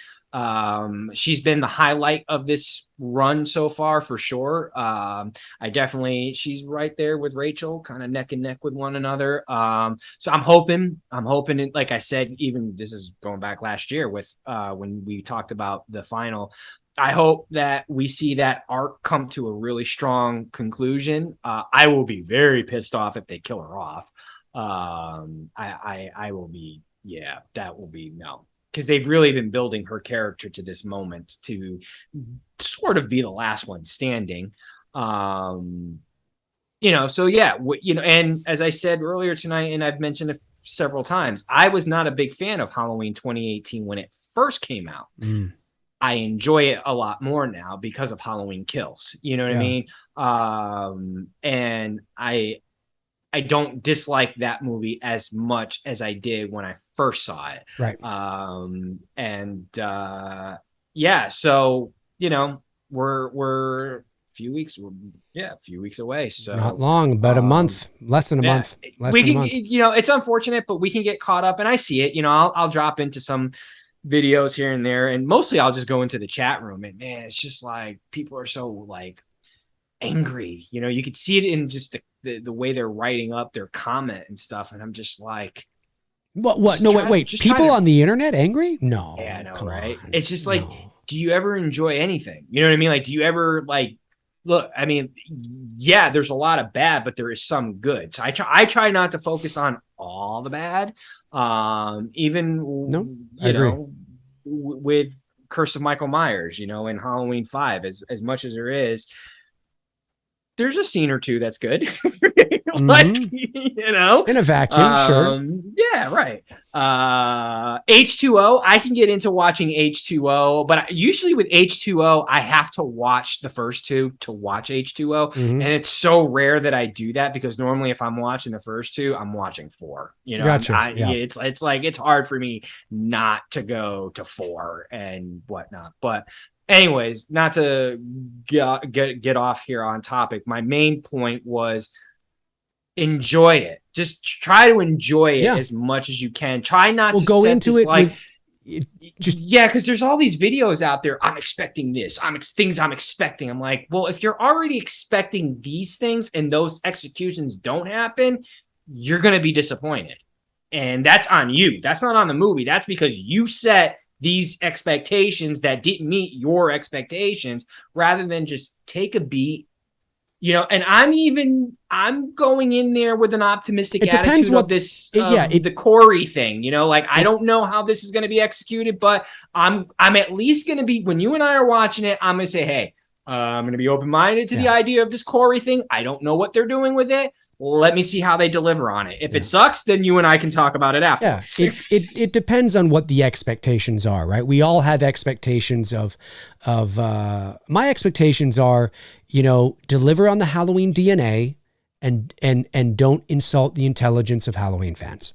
She's been the highlight of this run so far, for sure. She's right there with Rachel, kind of neck and neck with one another. So I'm hoping it, like I said, even this is going back last year with when we talked about the final, I hope that we see that arc come to a really strong conclusion. I will be very pissed off if they kill her off. I will be, that will be no. Because they've really been building her character to this moment to sort of be the last one standing. You know, so you know, and as I said earlier tonight, and I've mentioned it several times, I was not a big fan of Halloween 2018 when it first came out. I enjoy it a lot more now because of Halloween Kills. You know what I mean? And I don't dislike that movie as much as I did when I first saw it. Right. So, you know, we're a few weeks away. So not long, about a month, less than a month. You know, it's unfortunate, but we can get caught up, and I see it. You know, I'll drop into some videos here and there, and mostly I'll just go into the chat room, and man, it's just like people are so like angry. You know, you could see it in just the way they're writing up their comment and stuff, and I'm just like, what? No, wait. People on the internet angry? No. Yeah, I know, right? On. It's just like, do you ever enjoy anything? You know what I mean? Like, do you ever like look? I mean, yeah, there's a lot of bad, but there is some good. So I try not to focus on all the bad. With Curse of Michael Myers, you know, in Halloween 5, as much as there is, there's a scene or two that's good. Like, you know, in a vacuum, sure. Yeah, right. H2O, I can get into watching H2O, but usually with H2O, I have to watch the first two to watch H2O. And it's so rare that I do that, because normally if I'm watching the first two, I'm watching 4. You know, gotcha. It's like it's hard for me not to go to 4 and whatnot. But anyways, not to get off here on topic. My main point was enjoy it. Just try to enjoy it as much as you can. Try not to go into it like with because there's all these videos out there. I'm expecting this. Things I'm expecting. I'm like, well, if you're already expecting these things and those executions don't happen, you're gonna be disappointed, and that's on you. That's not on the movie. That's because you set these expectations that didn't meet your expectations, rather than just take a beat, you know. And I'm going in there with an optimistic attitude of this, the Corey thing, you know, like, I don't know how this is going to be executed, but I'm at least going to be, when you and I are watching it, I'm going to say, hey, I'm going to be open-minded to the idea of this Corey thing. I don't know what they're doing with it, let me see how they deliver on it. If it sucks, then you and I can talk about it afterwards. Yeah, it depends on what the expectations are, right? We all have expectations of my expectations are, deliver on the Halloween DNA and don't insult the intelligence of Halloween fans.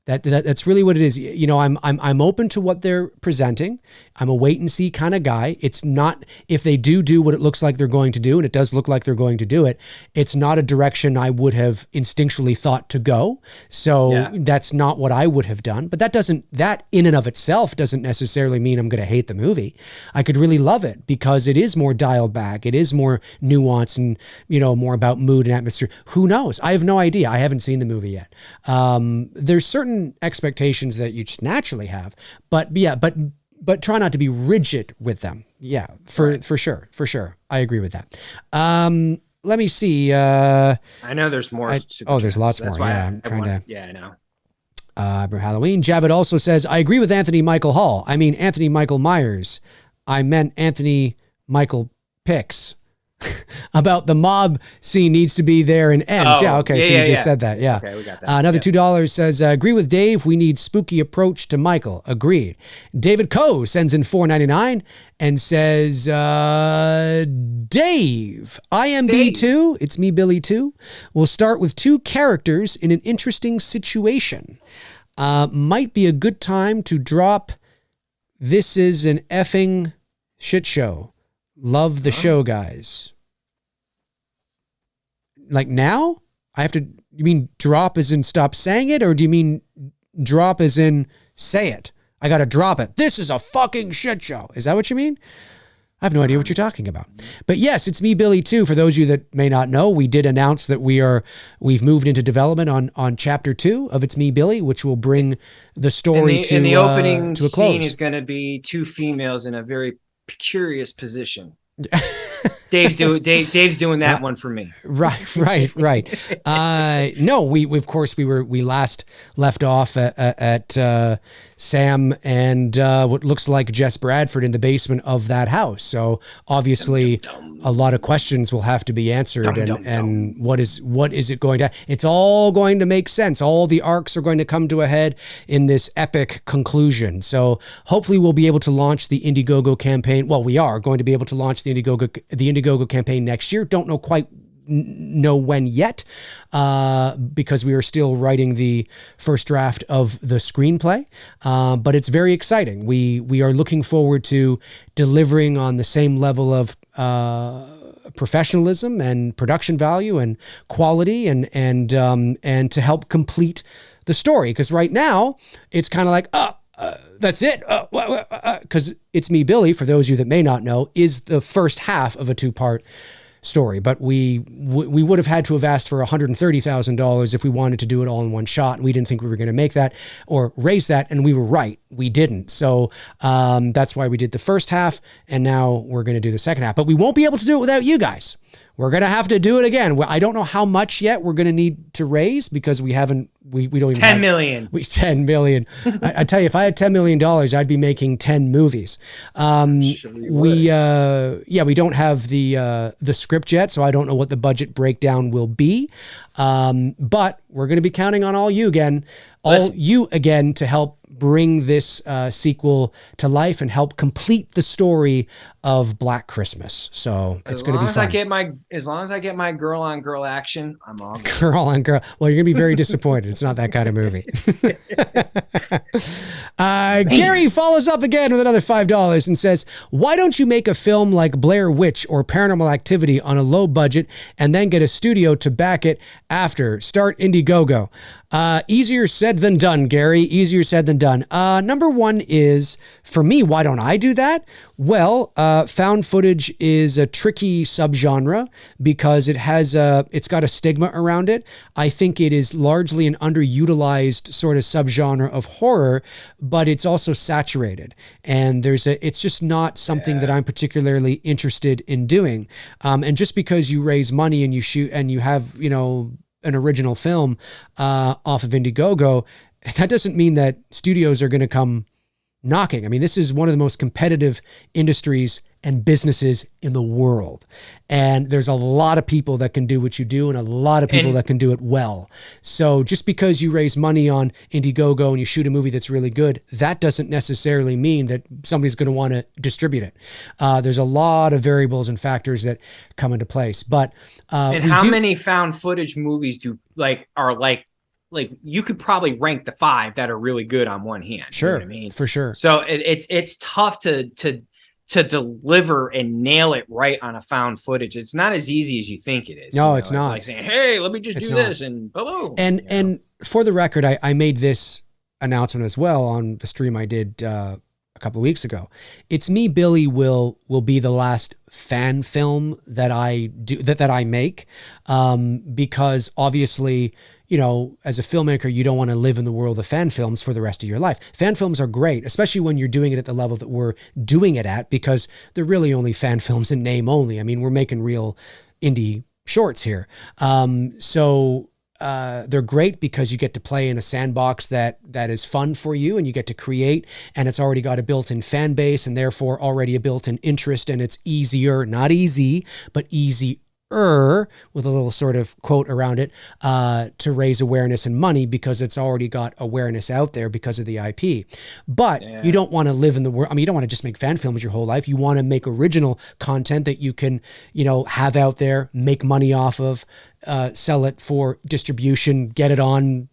That's really what it is. I'm open to what they're presenting. I'm a wait and see kind of guy. It's not, if they do what it looks like they're going to do, and it does look like they're going to do it, it's not a direction I would have instinctually thought to go. So that's not what I would have done. But that in and of itself doesn't necessarily mean I'm going to hate the movie. I could really love it because it is more dialed back. It is more nuanced and, more about mood and atmosphere. Who knows? I have no idea. I haven't seen the movie yet. There's certain expectations that you just naturally have, but try not to be rigid with them. Yeah, for sure. I agree with that. Let me see. I know there's more. There's lots more. Yeah, I'm trying to. Yeah, I know. Halloween. Javid also says, I agree with Anthony Michael Hall. I mean, Anthony Michael Myers. I meant Anthony Michael Picks. About the mob scene needs to be there and ends. You just said that. Yeah. Okay, we got that. Another $2 says, agree with Dave. We need spooky approach to Michael. Agreed. David Coe sends in $4.99 and says, Dave, IMB 2, it's me, Billy 2. We'll start with 2 characters in an interesting situation. Might be a good time to drop, this is an effing shit show. Love the show, guys. Like now? You mean drop as in stop saying it? Or do you mean drop as in say it? I got to drop it. This is a fucking shit show. Is that what you mean? I have no idea what you're talking about. But yes, it's me, Billy, too. For those of you that may not know, we did announce that we've moved into development on chapter 2 of It's Me, Billy, which will bring the story to the opening to a close. Scene is going to be 2 females in a very curious position. Dave's doing that one for me. Right. No, we last left off at Sam and what looks like Jess Bradford in the basement of that house. So obviously a lot of questions will have to be answered and what is it going to, it's all going to make sense. All the arcs are going to come to a head in this epic conclusion. So hopefully we'll be able to launch the Indiegogo campaign. Well, we are going to be able to launch the Indiegogo campaign next year. Don't know when yet, because we are still writing the first draft of the screenplay. But it's very exciting. We are looking forward to delivering on the same level of professionalism and production value and quality and to help complete the story. Because right now it's kind of like, that's it. Because It's Me, Billy, for those of you that may not know, is the first half of a 2-part story. But we would have had to have asked for $130,000 if we wanted to do it all in one shot. And we didn't think we were going to make that or raise that. And we were right. We didn't. So that's why we did the first half. And now we're going to do the second half. But we won't be able to do it without you guys. We're going to have to do it again. I don't know how much yet we're going to need to raise because we don't even 10 million. 10 million. I tell you, if I had $10 million, I'd be making 10 movies. We don't have the script yet, so I don't know what the budget breakdown will be. But we're going to be counting on all you again to help bring this sequel to life and help complete the story of Black Christmas. So it's going to be fun. As long as I get my girl on girl action, I'm all good. Girl on girl. Well, you're going to be very disappointed. It's not that kind of movie. Gary follows up again with another $5 and says, why don't you make a film like Blair Witch or Paranormal Activity on a low budget and then get a studio to back it after? Start Indiegogo. Easier said than done, Gary. Easier said than done. Number one is, for me, why don't I do that? Well, found footage is a tricky subgenre because it's got a stigma around it. I think it is largely an underutilized sort of subgenre of horror, but it's also saturated. And it's just not something that I'm particularly interested in doing. And just because you raise money and you shoot and you have, an original film off of Indiegogo, that doesn't mean that studios are going to come knocking. I mean, this is one of the most competitive industries and businesses in the world. And there's a lot of people that can do what you do and a lot of people that can do it well. So just because you raise money on Indiegogo and you shoot a movie that's really good, that doesn't necessarily mean that somebody's going to want to distribute it. There's a lot of variables and factors that come into place. But and how many found footage movies are you could probably rank the 5 that are really good on one hand. Sure, you know what I mean? For sure. So it's tough to deliver and nail it right on a found footage. It's not as easy as you think it is. No, it's not. It's like saying, hey, let me just do this and boom. And for the record, I made this announcement as well on the stream I did a couple of weeks ago. It's Me, Billy will be the last fan film that I do that I make, because obviously, you know, as a filmmaker, you don't want to live in the world of fan films for the rest of your life. Fan films are great, especially when you're doing it at the level that we're doing it at, because they're really only fan films in name only. I mean, we're making real indie shorts here. They're great because you get to play in a sandbox that is fun for you, and you get to create, and it's already got a built-in fan base and therefore already a built-in interest, and it's easier, not easy, but easier, with a little sort of quote around it, to raise awareness and money because it's already got awareness out there because of the IP. But you don't want to live in the world. I mean, you don't want to just make fan films your whole life. You want to make original content that you can, you know, have out there, make money off of, sell it for distribution, get it on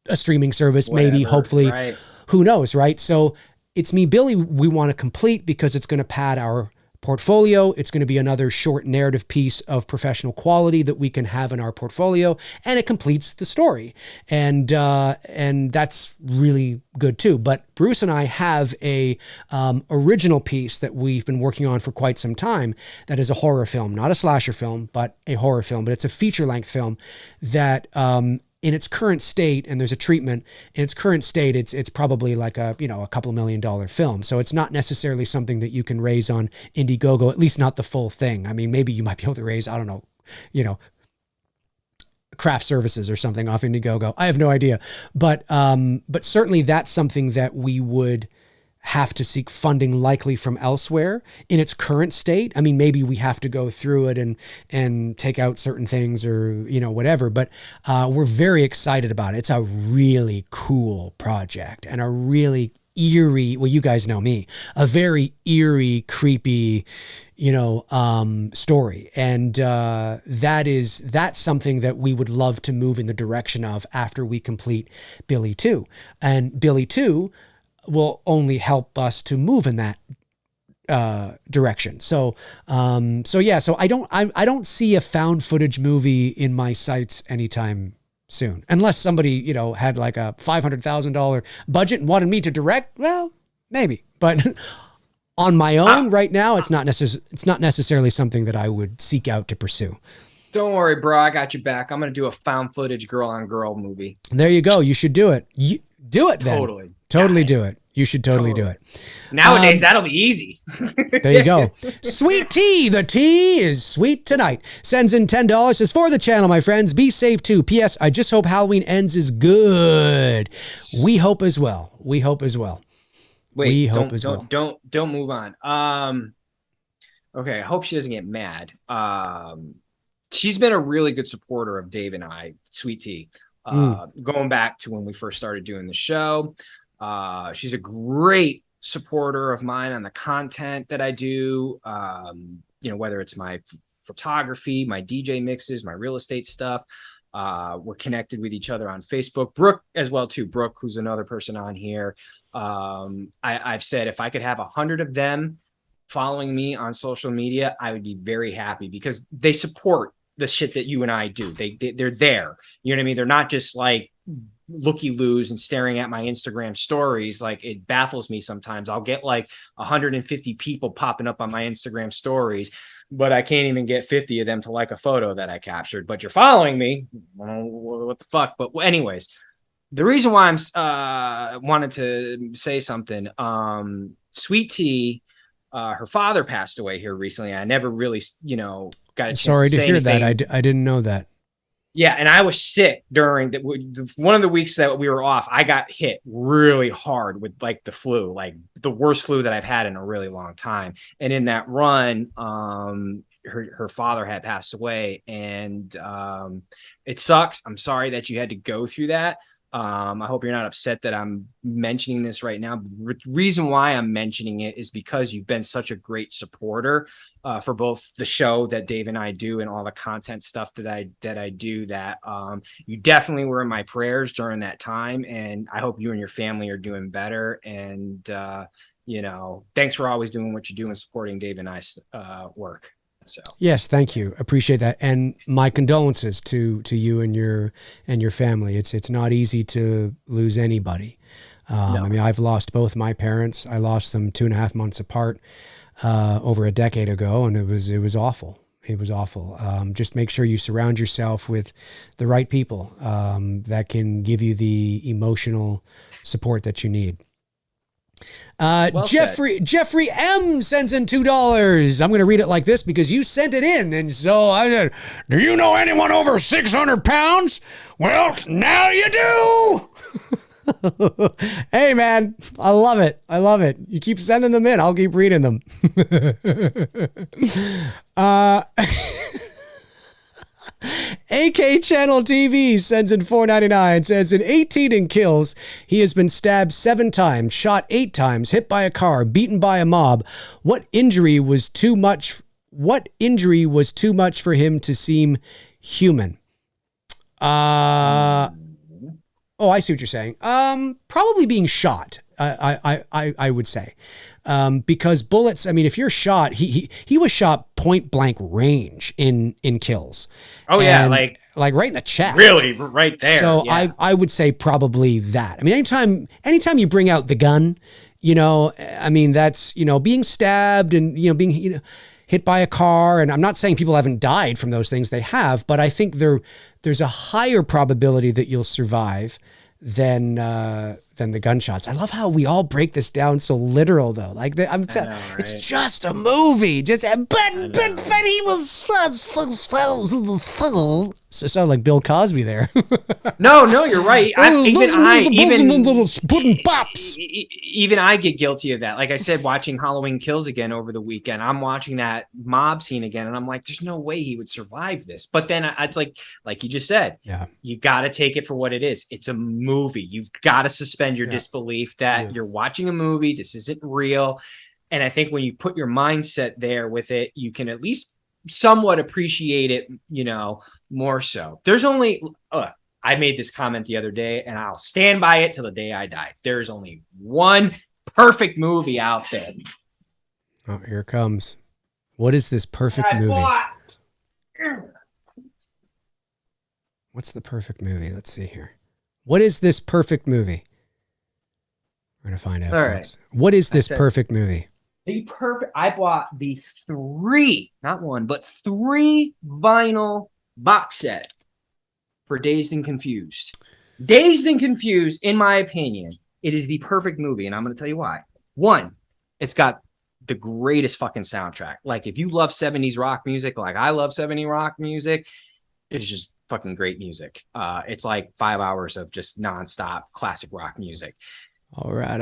a streaming service, maybe, hopefully, right. Who knows, right? So It's Me, Billy, we want to complete because it's going to pad our portfolio. It's going to be another short narrative piece of professional quality that we can have in our portfolio, and it completes the story. And that's really good too. But Bruce and I have a original piece that we've been working on for quite some time that is a horror film, not a slasher film, but a horror film. But it's a feature-length film that in its current state, and there's a treatment, in its current state, it's probably like a couple $1 million film. So it's not necessarily something that you can raise on Indiegogo, at least not the full thing. I mean, maybe you might be able to raise, I don't know, craft services or something off Indiegogo. I have no idea. But certainly that's something that we would have to seek funding likely from elsewhere in its current state. I mean, maybe we have to go through it and take out certain things or, whatever, but we're very excited about it. It's a really cool project and a really eerie, well, you guys know me, a very eerie, creepy, story. And that's something that we would love to move in the direction of after we complete Billy 2. And Billy 2 will only help us to move in that direction. So I don't see a found footage movie in my sights anytime soon, unless somebody, had like a $500,000 budget and wanted me to direct. Well, maybe, but on my own right now, it's not necessarily something that I would seek out to pursue. Don't worry, bro. I got your back. I'm going to do a found footage girl on girl movie. There you go. You should do it. You do it then. Totally do it. You should totally do it. Nowadays, that'll be easy. There you go. Sweet tea. The tea is sweet tonight. Sends in $10. Says, for the channel, my friends, be safe too. P.S. I just hope Halloween Ends is good. We hope as well. Wait, don't move on. Okay, I hope she doesn't get mad. She's been a really good supporter of Dave and I, Sweet Tea, going back to when we first started doing the show. She's a great supporter of mine on the content that I do, whether it's my photography, my DJ mixes, my real estate stuff. We're connected with each other on Facebook. Brooke as well, too. Brooke, who's another person on here. I've said if I could have 100 of them following me on social media, I would be very happy because they support the shit that you and I do. They're there. You know what I mean? They're not just like looky-loos and staring at my Instagram stories. Like, it baffles me sometimes. I'll get like 150 people popping up on my Instagram stories, but I can't even get 50 of them to like a photo that I captured. But you're following me. What the fuck? But anyways, the reason why I'm wanted to say something. Sweet Tea, her father passed away here recently. I never really, got a chance Sorry to hear anything. that. I didn't know that. Yeah, and I was sick during one of the weeks that we were off. I got hit really hard with like the flu, like the worst flu that I've had in a really long time. And in that run, her father had passed away, and it sucks. I'm sorry that you had to go through that. I hope you're not upset that I'm mentioning this right now. The reason why I'm mentioning it is because you've been such a great supporter for both the show that Dave and I do and all the content stuff that I do. That you definitely were in my prayers during that time, and I hope you and your family are doing better. And thanks for always doing what you do and supporting Dave and I's work. So yes, thank you. Appreciate that. And my condolences to you and your family. It's not easy to lose anybody. No. I mean, I've lost both my parents. I lost them 2.5 months apart over a decade ago, and it was awful. It was awful. Just make sure you surround yourself with the right people that can give you the emotional support that you need. Well Jeffrey M sends in $2. I'm going to read it like this because you sent it in. And so I said, do you know anyone over 600 pounds? Well, now you do. Hey man, I love it. I love it. You keep sending them in. I'll keep reading them. AK Channel TV sends in $4.99, says in 18 in kills, he has been stabbed 7 times, shot 8 times, hit by a car, beaten by a mob. What injury was too much for him to seem human? Oh, I see what you're saying. Probably being shot. I would say, because bullets. I mean, if you're shot, he was shot point blank range in kills. Oh yeah, like right in the chest. Really, right there. So yeah. I would say probably that. I mean, anytime you bring out the gun, I mean that's being stabbed and being hit by a car. And I'm not saying people haven't died from those things. They have, but I think there's a higher probability that you'll survive than the gunshots. I love how we all break this down so literal though. Like it's just a movie. But he was so sound like Bill Cosby there. No, you're right. Even I get guilty of that. Like I said, watching Halloween Kills again over the weekend, I'm watching that mob scene again, and I'm like, there's no way he would survive this. But then it's like you just said, you got to take it for what it is. It's a movie. You've got to suspend your disbelief that you're watching a movie. This isn't real. And I think when you put your mindset there with it, you can at least somewhat appreciate it, more so. There's only, I made this comment the other day, and I'll stand by it till the day I die. There's only one perfect movie out there. Oh, here it comes. What is this perfect movie? What's the perfect movie? Let's see here. What is this perfect movie? We're going to find out. All right. What is this perfect movie? I bought the 3, not 1, but 3 vinyl box set for Dazed and Confused. Dazed and Confused, in my opinion, it is the perfect movie, and I'm going to tell you why. 1, it's got the greatest fucking soundtrack. Like, if you love 70s rock music, like I love 70s rock music, it's just fucking great music. It's like 5 hours of just nonstop classic rock music. All right.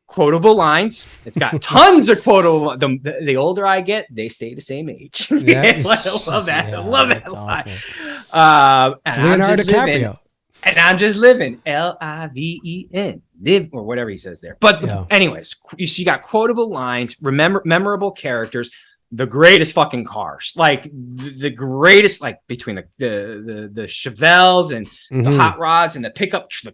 Quotable lines. It's got tons of quotable. The older I get, they stay the same age. I love that. I love that line. It's Leonardo DiCaprio. And I'm just living. Liven. Live, or whatever he says there. But anyways, you got quotable lines, memorable characters, the greatest fucking cars, like the greatest, like between the Chevelles and the hot rods and the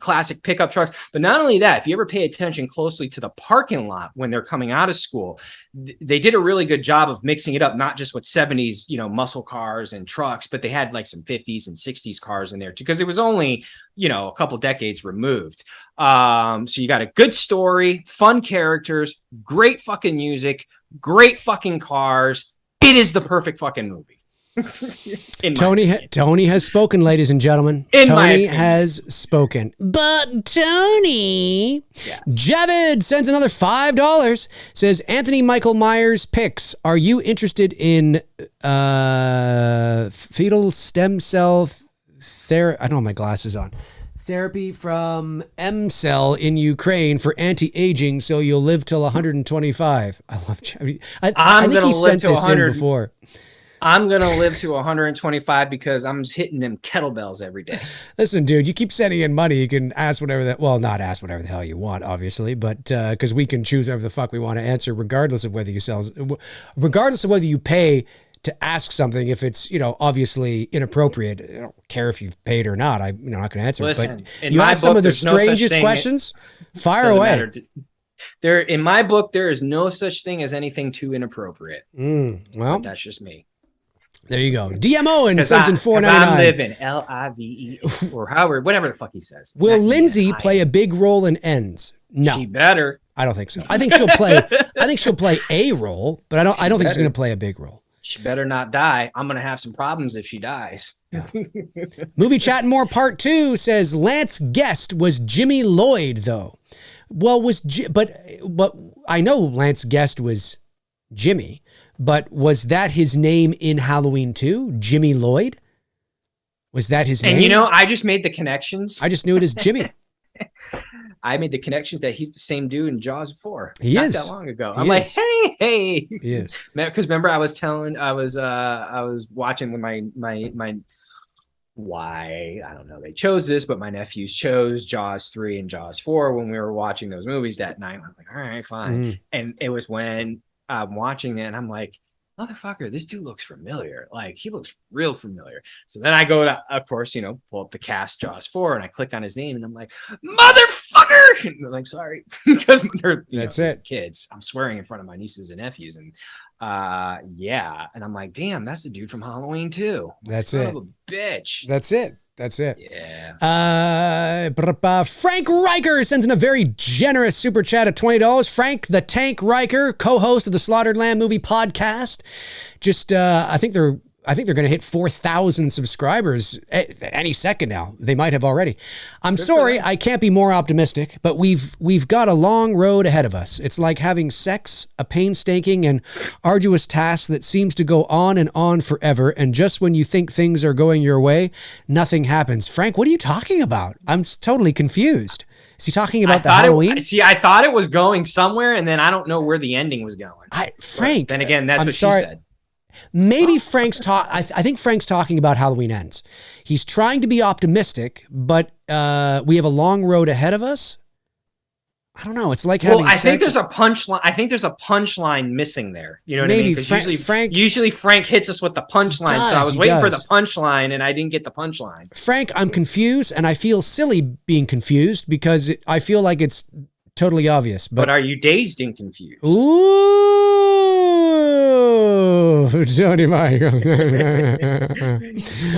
classic pickup trucks. But not only that, if you ever pay attention closely to the parking lot when they're coming out of school, they did a really good job of mixing it up, not just with 70s, muscle cars and trucks, but they had like some 50s and 60s cars in there too, because it was only, a couple decades removed. So you got a good story, fun characters, great fucking music, great fucking cars. It is the perfect fucking movie. Tony has spoken, ladies and gentlemen. Tony has spoken. But Tony, Javid sends another $5. Says, Anthony Michael Myers picks. Are you interested in fetal stem cell therapy? I don't have my glasses on. Therapy from M-Cell in Ukraine for anti-aging, so you'll live till 125. I love Javid. I think he sent this in before. I'm going to live to 125 because I'm just hitting them kettlebells every day. Listen, dude, you keep sending in money. You can ask whatever not ask whatever the hell you want, obviously, but because we can choose whatever the fuck we want to answer, regardless of whether you pay to ask something. If it's, obviously inappropriate, I don't care if you've paid or not. I'm not going to answer. Listen, but you ask some of the strangest questions, fire away. In my book, there is no such thing as anything too inappropriate. Well, but that's just me. There you go. DMO and sends in $4.99. I'm living LIVE or Howard, whatever the fuck he says. Will Lindsay play a big role in Ends? No, she better. I don't think so. I think she'll play. I think she'll play a role, but I don't think she's going to play a big role. She better not die. I'm going to have some problems if she dies. Yeah. Movie Chat and More Part 2 says Lance Guest was Jimmy Lloyd though. Well, but I know Lance Guest was Jimmy. But was that his name in Halloween 2? Jimmy Lloyd? Was that his name? And I just made the connections. I just knew it as Jimmy. I made the connections that he's the same dude in Jaws 4. He Not is. that long ago. I'm like, hey. He is. Because remember I was watching with my why, I don't know, they chose this, but my nephews chose Jaws 3 and Jaws 4 when we were watching those movies that night. I'm like, all right, fine. And it was when I'm watching it and I'm like, motherfucker, this dude looks familiar. Like, he looks real familiar. So then I go to, of course, pull up the cast Jaws 4 and I click on his name and I'm like, motherfucker! And they're like, sorry. Because they're kids. I'm swearing in front of my nieces and nephews. And and I'm like, damn, that's the dude from Halloween 2. That's it. Son of a bitch. That's it. Yeah. Frank Riker sends in a very generous super chat of $20. Frank the Tank Riker, co-host of the Slaughtered Lamb Movie Podcast. Just, I think they're going to hit 4,000 subscribers any second now. They might have already. I'm sorry, I can't be more optimistic, but we've got a long road ahead of us. It's like having sex, a painstaking and arduous task that seems to go on and on forever. And just when you think things are going your way, nothing happens. Frank, what are you talking about? I'm totally confused. Is he talking about the Halloween? I thought it was going somewhere, and then I don't know where the ending was going. Frank. Then again, that's what she said. Maybe I think Frank's talking about Halloween Ends. He's trying to be optimistic, but we have a long road ahead of us. I don't know. It's like having sex. I think there's a punchline. I think there's a punchline missing there. You know what I mean? Usually Frank hits us with the punchline. So I was waiting for the punchline and I didn't get the punchline. Frank, I'm confused and I feel silly being confused because I feel like it's totally obvious. But are you dazed and confused? Ooh, Tony Michael.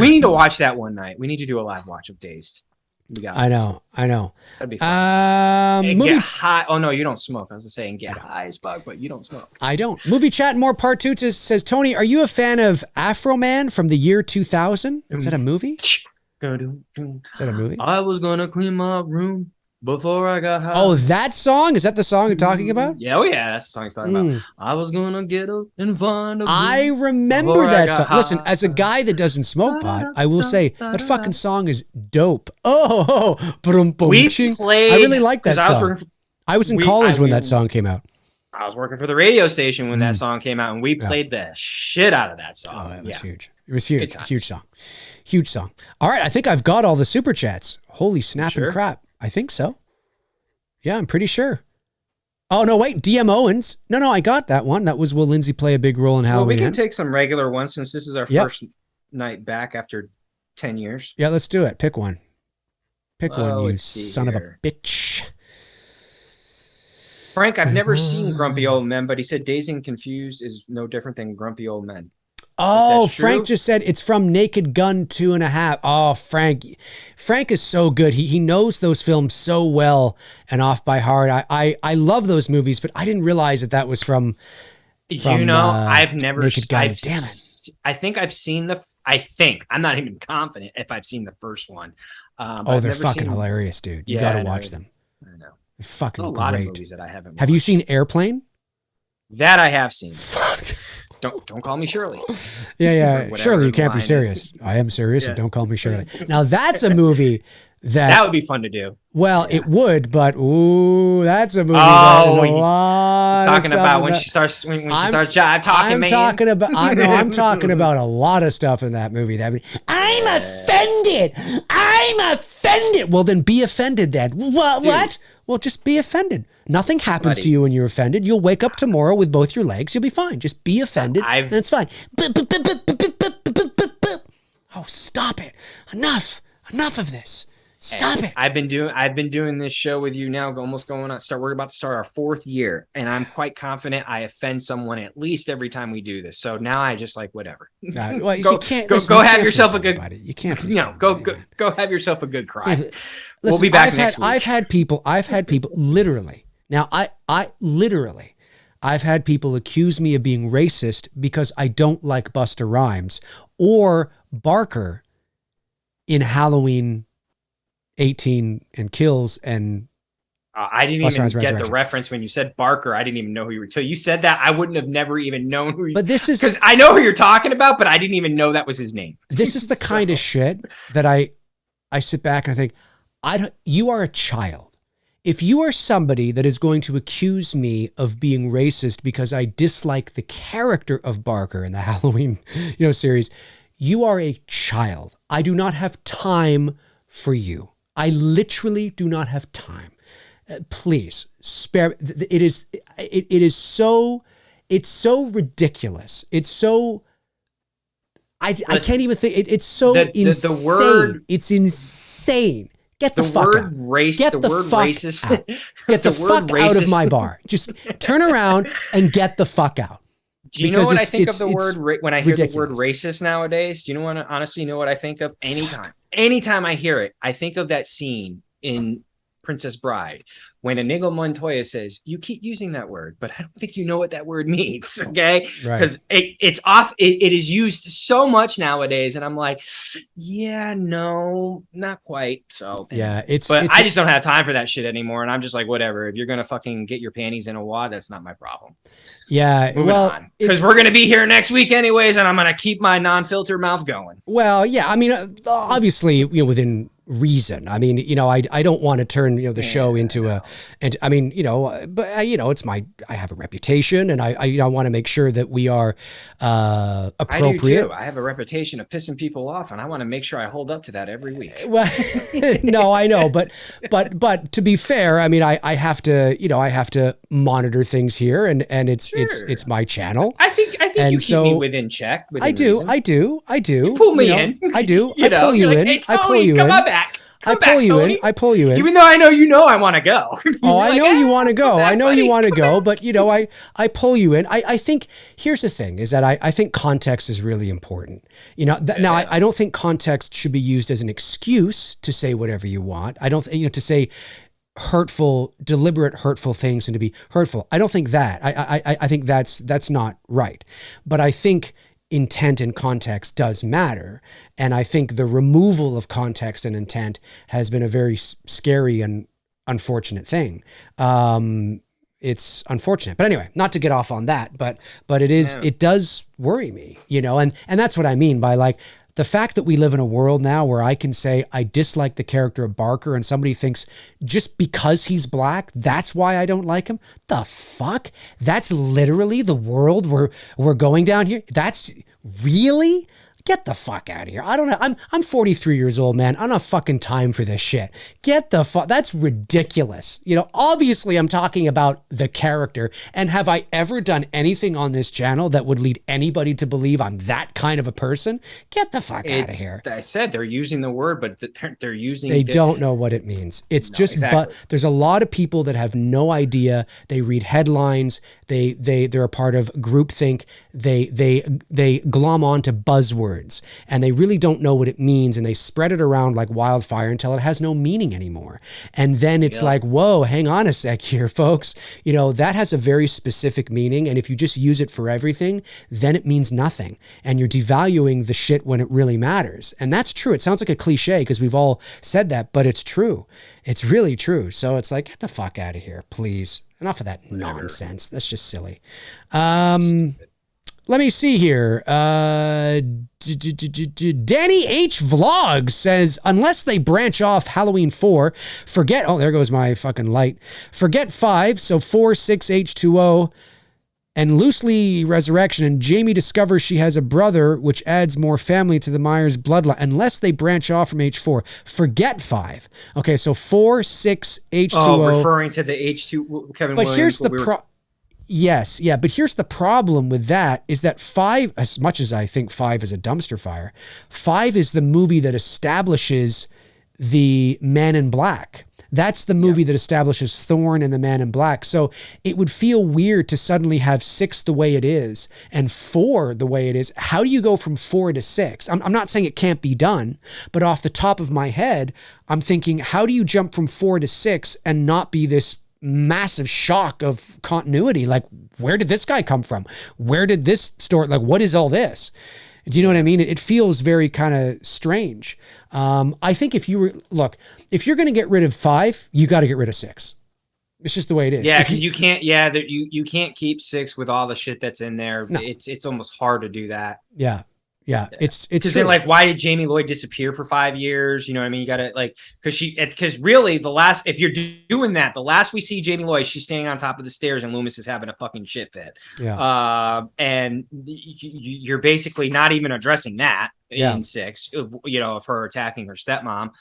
We need to watch that one night. We need to do a live watch of Dazed. I know. That'd be fun. Movie get high. Oh no, you don't smoke. I was just saying get high as fuck, but you don't smoke. I don't. Movie Chat and More Part 2 says, Tony, are you a fan of Afro Man from the year 2000? Is that a movie? Is that a movie? I was gonna clean my room before I got high. Oh, that song? Is that the song you're talking about? Yeah, that's the song he's talking about. I was gonna get up and find a I remember that song. Listen, as a guy that doesn't smoke pot, I will say that fucking song is dope. We played. I really like that song. I was in college when that song came out. I was working for the radio station when that song came out, and we played the shit out of that song. Oh, it was huge. It was huge. Huge song. All right, I think I've got all the super chats. Holy snap and crap. I think so. Yeah, I'm pretty sure. Oh, no, wait. DM Owens. No, I got that one. That was, will Lindsay play a big role in Halloween? We can take some regular ones since this is our first night back after 10 years. Yeah, let's do it. Pick one. Pick one, you son of a bitch. Frank, I've never seen Grumpy Old Men, but he said Dazed and Confused is no different than Grumpy Old Men. Oh, Frank just said it's from Naked Gun 2.5. Oh, Frank is so good. He knows those films so well and off by heart. I love those movies, but I didn't realize that was from I've never Naked Gun. Damn it. I've seen I'm not even confident if I've seen the first one. Oh, they're fucking hilarious, dude. You got to watch them. I know. They're fucking a great. lot of movies that I haven't watched. Have you seen Airplane? That I have seen. Fuck. Don't call me Shirley. Yeah. Shirley, you can't be serious. I am serious, and don't call me Shirley. Now that's a movie that would be fun to do. Well, it would, but that's a movie that is a lot. Talking about when she starts talking. I'm talking about a lot of stuff in that movie. I'm offended. Well, then be offended. Then what? Well, just be offended. Nothing happens to you when you're offended. You'll wake up tomorrow with both your legs. You'll be fine. Just be offended, and it's fine. Oh, stop it! Enough of this. Stop it. I've been doing this show with you now, we're about to start our 4th year, and I'm quite confident I offend someone at least every time we do this. So now I just whatever. Well, go have yourself a good. You can't. Go have yourself a good cry. Listen, we'll be back next week. I've had people literally. Now I've had people accuse me of being racist because I don't like Busta Rhymes or Barker in Halloween 18 and Kills and I didn't even get the reference when you said Barker. I didn't even know who you were. Till you said that, I wouldn't have never even known who. But this is because I know who you're talking about, but I didn't even know that was his name. This is the kind of shit that I sit back and I think, you are a child. If you are somebody that is going to accuse me of being racist because I dislike the character of Barker in the Halloween, series, you are a child. I do not have time for you. I literally do not have time. Please spare. It's so ridiculous. It's so. I can't even think. It's so insane. The word. It's insane. Get the fuck out. Get the fuck out. Get the fuck out of my bar. Just turn around and get the fuck out. Do you know what I think of the word when I hear the word racist nowadays? Do you honestly know what I think of? Anytime I hear it, I think of that scene in Princess Bride when Inigo Montoya says, "You keep using that word, but I don't think you know what that word means." Okay, because it's off. It is used so much nowadays, and I'm like, yeah, no, not quite. So yeah, I just don't have time for that shit anymore, and I'm just like, whatever. If you're gonna fucking get your panties in a wad, that's not my problem. Yeah, moving on, because we're gonna be here next week anyways, and I'm gonna keep my non-filter mouth going. Well, yeah, I mean, obviously, within reason. I mean, I don't want to turn, the show into but it's I have a reputation, and I want to make sure that we are appropriate. I do too. I have a reputation of pissing people off, and I want to make sure I hold up to that every week. Well, no, I know, but to be fair, I mean, I have to monitor things here, and it's my channel. I think you keep me within check. I do. You pull me in. I do. I pull you in. I pull you in. Come on back. I pull you in. Even though I want to go. I know you want to go. I know you want to go, but I pull you in. I think here's the thing is that I think context is really important. Now I don't think context should be used as an excuse to say whatever you want. I don't to say deliberate hurtful things and to be hurtful. I don't think that. I think that's not right. But I think intent and context does matter. And I think the removal of context and intent has been a very scary and unfortunate thing. It's unfortunate. But anyway, not to get off on that, but it does worry me, and that's what I mean by the fact that we live in a world now where I can say I dislike the character of Barker and somebody thinks just because he's black, that's why I don't like him. The fuck? That's literally the world we're going down here? That's really? Get the fuck out of here. I don't know. I'm 43 years old, man. I don't have fucking time for this shit. Get the fuck. That's ridiculous. Obviously I'm talking about the character. And have I ever done anything on this channel that would lead anybody to believe I'm that kind of a person? Get the fuck out of here. I said they're using the word, but they're using. They don't know what it means. It's just, exactly. But there's a lot of people that have no idea. They read headlines. They're a part of groupthink. They glom onto buzzwords, and they really don't know what it means, and they spread it around like wildfire until it has no meaning anymore. And then it's like, whoa, hang on a sec here, folks. You know, that has a very specific meaning, and if you just use it for everything, then it means nothing, and you're devaluing the shit when it really matters. And that's true. It sounds like a cliche because we've all said that, but it's true. It's really true. So it's like, get the fuck out of here, please. Enough of that nonsense. That's just silly. Let me see here. Danny H Vlog says, unless they branch off Halloween 4, forget, oh, there goes my fucking light. Forget 5, so 4, 6, H2O, and loosely Resurrection, and Jamie discovers she has a brother, which adds more family to the Myers bloodline, unless they branch off from H4. Forget 5. Okay, so 4, 6, H2O. Oh, referring to the H2, Kevin Williams. But here's the yes, yeah, but here's the problem with that, is that 5, as much as I think 5 is a dumpster fire, 5 is the movie that establishes the Man in Black. That's the movie that establishes Thorn and the Man in Black. So it would feel weird to suddenly have 6 the way it is and 4 the way it is. How do you go from 4 to 6? I'm not saying it can't be done, but off the top of my head, I'm thinking, how do you jump from 4 to 6 and not be this massive shock of continuity? Like, where did this guy come from? Where did this story, like, what is all this? Do you know what I mean? It feels very kind of strange. I think if you're going to get rid of 5, you got to get rid of 6. It's just the way it is. Yeah, because you can't. Yeah, you can't keep 6 with all the shit that's in there. No. It's almost hard to do that. Yeah. It's because then, like, why did Jamie Lloyd disappear for 5 years? You know what I mean? You got to, like, because really if you're doing that, the last we see Jamie Lloyd, she's standing on top of the stairs and Loomis is having a fucking shit fit. Yeah. And you're basically not even addressing that in 6. You know, of her attacking her stepmom.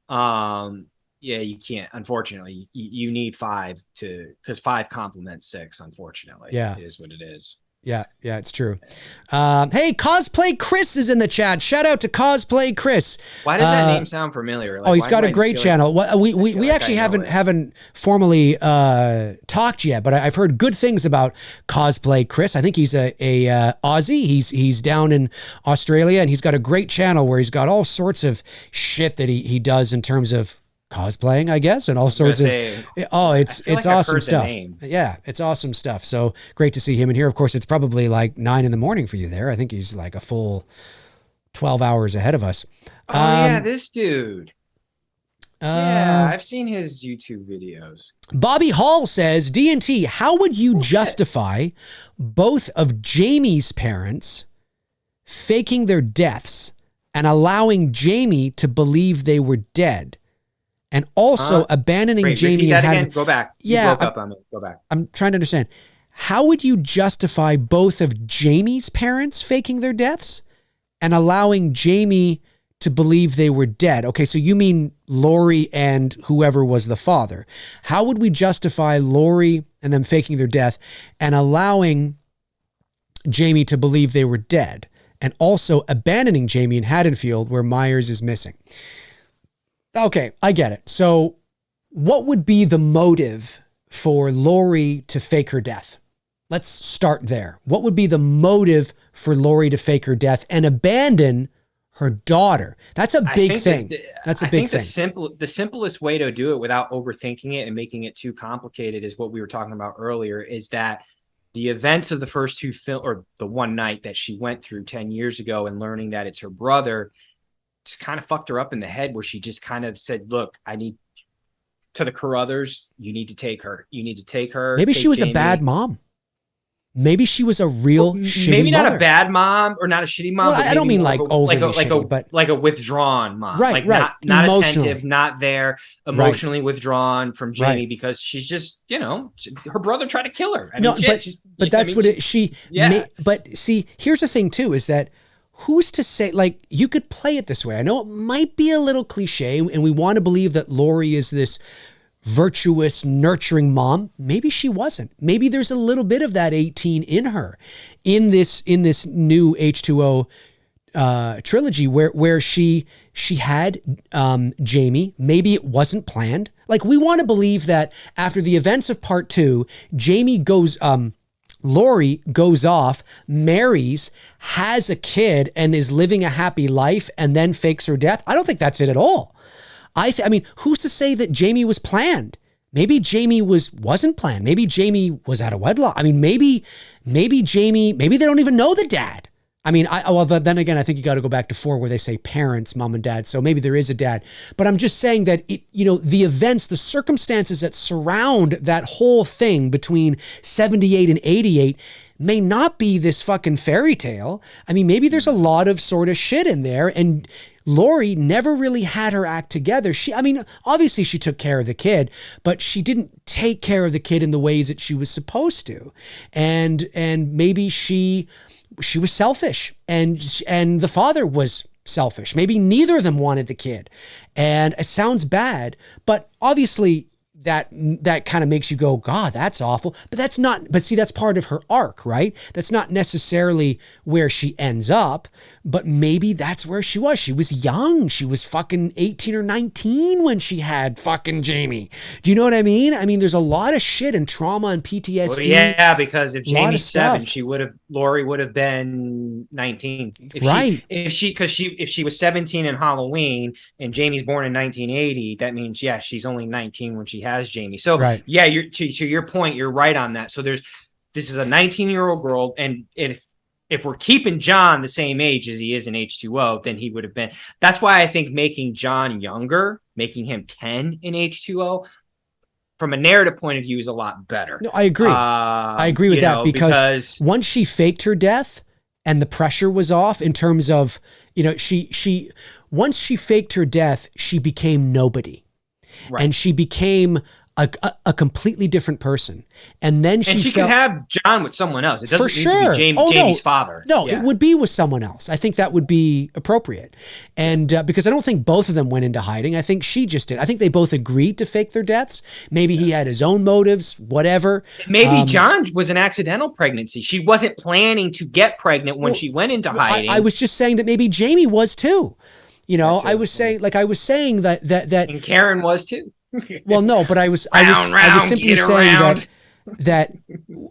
Yeah, you can't. Unfortunately, you need 5 because 5 complements 6. Unfortunately, yeah, it is what it is. Yeah, it's true. Hey, Cosplay Chris is in the chat. Shout out to Cosplay Chris. Why does that name sound familiar? Like, he's got a great channel. We actually haven't formally talked yet, but I've heard good things about Cosplay Chris. I think he's a Aussie. He's down in Australia, and he's got a great channel where he's got all sorts of shit that he does in terms of cosplaying, I guess, and all sorts of it's awesome stuff. Yeah, it's awesome stuff. So great to see him in here. Of course, it's probably like 9 a.m. for you there. I think he's like a full 12 hours ahead of us. Oh yeah, this dude. Yeah, I've seen his YouTube videos. Bobby Hall says, D&T, how would you justify both of Jamie's parents faking their deaths and allowing Jamie to believe they were dead? And also abandoning Jamie. Repeat that again. Go back. Yeah, you broke up on me. Go back. I'm trying to understand. How would you justify both of Jamie's parents faking their deaths and allowing Jamie to believe they were dead? Okay, so you mean Laurie and whoever was the father. How would we justify Laurie and them faking their death and allowing Jamie to believe they were dead, and also abandoning Jamie in Haddonfield where Myers is missing? Okay, I get it. So what would be the motive for Laurie to fake her death? Let's start there. What would be the motive for Laurie to fake her death and abandon her daughter? That's a big thing. That's a big thing. The simplest way to do it without overthinking it and making it too complicated is what we were talking about earlier, is that the events of the first 2 films, or the one night that she went through 10 years ago and learning that it's her brother, just kind of fucked her up in the head, where she just kind of said, look, I need to the Carruthers, you need to take her. You need to take her. Maybe she was Jamie. A bad mom. Maybe she was a real shitty maybe not mother. A bad mom or not a shitty mom. Well, but I don't mean like overly shitty, but like a withdrawn mom. Right, like not attentive, not there, emotionally withdrawn from Jamie because she's just, her brother tried to kill her. But see, here's the thing too, is that who's to say, like, you could play it this way. I know it might be a little cliche and we want to believe that Laurie is this virtuous, nurturing mom. Maybe she wasn't. Maybe there's a little bit of that 18 in her in this new H2O trilogy where she had Jamie. Maybe it wasn't planned. Like, we want to believe that after the events of part 2, Jamie goes Laurie goes off, marries, has a kid, and is living a happy life and then fakes her death. I don't think that's it at all. I mean, who's to say that Jamie was planned? Maybe Jamie wasn't planned. Maybe Jamie was out of wedlock. I mean, maybe Jamie, maybe they don't even know the dad. I mean, then again, I think you got to go back to 4 where they say parents, mom and dad. So maybe there is a dad. But I'm just saying that, the events, the circumstances that surround that whole thing between 78 and 88 may not be this fucking fairy tale. I mean, maybe there's a lot of sort of shit in there. And Laurie never really had her act together. Obviously she took care of the kid, but she didn't take care of the kid in the ways that she was supposed to. And maybe she was selfish and the father was selfish. Maybe neither of them wanted the kid. And it sounds bad, but obviously that kind of makes you go, God, that's awful. But that's part of her arc, right? That's not necessarily where she ends up, but maybe that's where she was. She was young. She was fucking 18 or 19 when she had fucking Jamie. Do you know what I mean? I mean, there's a lot of shit and trauma and PTSD. Well, yeah, because if Jamie's 7, Laurie would have been 19. If she was 17 in Halloween and Jamie's born in 1980, that means, she's only 19 when she has Jamie. So yeah, to your point, you're right on that. So this is a 19-year-old girl, and if we're keeping John the same age as he is in H2O, then he would have been. That's why I think making John younger, making him 10 in H2O, from a narrative point of view, is a lot better. No, I agree. I agree with that because once she faked her death and the pressure was off in terms of, once she faked her death, she became nobody. Right. And she became a completely different person. And then she can have John with someone else. It doesn't need to be Jamie's father. No, it would be with someone else. I think that would be appropriate. And because I don't think both of them went into hiding. I think she just did. I think they both agreed to fake their deaths. Maybe he had his own motives, whatever. Maybe John was an accidental pregnancy. She wasn't planning to get pregnant when she went into hiding. I was just saying that maybe Jamie was too. I was saying that and Karen was too. Well, no, but I was simply saying that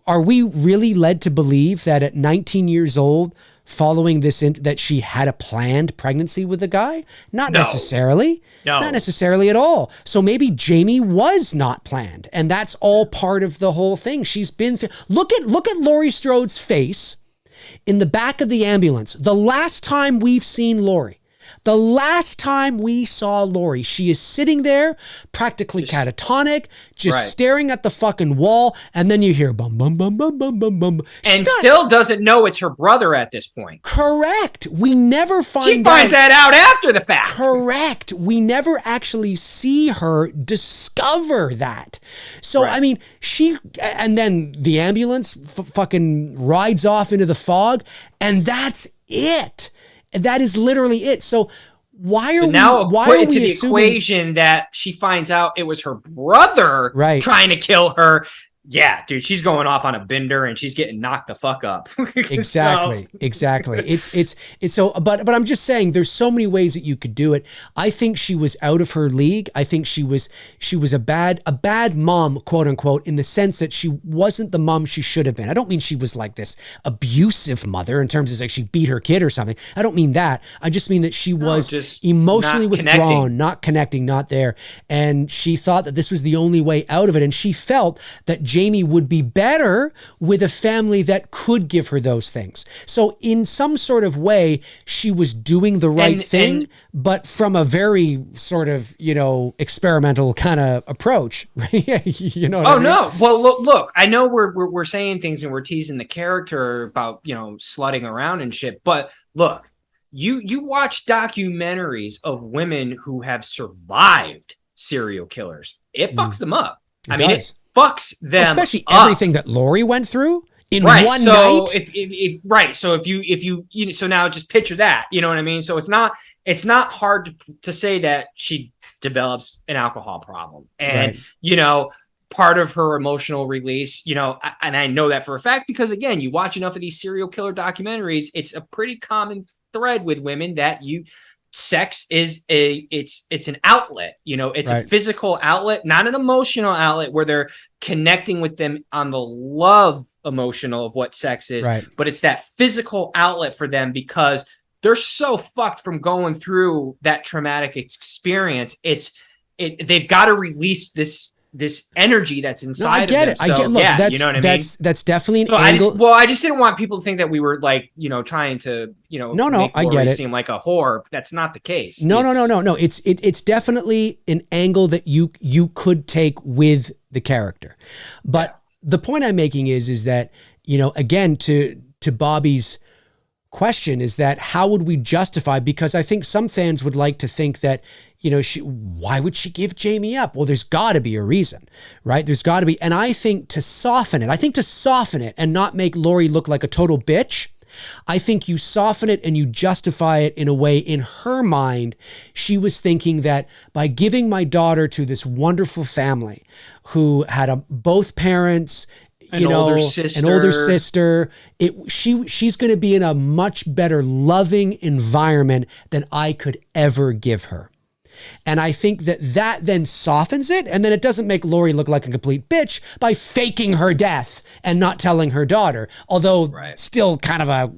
are we really led to believe that at 19 years old, following this, that she had a planned pregnancy with a guy? Not necessarily. No. Not necessarily at all. So maybe Jamie was not planned, and that's all part of the whole thing. She's been through. Look at Laurie Strode's face in the back of the ambulance. The last time we've seen Laurie. The last time we saw Laurie, she is sitting there, practically catatonic, staring at the fucking wall, and then you hear bum, bum, bum, bum, bum, bum, bum. And still doesn't know it's her brother at this point. Correct. We never find out. She finds that out after the fact. Correct. We never actually see her discover that. So, I mean, and then the ambulance fucking rides off into the fog, and that's it. That is literally it. So why are we into the equation that she finds out it was her brother trying to kill her? Yeah, dude, she's going off on a bender and she's getting knocked the fuck up. Exactly. It's so, but I'm just saying there's so many ways that you could do it. I think she was out of her league. I think she was a bad mom, quote unquote, in the sense that she wasn't the mom she should have been. I don't mean she was like this abusive mother in terms of like she beat her kid or something. I don't mean that. I just mean that she was emotionally withdrawn, not connecting, not there. And she thought that this was the only way out of it. And she felt that Jamie would be better with a family that could give her those things. So in some sort of way, she was doing the right thing, but from a very sort of, experimental kind of approach. No. Well, look, I know we're saying things and we're teasing the character about, slutting around and shit, but look, you watch documentaries of women who have survived serial killers. It fucks them up. It fucks them especially up. Everything that Laurie went through in one night. So if you so now just picture that, you know what I mean? So it's not hard to say that she develops an alcohol problem and part of her emotional release, and I know that for a fact because again, you watch enough of these serial killer documentaries, it's a pretty common thread with women that sex is it's an outlet, it's a physical outlet, not an emotional outlet where they're connecting with them on the love emotional of what sex is, Right. but it's that physical outlet for them because they're so fucked from going through that traumatic experience. They've got to release this energy that's inside. No, I get it. So, I get. Look, yeah, that's you know what I mean? that's definitely an So angle. I just didn't want people to think that we were like, trying to, No, make I get Laurie it. seem like a whore. That's not the case. No. It's definitely an angle that you could take with the character, but the point I'm making is that again to Bobby's question is that how would we justify? Because I think some fans would like to think that why would she give Jamie up? Well, there's got to be a reason, right? There's got to be, and I think to soften it and not make Laurie look like a total bitch. I think you soften it and you justify it in a way. In her mind, she was thinking that by giving my daughter to this wonderful family who had both parents, an older sister, she's going to be in a much better loving environment than I could ever give her. And I think that then softens it, and then it doesn't make Laurie look like a complete bitch by faking her death and not telling her daughter, although still kind of a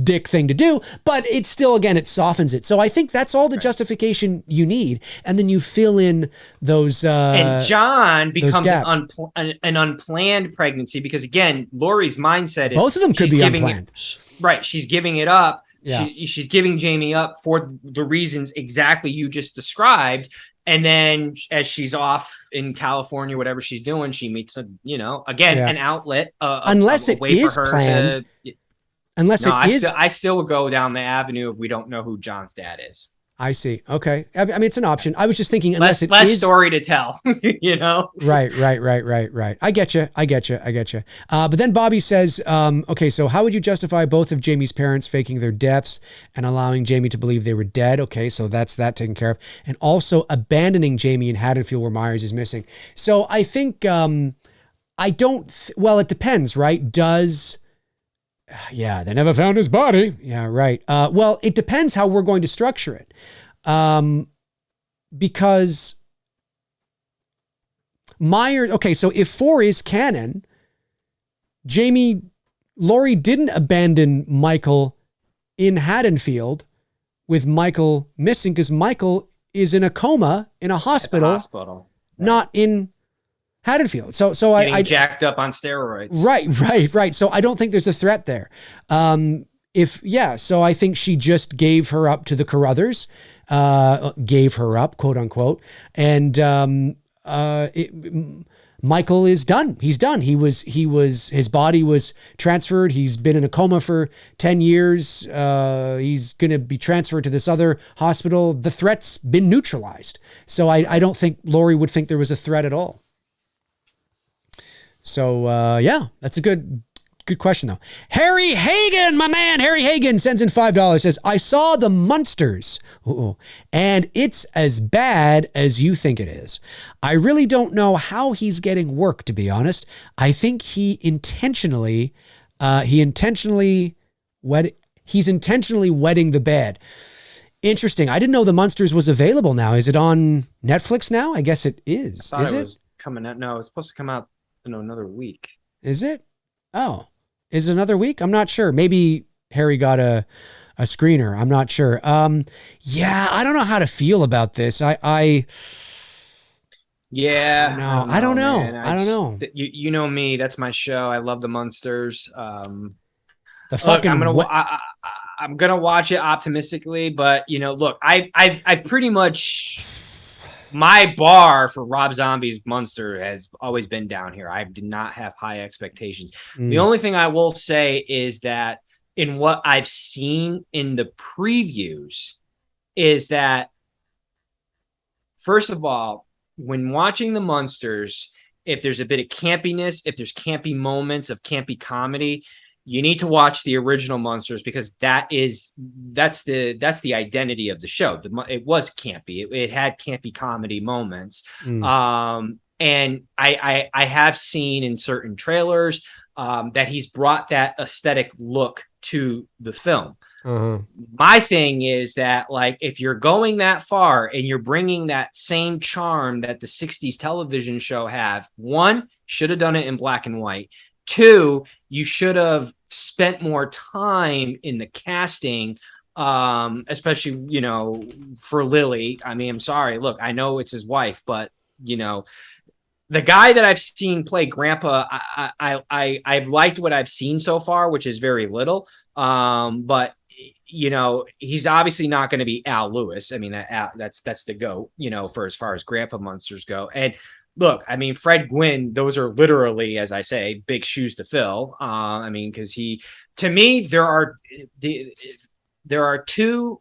dick thing to do, but it's still, again, it softens it. So I think that's all the justification you need, and then you fill in those and John becomes an unplanned pregnancy because, again, Laurie's mindset is both of them could be unplanned. She's giving it up. Yeah. She's giving Jamie up for the reasons exactly you just described. And then as she's off in California, whatever she's doing, she meets an outlet. Unless it is planned. I still would go down the avenue of we don't know who John's dad is. I see. Okay. I mean, it's an option. I was just thinking, unless less story to tell, Right. I get you. But then Bobby says, okay, so how would you justify both of Jamie's parents faking their deaths and allowing Jamie to believe they were dead? Okay, so that's that taken care of. And also abandoning Jamie in Haddonfield where Myers is missing. So I think, it depends, right? They never found his body. Yeah, right. Well, it depends how we're going to structure it. Because Myers, okay, so if 4 is canon, Laurie didn't abandon Michael in Haddonfield with Michael missing because Michael is in a coma in a hospital. Not in Haddonfield. So I jacked up on steroids. Right. So I don't think there's a threat there. So I think she just gave her up to the Carruthers, gave her up, quote unquote. And Michael is done. He's done. His body was transferred. He's been in a coma for 10 years. He's going to be transferred to this other hospital. The threat's been neutralized. So I don't think Laurie would think there was a threat at all. So, that's a good question, though. Harry Hagen, my man, Harry Hagen sends in $5, says, I saw the Munsters, and it's as bad as you think it is. I really don't know how he's getting work, to be honest. I think he's intentionally wetting the bed. Interesting. I didn't know the Munsters was available now. Is it on Netflix now? I guess it is. Is it? Was coming out. No, it's supposed to come out in another week. Is it? Oh, is it another week? I'm not sure. Maybe Harry got a screener. I'm not sure. I don't know how to feel about this. I don't know. You know me. That's my show. I love the Munsters. I'm gonna watch it optimistically, but I've pretty much. My bar for Rob Zombie's Munster has always been down here. I did not have high expectations. The only thing I will say is that in what I've seen in the previews is that, first of all, when watching the Munsters, if there's a bit of campiness, if there's campy moments of campy comedy, you need to watch the original Munsters because that's the identity of the show. It was campy. It had campy comedy moments. And I have seen in certain trailers that he's brought that aesthetic look to the film. My thing is that, if you're going that far and you're bringing that same charm that the 60s television show have, one, should have done it in black and white. 2, you should have spent more time in the casting, especially, you know, for Lily. I mean, I'm sorry. Look, I know it's his wife, but, you know, the guy that I've seen play Grandpa, I've liked what I've seen so far, which is very little. But you know, he's obviously not going to be Al Lewis. I mean, that's the GOAT, you know, for as far as Grandpa Munsters go. And look, I mean, Fred Gwynn, those are literally, as I say, big shoes to fill. I mean, because to me, there are 2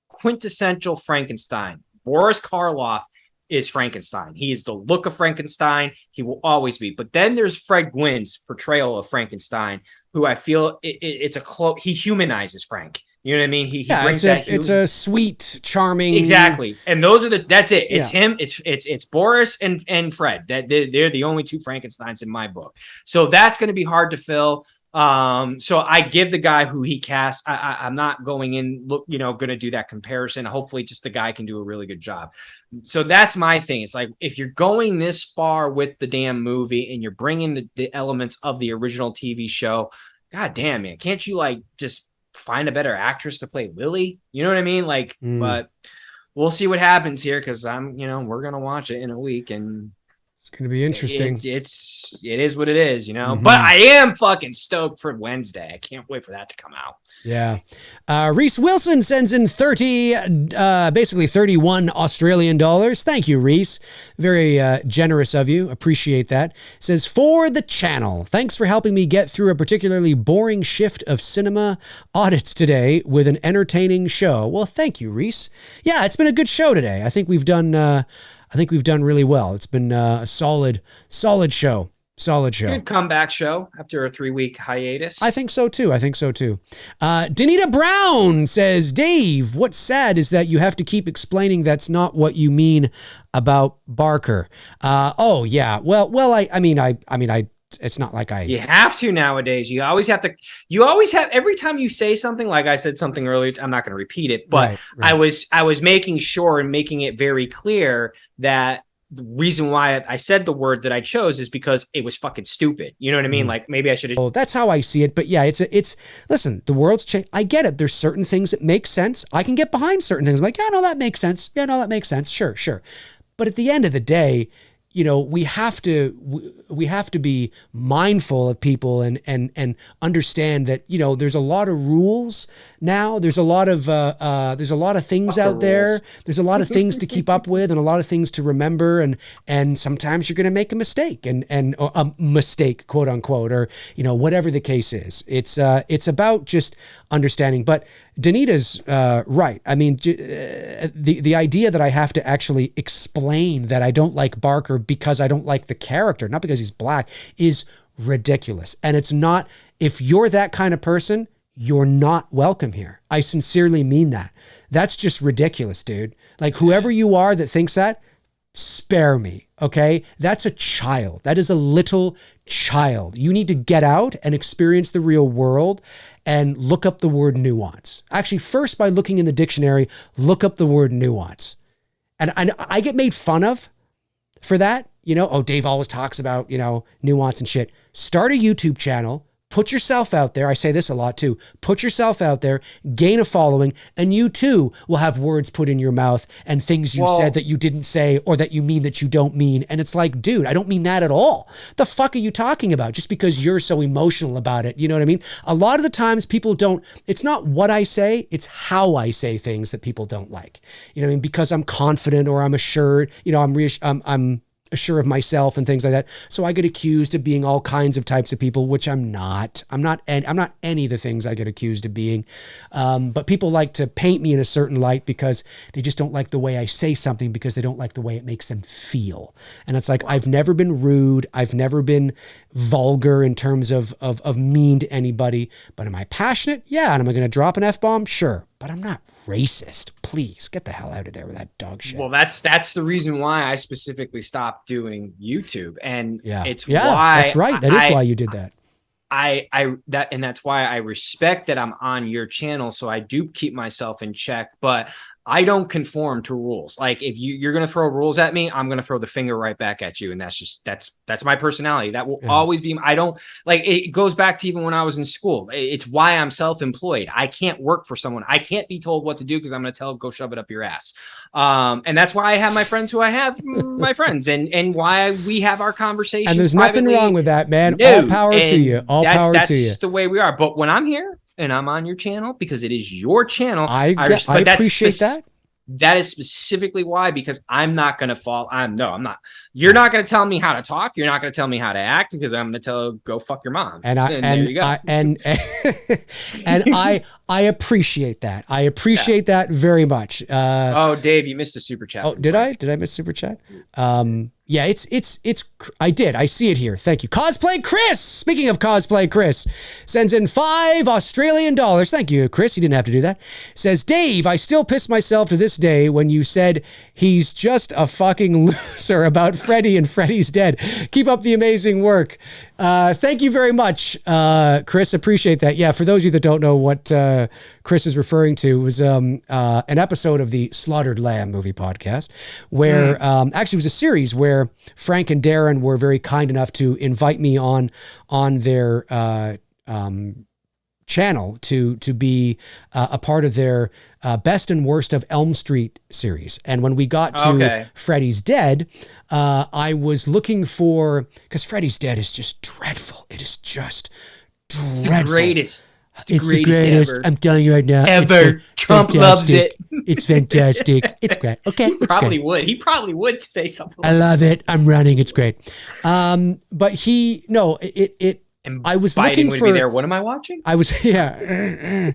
quintessential Frankenstein. Boris Karloff is Frankenstein. He is the look of Frankenstein. He will always be. But then there's Fred Gwynn's portrayal of Frankenstein, who I feel it's he humanizes Frank. You know what I mean? He brings it's a sweet, charming. Exactly. And that's it. It's him. It's Boris and Fred. They're the only 2 Frankensteins in my book. So that's going to be hard to fill. So I give the guy who he cast. I'm not going in, going to do that comparison. Hopefully just the guy can do a really good job. So that's my thing. It's like, if you're going this far with the damn movie and you're bringing the elements of the original TV show, God damn, man, can't you like just find a better actress to play Lily? You know what I mean? Like, but we'll see what happens here. Cause we're going to watch it in a week, and it's going to be interesting. It is what it is, you know, but I am fucking stoked for Wednesday. I can't wait for that to come out. Yeah. Reese Wilson sends in 31 Australian dollars. Thank you, Reese. Very generous of you. Appreciate that. Says, for the channel, thanks for helping me get through a particularly boring shift of cinema audits today with an entertaining show. Well, thank you, Reese. Yeah, it's been a good show today. I think we've done really well. It's been a solid show. Good comeback show after a 3-week hiatus. I think so too. Danita Brown says, Dave, what's sad is that you have to keep explaining that's not what you mean about Barker. Oh yeah. Well, I mean, it's not like you have to nowadays. You always have every time you say something, like I said something earlier, I'm not going to repeat it, but right. I was making sure and making it very clear that the reason why I said the word that I chose is because it was fucking stupid. You know what I mean? Like, maybe I should have. Oh, that's how I see it. But yeah, listen, the world's changed. I get it. There's certain things that make sense. I can get behind certain things. I'm like, yeah, no, that makes sense. Yeah, no, that makes sense. Sure. But at the end of the day, you know, we have to be mindful of people and understand that, you know, there's a lot of rules now. There's a lot of things out there. There's a lot of things to keep up with and a lot of things to remember. And sometimes you're going to make a mistake and a mistake, quote unquote, or, you know, whatever the case is. It's about just understanding. But Danita's right. I mean, the idea that I have to actually explain that I don't like Barker because I don't like the character, not because he's black, is ridiculous. And it's not, if you're that kind of person, you're not welcome here. I sincerely mean that. That's just ridiculous, dude. Like, whoever you are that thinks that, spare me, okay? That's a child. That is a little child. You need to get out and experience the real world and look up the word nuance. Actually, first, by looking in the dictionary, look up the word nuance. And I get made fun of for that. You know, oh, Dave always talks about, you know, nuance and shit. Start a YouTube channel. Put yourself out there. I say this a lot too. Put yourself out there, gain a following, and you too will have words put in your mouth and things you said that you didn't say or that you mean that you don't mean. And it's like, dude, I don't mean that at all. The fuck are you talking about? Just because you're so emotional about it. You know what I mean? A lot of the times people don't, it's not what I say, it's how I say things that people don't like. You know what I mean? Because I'm confident or I'm assured, you know, I'm assured of myself and things like that. So I get accused of being all kinds of types of people, which I'm not. I'm not any of the things I get accused of being. But people like to paint me in a certain light because they just don't like the way I say something, because they don't like the way it makes them feel. And it's like, I've never been rude. I've never been vulgar in terms of mean to anybody. But am I passionate? Yeah. And am I going to drop an F-bomb? Sure. But I'm not racist. Please get the hell out of there with that dog shit. Well, that's the reason why I specifically stopped doing YouTube, and it's why that's right. That is why you did that. And that's why I respect that I'm on your channel, so I do keep myself in check. But I don't conform to rules. Like if you're going to throw rules at me, I'm going to throw the finger right back at you. And that's my personality. That will always be, I don't like, it goes back to even when I was in school. It's why I'm self-employed. I can't work for someone. I can't be told what to do because I'm going to tell, go shove it up your ass. And that's why I have my friends who I have my friends and why we have our conversations. And there's nothing wrong with that, man. No, all power to you. All power to you. That's the way we are. But when I'm here, and I'm on your channel because it is your channel. I appreciate that. That is specifically why, because I'm not going to fall. I'm not. You're not going to tell me how to talk. You're not going to tell me how to act because I'm going to tell go fuck your mom. And there you go. And I appreciate that. I appreciate that very much. Oh, Dave, you missed a super chat. Oh, did I? Did I miss super chat? Yeah, I did. I see it here. Thank you. Cosplay Chris. Speaking of Cosplay Chris, sends in $5 Australian. Thank you, Chris. You didn't have to do that. Says, Dave, I still piss myself to this day when you said he's just a fucking loser about Freddy and Freddy's dead. Keep up the amazing work. Thank you very much, Chris. Appreciate that. Yeah, for those of you that don't know what Chris is referring to, was an episode of the Slaughtered Lamb movie podcast where actually it was a series where Frank and Darren were very kind enough to invite me on their channel to be a part of their Best and Worst of Elm Street series. And when we got to Freddy's Dead, I was looking for, because Freddy's Dead is just dreadful. It is just dreadful. It's the greatest. It's the greatest ever. I'm telling you right now. Ever. Trump loves it. It's fantastic. It's great. Okay. He probably would say something like I love it. I'm running. It's great. But I was looking would for. Be there. What am I watching? I was I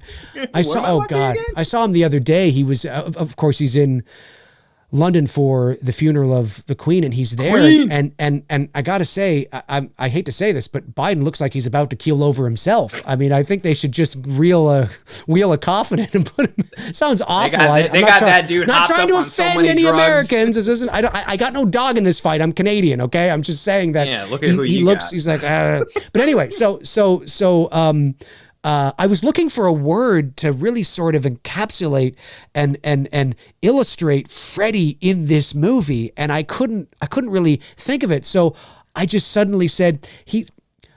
saw. Oh God! I saw him the other day. He was, of course, he's in London for the funeral of the Queen, and he's there. And I gotta say, I hate to say this, but Biden looks like he's about to keel over himself. I mean, I think they should just wheel a coffin in and put him. Sounds awful. They got that dude. Not trying to offend any drugs. Americans. This isn't. I got no dog in this fight. I'm Canadian. Okay, I'm just saying that. Yeah, look at who he looks. Got. He's like. But anyway, I was looking for a word to really sort of encapsulate and illustrate Freddy in this movie, and I couldn't really think of it. So I just suddenly said,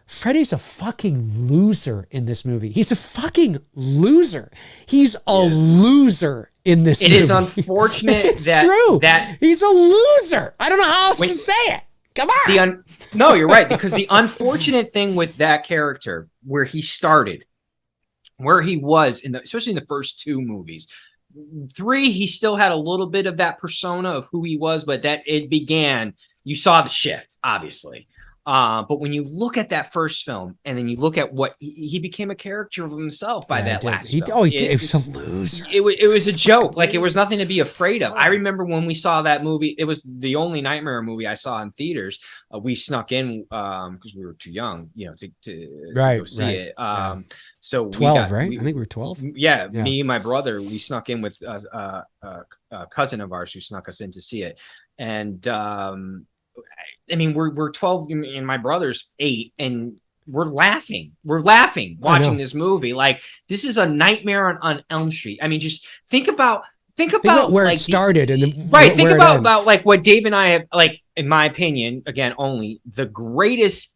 Freddy's a fucking loser in this movie. He's a fucking loser. He's a loser in this movie. It is unfortunate it's true. That he's a loser. I don't know how else to say it. Come on. No, you're right, because the unfortunate thing with that character, where he started, where he was especially in the first two movies. 3, he still had a little bit of that persona of who he was, but that it began, you saw the shift, obviously. But when you look at that first film and then you look at what he became a character of himself by that last film. Oh, he did. It was a loser. It was a joke. Like, it was nothing to be afraid of. I remember when we saw that movie, it was the only Nightmare movie I saw in theaters. We snuck in because we were too young, to go see it. So 12, right? I think we were 12. Yeah, me and my brother, we snuck in with a cousin of ours who snuck us in to see it. And I mean, we're 12 and my brother's 8, and we're laughing watching this movie. Like, this is a Nightmare on Elm Street. I mean, just think about where like it started and think about like what Dave and I have, like, in my opinion, again, only the greatest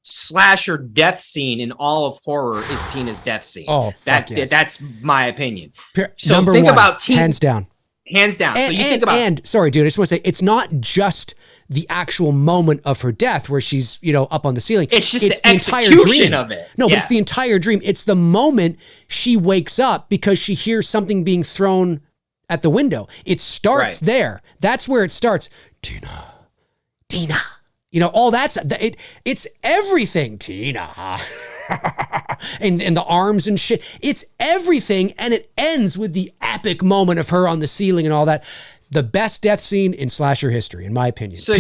slasher death scene in all of horror is Tina's death scene. Oh, that's my opinion. So number think one, about Tina, hands down. And, so you think about, and sorry, dude, I just want to say, it's not just the actual moment of her death where she's, up on the ceiling. It's just the execution of it. No, but it's the entire dream. It's the moment she wakes up because she hears something being thrown at the window. It starts there. That's where it starts. Tina. All that's it's everything, Tina. and the arms and shit. It's everything, and it ends with the epic moment of her on the ceiling and all that. The best death scene in slasher history, in my opinion. So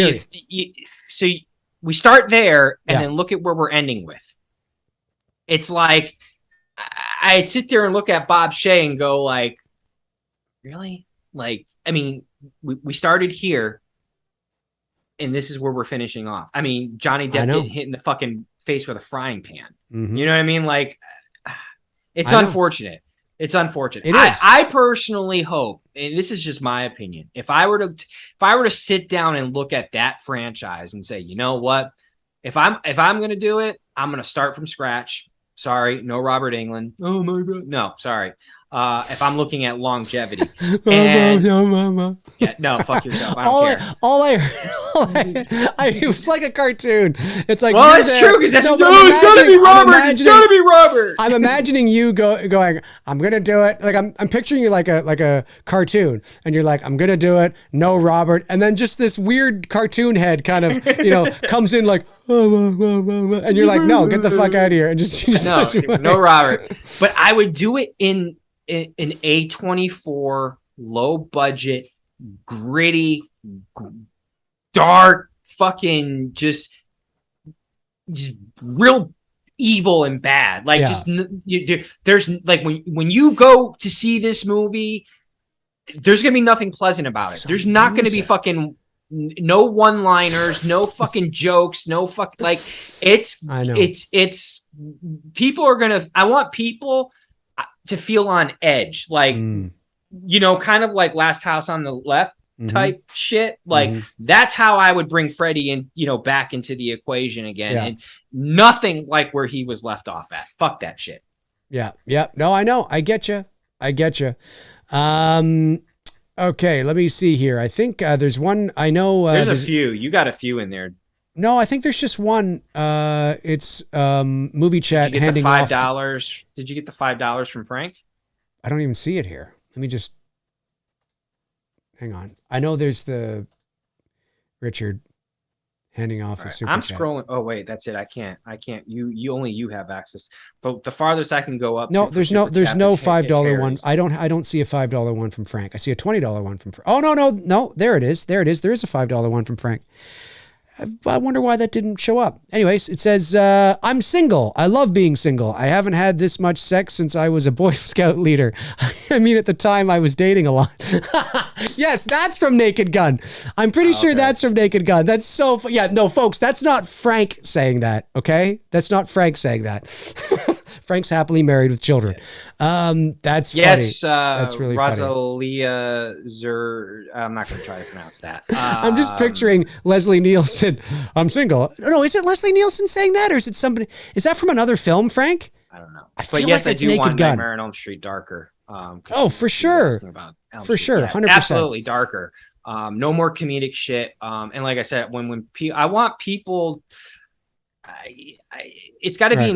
we start there, and then look at where we're ending with. It's like, I'd sit there and look at Bob Shea and go, like, really? Like, I mean, we started here, and this is where we're finishing off. I mean, Johnny Depp getting hit in the fucking face with a frying pan. Mm-hmm. You know what I mean? Like, it's unfortunate. It's unfortunate. It is. I personally hope, and this is just my opinion, if I were to sit down and look at that franchise and say, you know what, if I'm going to do it, I'm going to start from scratch. Sorry, no Robert Englund. Oh my God, no, sorry. If I'm looking at longevity, and, yeah, no, fuck yourself. I don't care. It was like a cartoon. It's like, well, it's true because that's it's gotta be Robert. It's gotta be Robert. I'm imagining you going, I'm gonna do it. Like I'm picturing you like a cartoon, and you're like, I'm gonna do it. No Robert, and then just this weird cartoon head kind of comes in like, and you're like, no, get the fuck out of here, and just no Robert. But I would do it in an A24 low budget, gritty, dark, fucking just real evil and bad. Like there's like when you go to see this movie, there's gonna be nothing pleasant about it. There's not gonna be fucking no one-liners, no fucking jokes, no fuck like it's people are gonna. I want people to feel on edge, like kind of like Last House on the Left type shit. Like that's how I would bring Freddy in, back into the equation again, and nothing like where he was left off at. Fuck that shit. Yeah. No, I know. I get you. Okay, let me see here. I think there's one. I know there's a few. You got a few in there. No, I think there's just one. It's movie chat handing off $5. Did you get the $5 from Frank? I don't even see it here. Let me just hang on. I know there's the Richard handing off a super I'm chat. scrolling. Oh wait, that's it. I can't. You have access. The farthest I can go up. No, there's no $5 one. I don't see a $5 one from Frank. I see a $20 one from Frank. Oh no. There it is. There is a $5 one from Frank. I wonder why that didn't show up. Anyways, it says, I'm single. I love being single. I haven't had this much sex since I was a Boy Scout leader. I mean, at the time I was dating a lot. Yes, that's from Naked Gun. I'm pretty sure that's from Naked Gun. That's so, yeah, no, folks, that's not Frank saying that, okay? That's not Frank saying that. Frank's happily married with children. That's funny. Yes, that's really Rosalia I'm not going to try to pronounce that. I'm just picturing Leslie Nielsen. I'm single. No, is it Leslie Nielsen saying that, or is it somebody? Is that from another film, Frank? I don't know. I feel like that's Naked want Gun. Nightmare on Elm Street darker. For sure. For sure, 100%. Absolutely darker. No more comedic shit. And like I said, when I want people. It's got to be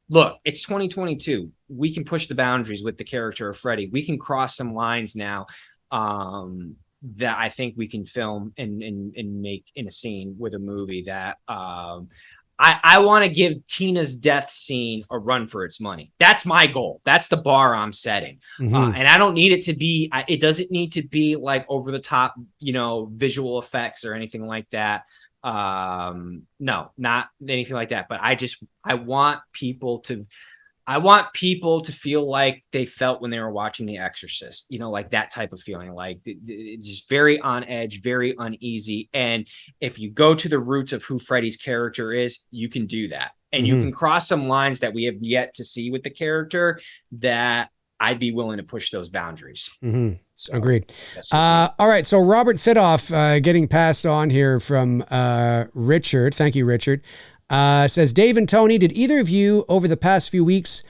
look, it's 2022. We can push the boundaries with the character of Freddy. We can cross some lines now that I think we can film and make in a scene with a movie that I want to give Tina's death scene a run for its money. That's my goal. That's the bar I'm setting. And I don't need it to be, it doesn't need to be like over the top, visual effects or anything like that. No, not anything like that. But I want people to feel like they felt when they were watching The Exorcist, like that type of feeling, like it's just very on edge, very uneasy. And if you go to the roots of who Freddy's character is, you can do that. And you can cross some lines that we have yet to see with the character that I'd be willing to push those boundaries. So, agreed. All right. So Robert Thidoff getting passed on here from Richard. Thank you, Richard. Says, Dave and Tony, did either of you over the past few weeks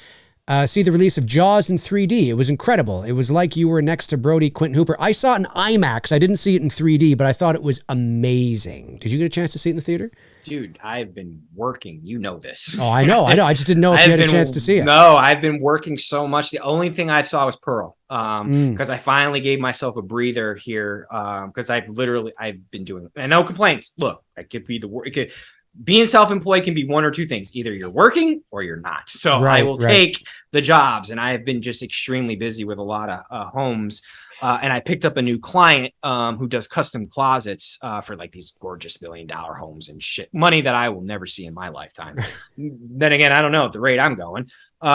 see the release of Jaws in 3D? It was incredible. It was like you were next to Brody Quentin Hooper. I saw it in IMAX. I didn't see it in 3D, but I thought it was amazing. Did you get a chance to see it in the theater? Dude, I've been working. You know this. Oh, I know. I just didn't know if you had a chance to see it. No, I've been working so much. The only thing I saw was Pearl. Because I finally gave myself a breather here. Because I've been doing, and no complaints. Look, I could be being self-employed can be one or two things. Either you're working or you're not. So I will take the jobs, and I have been just extremely busy with a lot of homes. And I picked up a new client who does custom closets for like these gorgeous $1 million homes and shit. Money that I will never see in my lifetime. Then again, I don't know at the rate I'm going. So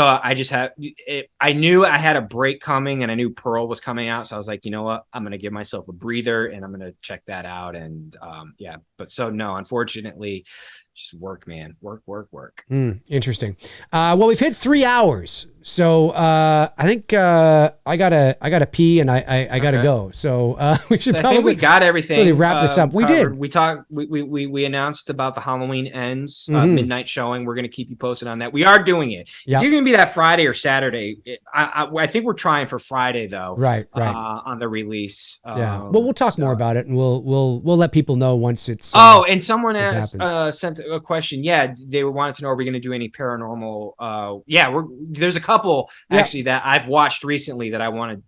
I just I knew I had a break coming, and I knew Pearl was coming out. So I was like, you know what? I'm going to give myself a breather, and I'm going to check that out. And but so no, unfortunately, just work, man. Work. Interesting. Well, we've hit 3 hours. So I think I gotta pee and I gotta go. So we should I probably think we got everything. really wrap this up. We covered. did. We talked. We announced about the Halloween Ends midnight showing. We're gonna keep you posted on that. We are doing it. Yep. It's either gonna be that Friday or Saturday. I think we're trying for Friday though. Right. On the release. Yeah. Well, we'll talk more about it, and we'll let people know once it's. And someone asked, happens. sent a question. Yeah, they wanted to know: are we going to do any paranormal? There's a couple actually that I've watched recently that I wanted.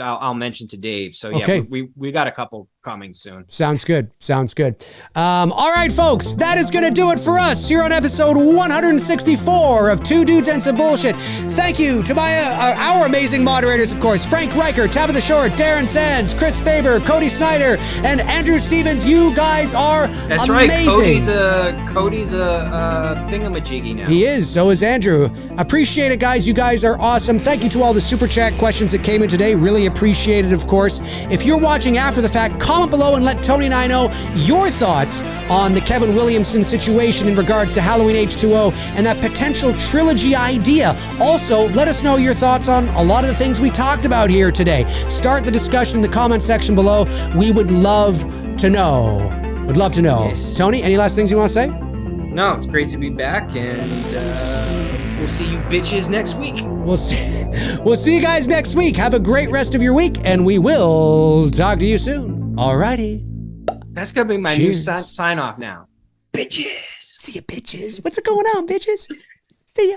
I'll mention to Dave. So yeah, we got a couple coming soon. Sounds good. All right, folks, that is going to do it for us here on episode 164 of Two Dudes and Some Bullshit. Thank you to our amazing moderators, of course, Frank Riker, Tabitha Short, Darren Sands, Chris Baber, Cody Snyder, and Andrew Stevens. You guys are That's amazing. Right. Cody's a thingamajiggy now. He is. So is Andrew. Appreciate it, guys. You guys are awesome. Thank you to all the super chat questions that came in today. Really appreciate it, of course. If you're watching after the fact, comment below and let Tony and I know your thoughts on the Kevin Williamson situation in regards to Halloween H2O and that potential trilogy idea. Also, let us know your thoughts on a lot of the things we talked about here today. Start the discussion in the comment section below. We would love to know. Yes. Tony, any last things you want to say? No, it's great to be back, and we'll see you bitches next week. We'll see you guys next week. Have a great rest of your week, and we will talk to you soon. Alrighty. That's gonna be my Cheers. new sign off now. Bitches. See ya, bitches. What's going on, bitches? See ya.